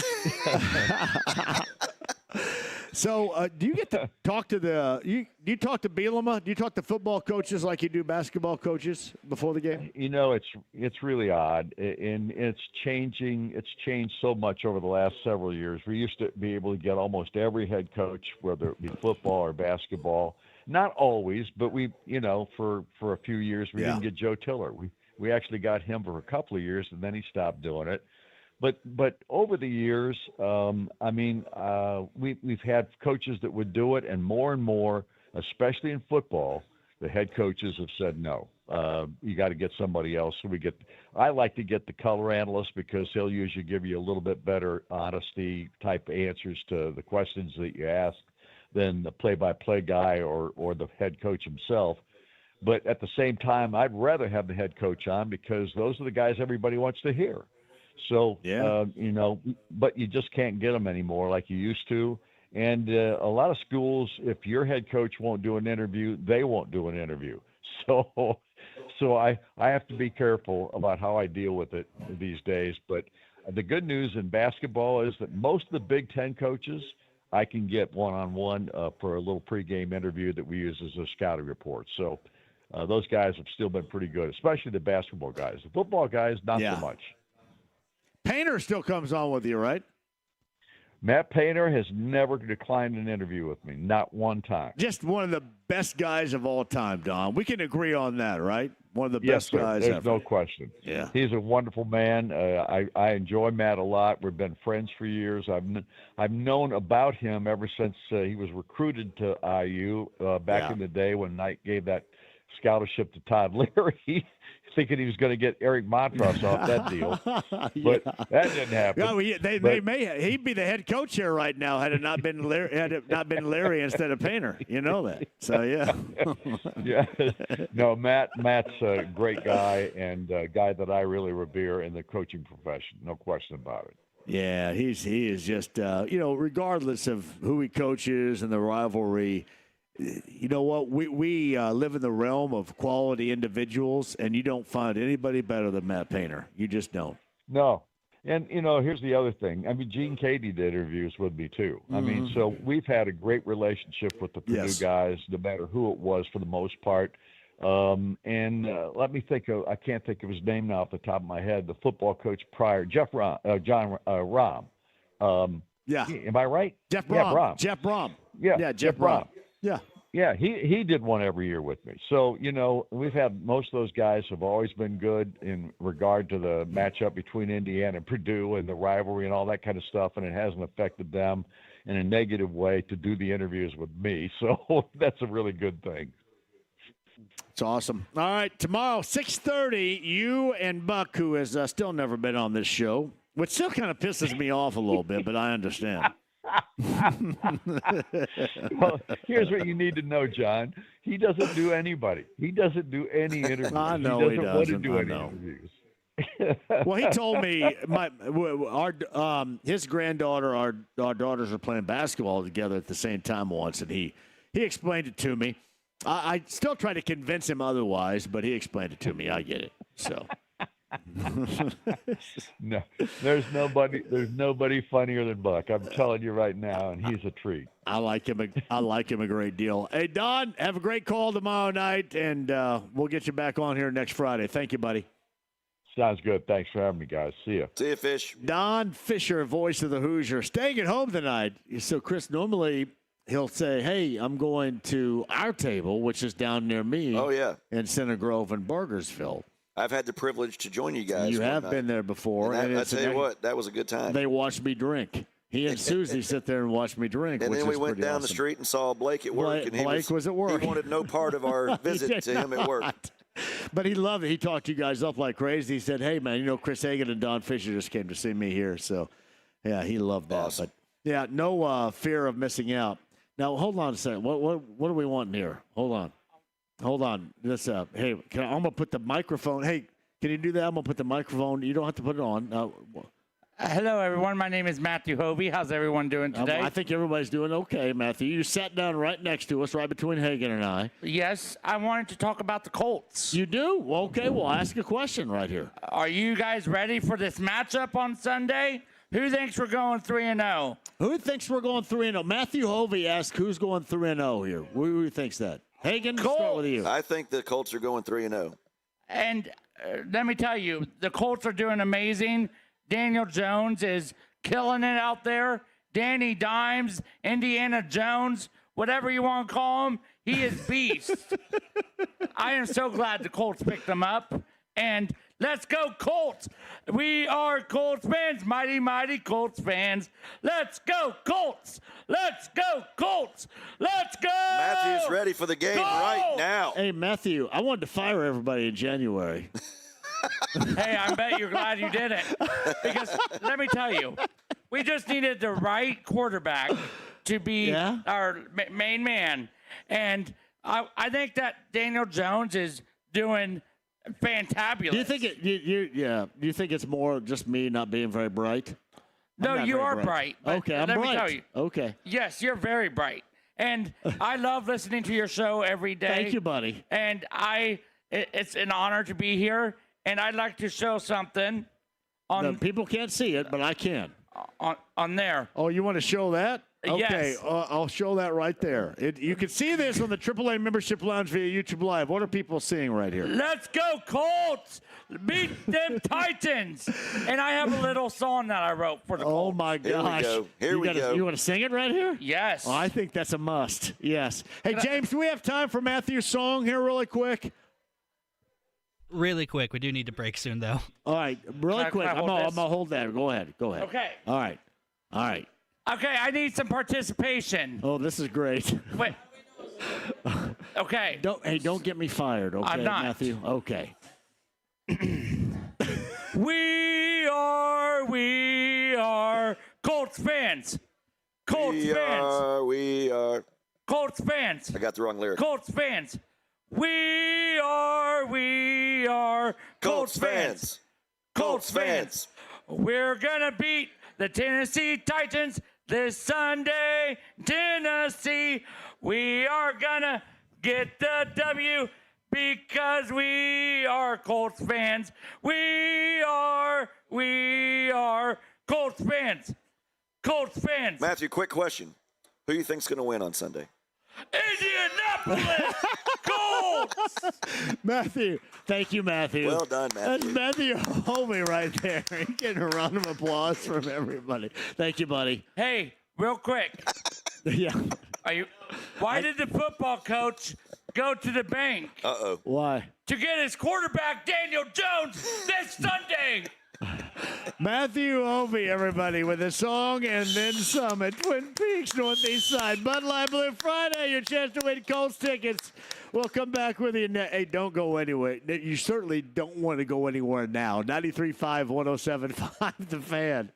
So, do you get to talk to do you talk to Bielema? Do you talk to football coaches like you do basketball coaches before the game? You know, it's really odd, and it's changing. It's changed so much over the last several years. We used to be able to get almost every head coach, whether it be football or basketball. Not always, but we, for a few years we didn't get Joe Tiller. We actually got him for a couple of years, and then he stopped doing it. But over the years, we've had coaches that would do it, and more, especially in football, the head coaches have said no. You got to get somebody else. So I like to get the color analyst because he'll usually give you a little bit better honesty type answers to the questions that you ask than the play-by-play guy or the head coach himself. But at the same time, I'd rather have the head coach on because those are the guys everybody wants to hear. So, but you just can't get them anymore like you used to. And a lot of schools, if your head coach won't do an interview, they won't do an interview. So I have to be careful about how I deal with it these days. But the good news in basketball is that most of the Big Ten coaches, I can get one-on-one for a little pregame interview that we use as a scouting report. So those guys have still been pretty good, especially the basketball guys. The football guys, not so much. Painter still comes on with you, right? Matt Painter has never declined an interview with me, not one time. Just one of the best guys of all time, Don. We can agree on that, right? One of the best guys There's ever. No question. Yeah. He's a wonderful man. I enjoy Matt a lot. We've been friends for years. I've known about him ever since he was recruited to IU back in the day when Knight gave that scholarship to Todd Leary, thinking he was going to get Eric Montross off that deal. But that didn't happen. Well, he'd be the head coach here right now had it not been Larry instead of Painter. You know that. So yeah. Yeah. No, Matt's a great guy and a guy that I really revere in the coaching profession. No question about it. Yeah, he is just regardless of who he coaches and the rivalry. You know what? We live in the realm of quality individuals, and you don't find anybody better than Matt Painter. You just don't. No. And, here's the other thing. Gene Cady did interviews with me, too. Mm-hmm. So we've had a great relationship with the Purdue guys, no matter who it was for the most part. Let me think I can't think of his name now off the top of my head, the football coach prior, John Rahm. Yeah. Am I right? Jeff Brom. Yeah, Brom. Jeff Brom. Yeah, Jeff Brom. Yeah. Yeah, he did one every year with me. So, we've had most of those guys have always been good in regard to the matchup between Indiana and Purdue and the rivalry and all that kind of stuff, and it hasn't affected them in a negative way to do the interviews with me. So that's a really good thing. It's awesome. All right, tomorrow, 6:30, you and Buck, who has still never been on this show, which still kind of pisses me off a little bit, but I understand. Well, here's what you need to know, John. He doesn't do anybody. He doesn't do any interviews. I know he doesn't want to do any know. interviews. Well, he told me his granddaughter, our daughters are playing basketball together at the same time once, and he explained it to me. I still try to convince him otherwise, but he explained it to me. I get it. So. No, there's nobody funnier than Buck. I'm telling you right now, and he's a treat. I like him a great deal. Hey, Don, have a great call tomorrow night, and we'll get you back on here next Friday. Thank you, buddy. Sounds good. Thanks for having me, guys. See you. See you, Fish. Don Fischer, voice of the Hoosier, staying at home tonight. So, Chris, normally he'll say, hey, I'm going to our table, which is down near me. Oh, yeah. In Center Grove and Burgersville. I've had the privilege to join you guys. You have been there before. And I tell you what, that was a good time. They watched me drink. He and Susie sit there and watched me drink. And then we went down awesome. the street and saw Blake at work. And Blake was at work. He wanted no part of our visit to him at work. But he loved it. He talked you guys up like crazy. He said, hey, man, Chris Hagan and Don Fischer just came to see me here. So, yeah, he loved that. Awesome. But, yeah, no fear of missing out. Now, hold on a second. What are we wanting here? Hold on. This hey, I'm going to put the microphone. Hey, Can you do that? I'm going to put the microphone. You don't have to put it on. Hello, everyone. My name is Matthew Hovey. How's everyone doing today? I think everybody's doing okay, Matthew. You sat down right next to us, right between Hagan and I. Yes, I wanted to talk about the Colts. You do? Well, okay, well, ask a question right here. Are you guys ready for this matchup on Sunday? Who thinks we're going 3-0? Who thinks we're going 3-0? Matthew Hovey asked who's going 3-0 here. Who thinks that? Hagan, start with you. I think the Colts are going 3-0. And let me tell you, the Colts are doing amazing. Daniel Jones is killing it out there. Danny Dimes, Indiana Jones, whatever you want to call him, he is beast. I am so glad the Colts picked him up. And let's go Colts. We are Colts fans, mighty, mighty Colts fans. Let's go Colts. Let's go Colts. Let's go. Matthew's ready for the game right now. Hey, Matthew, I wanted to fire everybody in January. Hey, I bet you're glad you did it. Because let me tell you, we just needed the right quarterback to be our main man. And I think that Daniel Jones is doing fantabulous. Do you think do you think it's more just me not being very bright? No, you are bright. Okay, I'm bright. Let me tell you. Okay. Yes, you're very bright. And I love listening to your show every day. Thank you, buddy. And it's an honor to be here. And I'd like to show something on. No, people can't see it, but I can. On there. Oh, you want to show that? Okay, Yes. I'll show that right there. You can see this on the AAA Membership Lounge via YouTube Live. What are people seeing right here? Let's go, Colts! Beat them Titans! And I have a little song that I wrote for the Colts. Oh, my gosh. Here we go. You want to sing it right here? Yes. Oh, I think that's a must. Yes. Hey, James, do we have time for Matthew's song here really quick? Really quick. We do need to break soon, though. All right, really quick. I'm going to hold that. Go ahead. Okay. All right. Okay, I need some participation. Oh, this is great. Wait. Okay. Don't get me fired, okay, I'm not. Matthew? Okay. We are Colts fans. Colts fans. We are. Colts fans. I got the wrong lyric. Colts fans. We are Colts fans. Colts fans. We're going to beat the Tennessee Titans this Sunday. Tennessee. We are going to get the W because we are Colts fans. We are Colts fans. Colts fans. Matthew, quick question. Who do you think's going to win on Sunday? Indianapolis Colts! Matthew. Thank you, Matthew. Well done, Matthew. That's Matthew Homey right there. He's getting a round of applause from everybody. Thank you, buddy. Hey, real quick. Yeah. Why did the football coach go to the bank? Uh-oh. Why? To get his quarterback, Daniel Jones, this Sunday. Matthew Hovey, everybody, with a song and then some at Twin Peaks Northeast Side. Bud Light Blue Friday, your chance to win Colts tickets. We'll come back with you. Hey, don't go anywhere. You certainly don't want to go anywhere now. 93.5, 107.5, The Fan.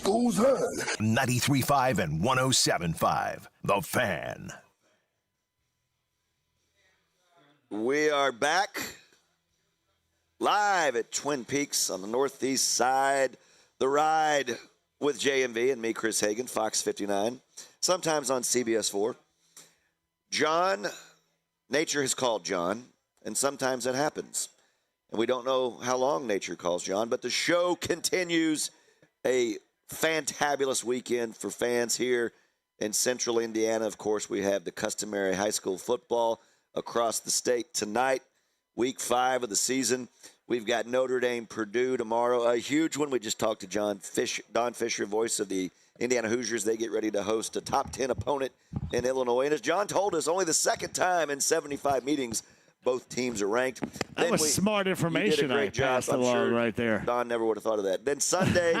goes on? 93.5 and 107.5. The Fan. We are back live at Twin Peaks on the northeast side. The Ride with JMV and me, Chris Hagan, Fox 59, sometimes on CBS 4. John, nature has called John, and sometimes it happens. And we don't know how long nature calls John, but the show continues. A fantabulous weekend for fans here in central Indiana. Of course, we have the customary high school football across the state tonight, week 5 of the season. We've got Notre Dame, Purdue tomorrow, a huge one. We just talked to Don Fischer, voice of the Indiana Hoosiers. They get ready to host a top 10 opponent in Illinois. And as John told us, only the second time in 75 meetings both teams are ranked. That was smart information I passed along right there. Don never would have thought of that. Then Sunday,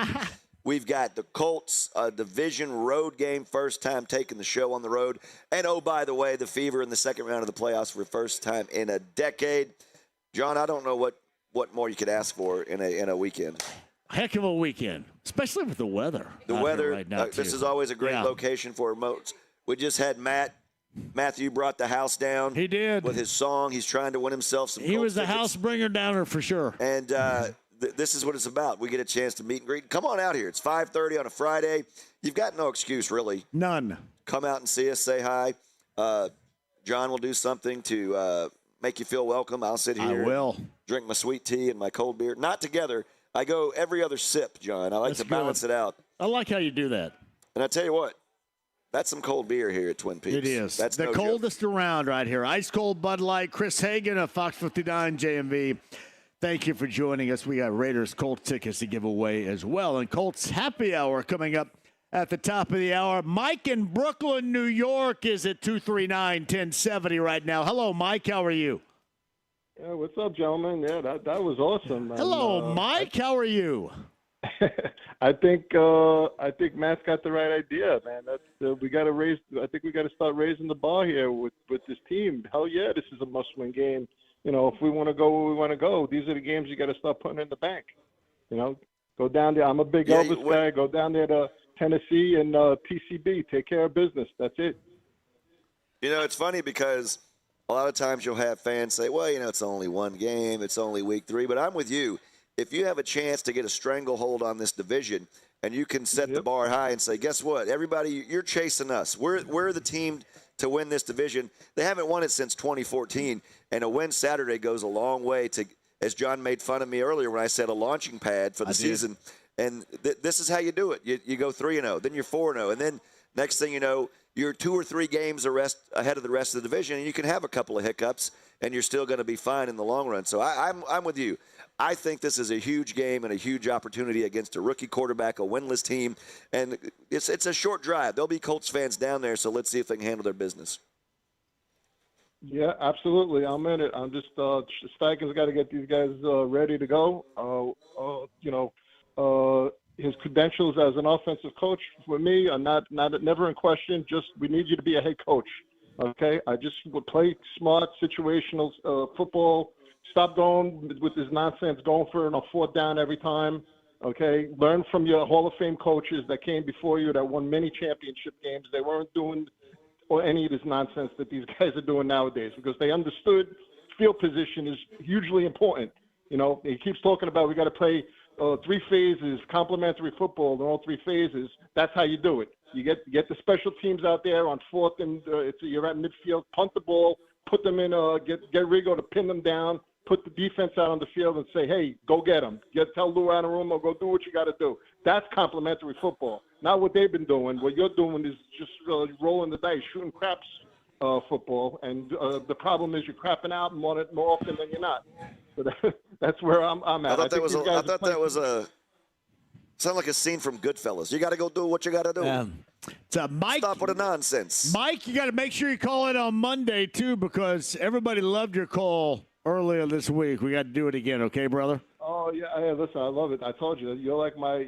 we've got the Colts, a division road game, first time taking the show on the road. And, oh, by the way, the Fever in the second round of the playoffs for the first time in a decade. John, I don't know what more you could ask for in a weekend. Heck of a weekend, especially with the weather. The weather, right now, this is always a great location for remotes. We just had Matthew brought the house down. He did. With his song. He's trying to win himself some He Colts was the tickets. house bringer downer for sure. And this is what it's about. We get a chance to meet and greet. Come on out here. It's 5:30 on a Friday. You've got no excuse, really. None. Come out and see us. Say hi. John will do something to make you feel welcome. I'll sit here. I will. Drink my sweet tea and my cold beer. Not together. I go every other sip, John. I like to balance it out. I like how you do that. And I tell you what, that's some cold beer here at Twin Peaks. It is. That's the no coldest joke. around right here. Ice cold Bud Light. Chris Hagan of Fox 59 JMV. Thank you for joining us. We got Raiders Colts tickets to give away as well. And Colts happy hour coming up at the top of the hour. Mike in Brooklyn, New York is at 239-1070 right now. Hello, Mike. How are you? Yeah, what's up, gentlemen? Yeah, that was awesome. Hello, Mike. How are you? I think Matt's got the right idea, man. That's we got to raise. I think we got to start raising the bar here with this team. Hell yeah, this is a must-win game. You know, if we want to go where we want to go, these are the games you got to start putting in the bank. You know, go down there. I'm a big Elvis guy. Go down there to Tennessee and PCB. Take care of business. That's it. You know, it's funny because a lot of times you'll have fans say, well, you know, it's only one game. It's only week 3. But I'm with you. If you have a chance to get a stranglehold on this division and you can set the bar high and say, guess what? Everybody, you're chasing us. We're the team to win this division. They haven't won it since 2014. And a win Saturday goes a long way to, as John made fun of me earlier when I said a launching pad for the season. And this is how you do it. You go 3-0, then you're 4-0. And then next thing you know, you're 2 or 3 games ahead of the rest of the division, and you can have a couple of hiccups, and you're still going to be fine in the long run. So I'm with you. I think this is a huge game and a huge opportunity against a rookie quarterback, a winless team, and it's a short drive. There'll be Colts fans down there, so let's see if they can handle their business. Yeah, absolutely. I'm in it. I'm just Steichen's got to get these guys ready to go. His credentials as an offensive coach for me are never in question. Just we need you to be a head coach. Okay, I just would play smart situational football. Stop going with this nonsense, going for a 4th down every time. Okay, learn from your Hall of Fame coaches that came before you that won many championship games. They weren't doing any of this nonsense that these guys are doing nowadays because they understood field position is hugely important. You know, he keeps talking about we got to play 3 phases, complementary football in all 3 phases. That's how you do it. You get the special teams out there on 4th and you're at midfield, punt the ball, put them in, get Rigo to pin them down, put the defense out on the field and say, hey, go get them. Tell Lou Anarumo, go do what you got to do. That's complementary football. Not what they've been doing. What you're doing is just rolling the dice, shooting craps football. And the problem is you're crapping out more often than you're not. So that's where I'm at. I thought that was sound like a scene from Goodfellas. You got to go do what you got to do. Mike, stop with the nonsense. Mike, you got to make sure you call it on Monday too, because everybody loved your call earlier this week. We got to do it again, okay, brother? Oh yeah, hey, listen, I love it. I told you you're like my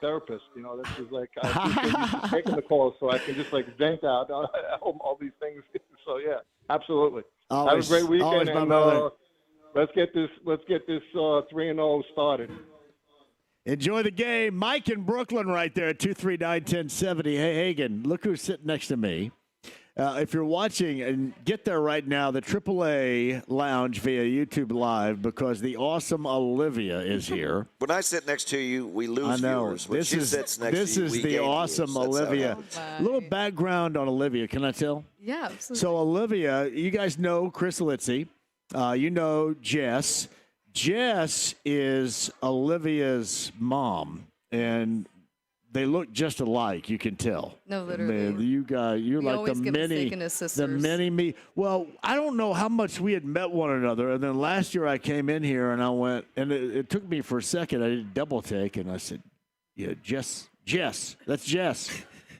therapist. You know, this is like I taking the calls so I can just like vent out all these things. So yeah, absolutely. Always, have a great weekend, and let's get this 3-0 started. Enjoy the game. Mike in Brooklyn right there at 239-1070. Hey, Hagen, look who's sitting next to me. If you're watching, and get there right now, the AAA Lounge via YouTube Live, because the awesome Olivia is here. When I sit next to you, we lose viewers. When she sits next this to you, is we the gain awesome viewers. Olivia. A little background on Olivia. Can I tell? Yeah, absolutely. So Olivia, you guys know Chris Litzy. You know Jess. Jess is Olivia's mom, and they look just alike. You can tell. No, literally. Man, you guys, you're We like always the get mini, mistaken as the sisters. mini me. Well, I don't know how much we had met one another, and then last year I came in here and I went, and it took me for a second. I did a double take, and I said, "Yeah, Jess, that's Jess,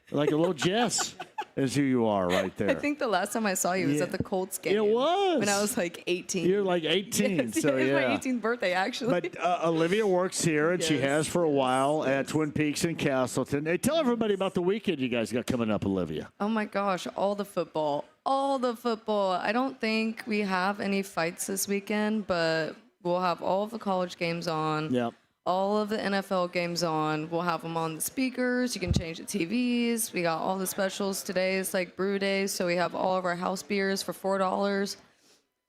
like a little Jess." Is who you are right there. I think the last time I saw you was at the Colts game. It was. When I was like 18. You're like 18, Yes, so it was yeah. my 18th birthday, actually. But Olivia works here, and she has for a while at Twin Peaks and Castleton. Hey, tell everybody about the weekend you guys got coming up, Olivia. Oh my gosh, all the football. I don't think we have any fights this weekend, but we'll have all of the college games on. Yep. All of the NFL games on. We'll have them on the speakers. You can change the TVs. We got all the specials today. It's like brew days, so we have all of our house beers for $4.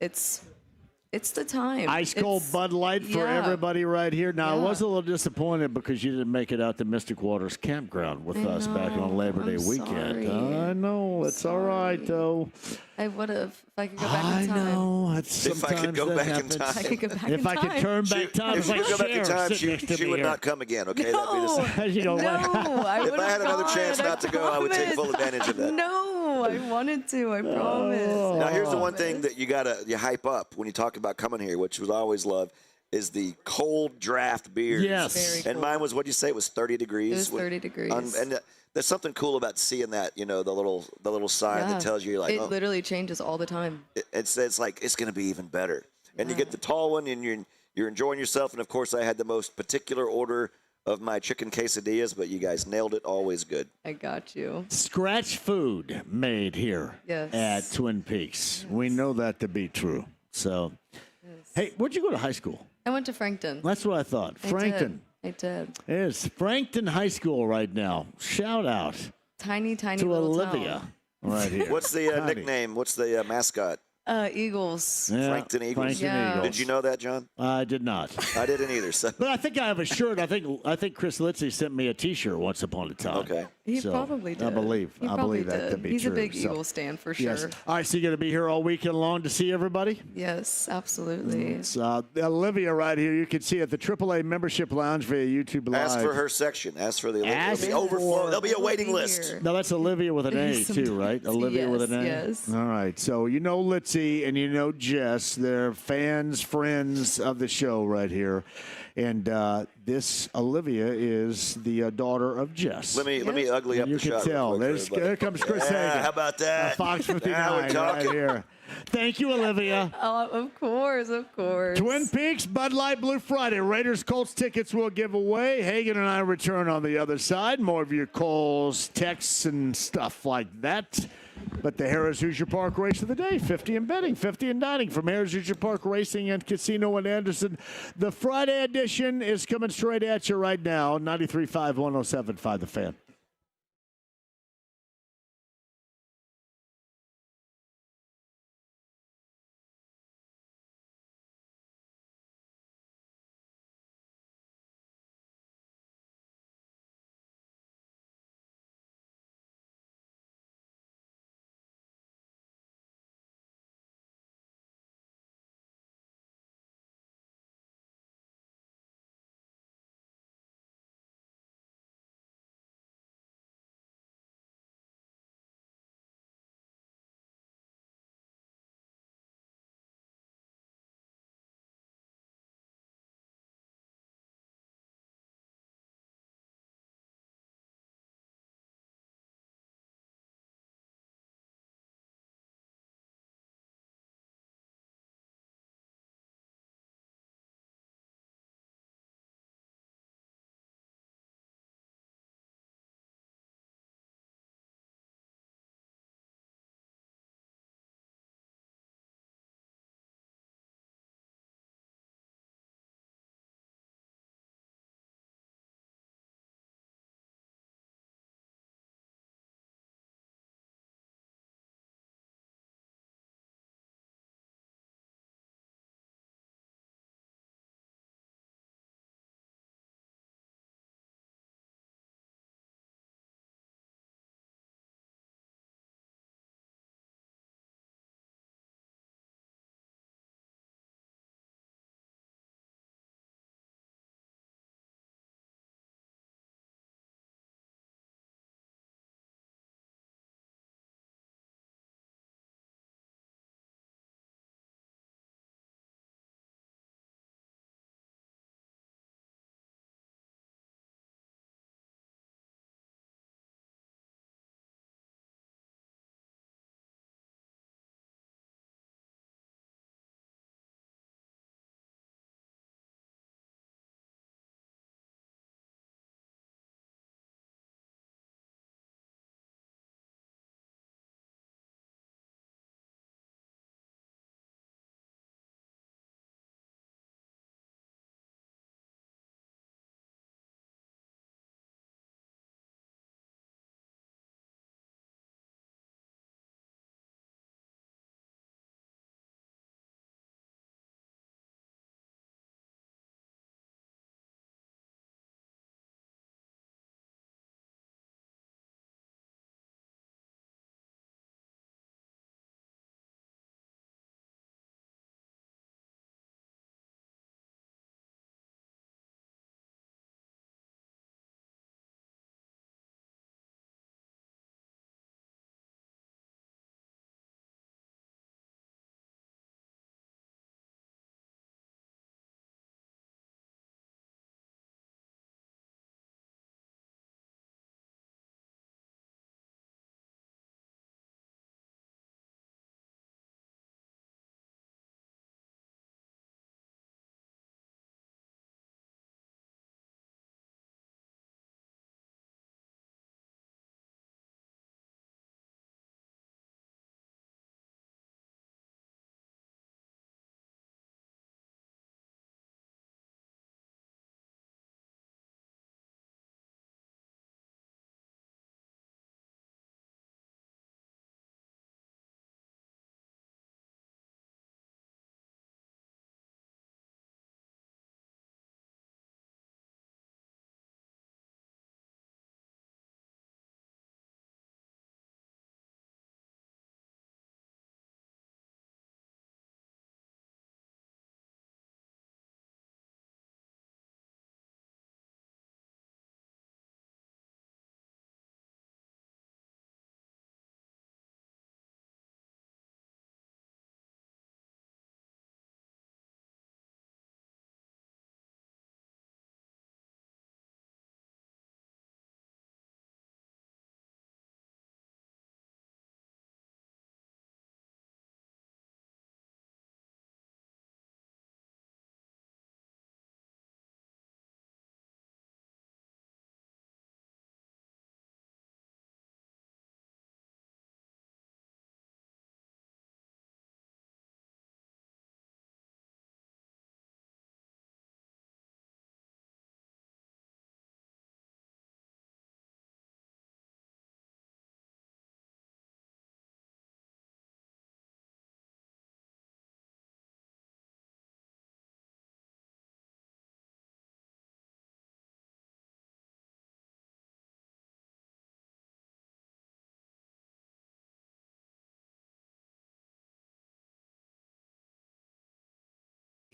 It's the time. Ice cold Bud Light for everybody right here. Now, I Yeah. was a little disappointed because you didn't make it out to Mystic Waters Campground with us back on Labor Day weekend. sorry. I know. It's all right, though. I would have if I could go back in time. I know. If I could go back in time. If I could go back If in I could time. turn back time, If it's she like could go back in Cher time, sitting next to she me would here. not come again, okay? That'd be the same. You know, I If would I had have another gone, chance not to go, I would take full advantage of that. No, I wanted to. I promise. Now, here's the one thing that you hype up when you talk about coming here, which was always love, is the cold draft beers. Yes. Very And cool. mine was, what did you say? It was 30 degrees? It was 30 degrees. And there's something cool about seeing that, the little sign that tells you, like, it literally changes all the time. it's like it's going to be even better. And you get the tall one, and you're enjoying yourself. And of course, I had the most particular order of my chicken quesadillas, but you guys nailed it. Always good. I got you. Scratch food made here Yes. at Twin Peaks. We know that to be true. So, hey, where'd you go to high school? I went to Frankton. That's what I thought. Frankton. I did. It's Frankton High School right now. Shout out Tiny to little Olivia town. right here. What's the Tiny. nickname? What's the mascot? Eagles. Yeah, Frankton Eagles. Frankton Eagles. Did you know that, John? I did not. I didn't either. So. But I think I have a shirt. I think Chris Litzy sent me a T-shirt once upon a time. Okay. He probably did. I believe He that probably to did. be He's true. a big So, Eagles fan for sure. yes. All right, so you're going to be here all weekend long to see everybody? Yes, absolutely. It's Olivia right here. You can see at the AAA Membership Lounge via YouTube Live. Ask for her section. Ask for the. Ask It'll be overflow. There'll be a waiting We'll be list. here. No, that's Olivia with an A too, right? Olivia with an A. Yes. All right. So you know Litzy and you know Jess. They're fans, friends of the show right here. And this Olivia is the daughter of Jess. Let me ugly up You the can shot. real tell. quick for There everybody. comes Chris Yeah, Hagen. how about that? Fox 59 Now we're right talking. here. Thank you, Olivia. Oh, of course. Twin Peaks, Bud Light Blue Friday. Raiders Colts tickets will give away. Hagen and I return on the other side. More of your calls, texts, and stuff like that. But the Harrah's Hoosier Park race of the day, 50 in betting, 50 in dining from Harrah's Hoosier Park Racing and Casino in Anderson. The Friday edition is coming straight at you right now, 93.5, 107.5 The Fan.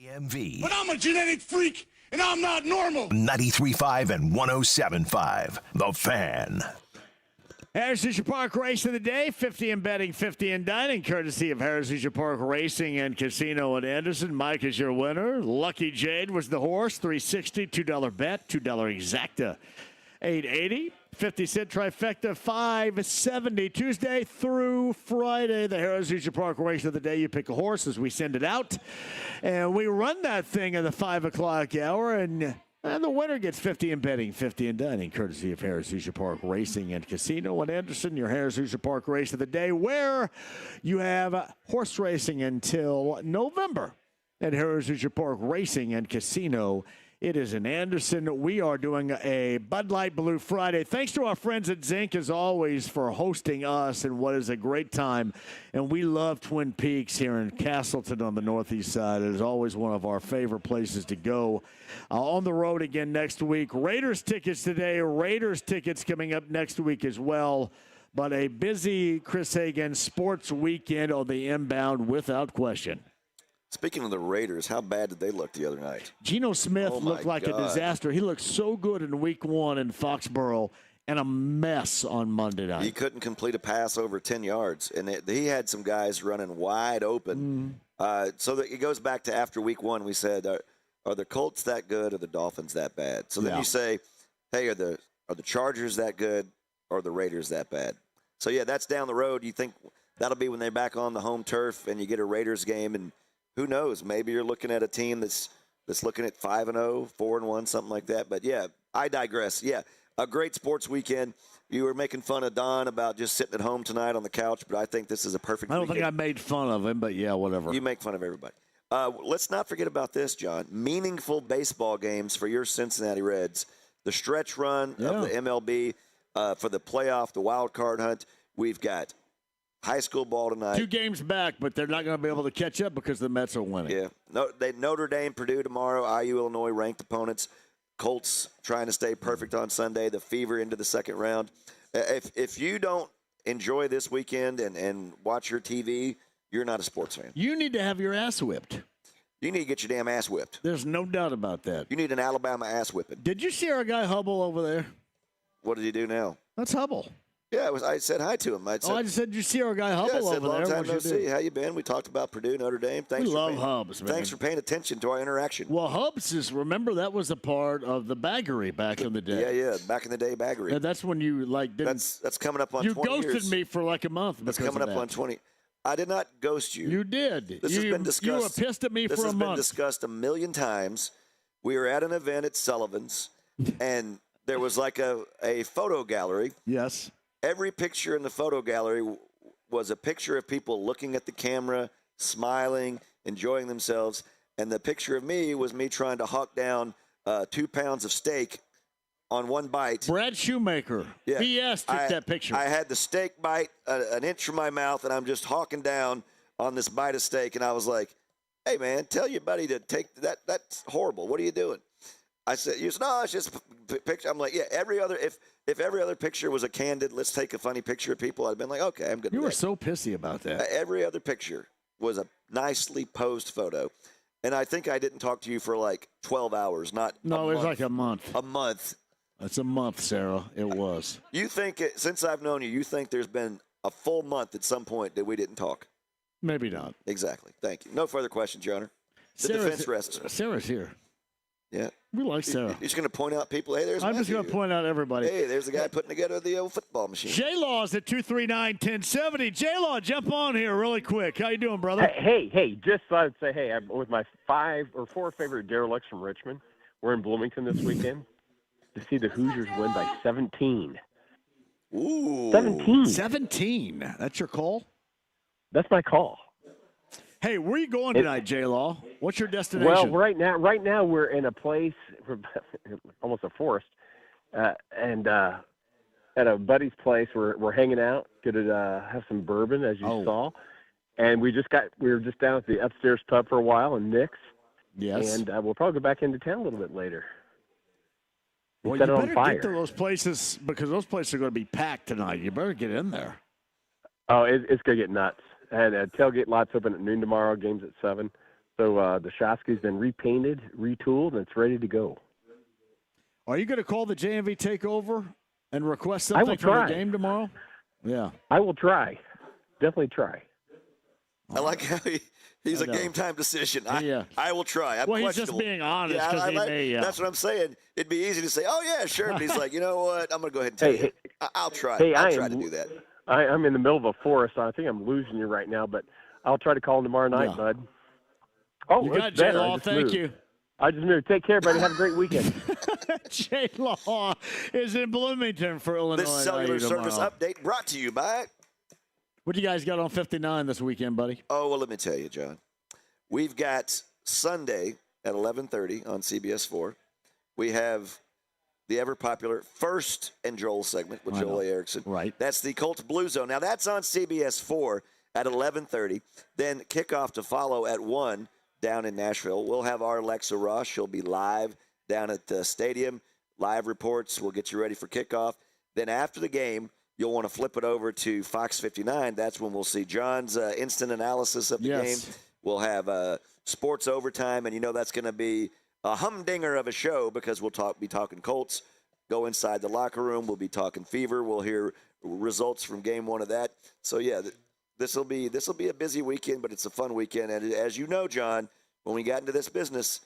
JMV. But I'm a genetic freak, and I'm not normal. 93.5 and 107.5. The Fan. Harris Leisure Park Race of the Day, 50 in betting, 50 in dining, courtesy of Harris Leisure Park Racing and Casino in Anderson. Mike is your winner. Lucky Jade was the horse, $3.60, $2 bet, $2 exacta, $8.80. 50-cent trifecta, $5.70. Tuesday through Friday, the Harris Leisure Park Race of the Day. You pick a horse as we send it out. And we run that thing in the 5 o'clock hour. And the winner gets 50 in betting, 50 in dining, courtesy of Harris Leisure Park Racing and Casino in Anderson. Your Harris Leisure Park Race of the Day, where you have horse racing until November at Harris Leisure Park Racing and Casino. It is in Anderson. We are doing a Bud Light Blue Friday. Thanks to our friends at Zinc, as always, for hosting us in what is a great time. And we love Twin Peaks here in Castleton on the northeast side. It is always one of our favorite places to go. On the road again next week. Raiders tickets today. Raiders tickets coming up next week as well. But a busy Chris Hagan sports weekend on the inbound without question. Speaking of the Raiders, how bad did they look the other night? Geno Smith looked like a disaster. He looked so good in week 1 in Foxborough and a mess on Monday night. He couldn't complete a pass over 10 yards, and he had some guys running wide open. So that it goes back to after week 1, we said, are the Colts that good or the Dolphins that bad? So then you say, hey, are the Chargers that good or are the Raiders that bad? So, yeah, that's down the road. You think that'll be when they're back on the home turf and you get a Raiders game, and who knows? Maybe you're looking at a team that's looking at 5-0, 4-1, something like that. But, yeah, I digress. Yeah, a great sports weekend. You were making fun of Don about just sitting at home tonight on the couch, but I think this is a perfect I don't weekend. think I made fun of him, but, yeah, whatever. You make fun of everybody. Let's not forget about this, John. Meaningful baseball games for your Cincinnati Reds. The stretch run of the MLB for the playoff, the wild card hunt. We've got high school ball tonight. 2 games back, but they're not going to be able to catch up because the Mets are winning. Yeah. Notre Dame, Purdue tomorrow, IU, Illinois, ranked opponents. Colts trying to stay perfect on Sunday. The Fever into the second round. If you don't enjoy this weekend and watch your TV, you're not a sports fan. You need to have your ass whipped. You need to get your damn ass whipped. There's no doubt about that. You need an Alabama ass whipping. Did you see our guy Hubble over there? What did he do now? That's Hubble. Yeah, I said hi to him. I just said, you see our guy Hubble over long there. Time no see. How you been? We talked about Purdue, Notre Dame. We love Hubs, man. Thanks for paying attention to our interaction. Well, Hubs remember, that was a part of the baggery back in the day. Yeah, back in the day, baggery. Yeah, that's when you, didn't. That's coming up on 20 years. You ghosted me for like a month. That's coming up on 20. I did not ghost you. You did. This has been discussed. You were pissed at me for a month. This has been discussed a million times. We were at an event at Sullivan's, and there was like a photo gallery. Yes. Every picture in the photo gallery was a picture of people looking at the camera, smiling, enjoying themselves. And the picture of me was me trying to hawk down 2 pounds of steak on one bite. Brad Shoemaker. Yeah. BS took that picture. I had the steak bite an inch from my mouth, and I'm just hawking down on this bite of steak. And I was like, hey, man, tell your buddy to take that. That's horrible. What are you doing? I said, no, it's just a picture. I'm like, yeah, if every other picture was a candid, let's take a funny picture of people, I'd been like, okay, I'm good. You were so pissy about that. Every other picture was a nicely posed photo. And I think I didn't talk to you for like 12 hours, No, it was like a month. A month. That's a month, Sarah. It was. You think, since I've known you think there's been a full month at some point that we didn't talk? Maybe not. Exactly. Thank you. No further questions, Your Honor. The defense rests. Sarah's here. Yeah. We like Sarah. You're just going to point out people, hey, there's I'm just going to point out everybody. Hey, there's the guy putting together the old football machine. J-Law's at 239-1070. J-Law, jump on here really quick. How you doing, brother? Hey, just thought I'd say, hey, I'm with my 5 or 4 favorite derelicts from Richmond. We're in Bloomington this weekend to see the Hoosiers win by 17. Ooh. 17. That's your call? That's my call. Hey, where are you going tonight, J-Law? What's your destination? Well, right now we're in a place, almost a forest, and at a buddy's place. We're hanging out, gonna have some bourbon, as you saw, and we were just down at the upstairs pub for a while in Nick's. Yes. And we'll probably go back into town a little bit later. Well, you better get to those places because those places are going to be packed tonight. You better get in there. Oh, it's going to get nuts. And tailgate lots open at noon tomorrow, games at 7. So the Shasky's been repainted, retooled, and it's ready to go. Are you going to call the JMV takeover and request something from the game tomorrow? Yeah. I will try. Definitely try. I like how he's a game time decision. I will try. I'm he's just being honest. That's what I'm saying. It'd be easy to say, oh, yeah, sure. But he's like, you know what? I'm going to go ahead and tell you. I'll try. I'll try to do that. I'm in the middle of a forest, so I think I'm losing you right now, but I'll try to call him tomorrow night, bud. Oh, you got J-Law. Thank you. I just moved. Take care, buddy. Have a great weekend. J-Law is in Bloomington for Illinois. This cellular service update brought to you by. What do you guys got on 59 this weekend, buddy? Oh, well, let me tell you, John. We've got Sunday at 11:30 on CBS4. We have the ever-popular First and Joel segment with Joel A. Erickson. Right. That's the Colts Blue Zone. Now, that's on CBS4 at 11:30. Then kickoff to follow at 1 down in Nashville. We'll have our Alexa Ross. She'll be live down at the stadium. Live reports. We'll get you ready for kickoff. Then after the game, you'll want to flip it over to Fox 59. That's when we'll see John's instant analysis of the game. We'll have sports overtime, and that's going to be a humdinger of a show because we'll be talking Colts. Go inside the locker room. We'll be talking Fever. We'll hear results from game 1 of that. So yeah, this will be a busy weekend, but it's a fun weekend. And as you know, John, when we got into this business,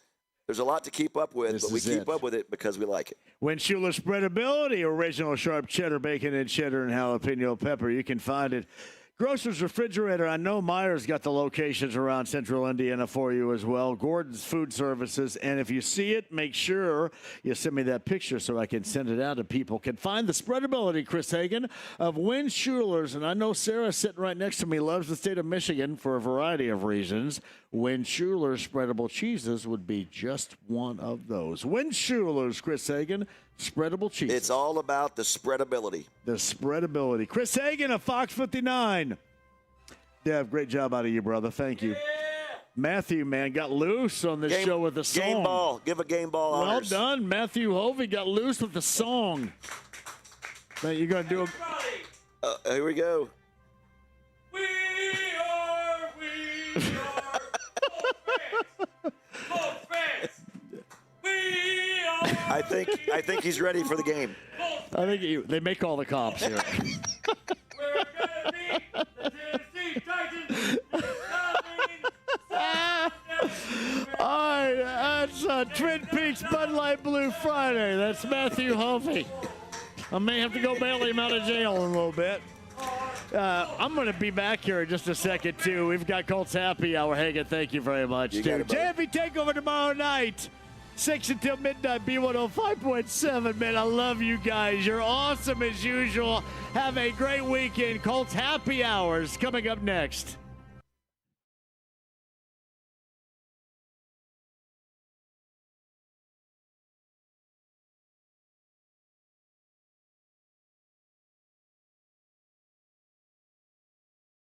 there's a lot to keep up with, but we keep up with it because we like it. Win-Schuler Spreadability, original sharp cheddar, bacon, and cheddar and jalapeno pepper. You can find it. Grocer's Refrigerator. I know Meyer's got the locations around central Indiana for you as well. Gordon's Food Services. And if you see it, make sure you send me that picture so I can send it out and people can find the spreadability, Chris Hagan, of Win-Schuler's. And I know Sarah sitting right next to me loves the state of Michigan for a variety of reasons. Win-Schuler's spreadable cheeses would be just one of those. Win-Schuler's, Chris Hagan, spreadable cheeses. It's all about the spreadability. The spreadability. Chris Hagan of Fox 59. Dev, great job out of you, brother. Thank you. Matthew, man, got loose on this show with a song. Game ball. Give a game ball honors. Well done. Matthew Hovey got loose with the song. Man, you're going to do a... here we go. We are Colts fans. We are. I think he's ready for the game. I think they make all the cops here. We're gonna beat the Tennessee Titans. All right, that's Twin Peaks Bud Light Blue Friday. That's Matthew Hovey. I may have to go bail him out of jail in a little bit. I'm going to be back here in just a second, too. We've got Colts Happy Hour. Hagan, thank you very much, too. JMV Takeover tomorrow night, 6 until midnight, B105.7. Man, I love you guys. You're awesome as usual. Have a great weekend. Colts Happy Hours coming up next.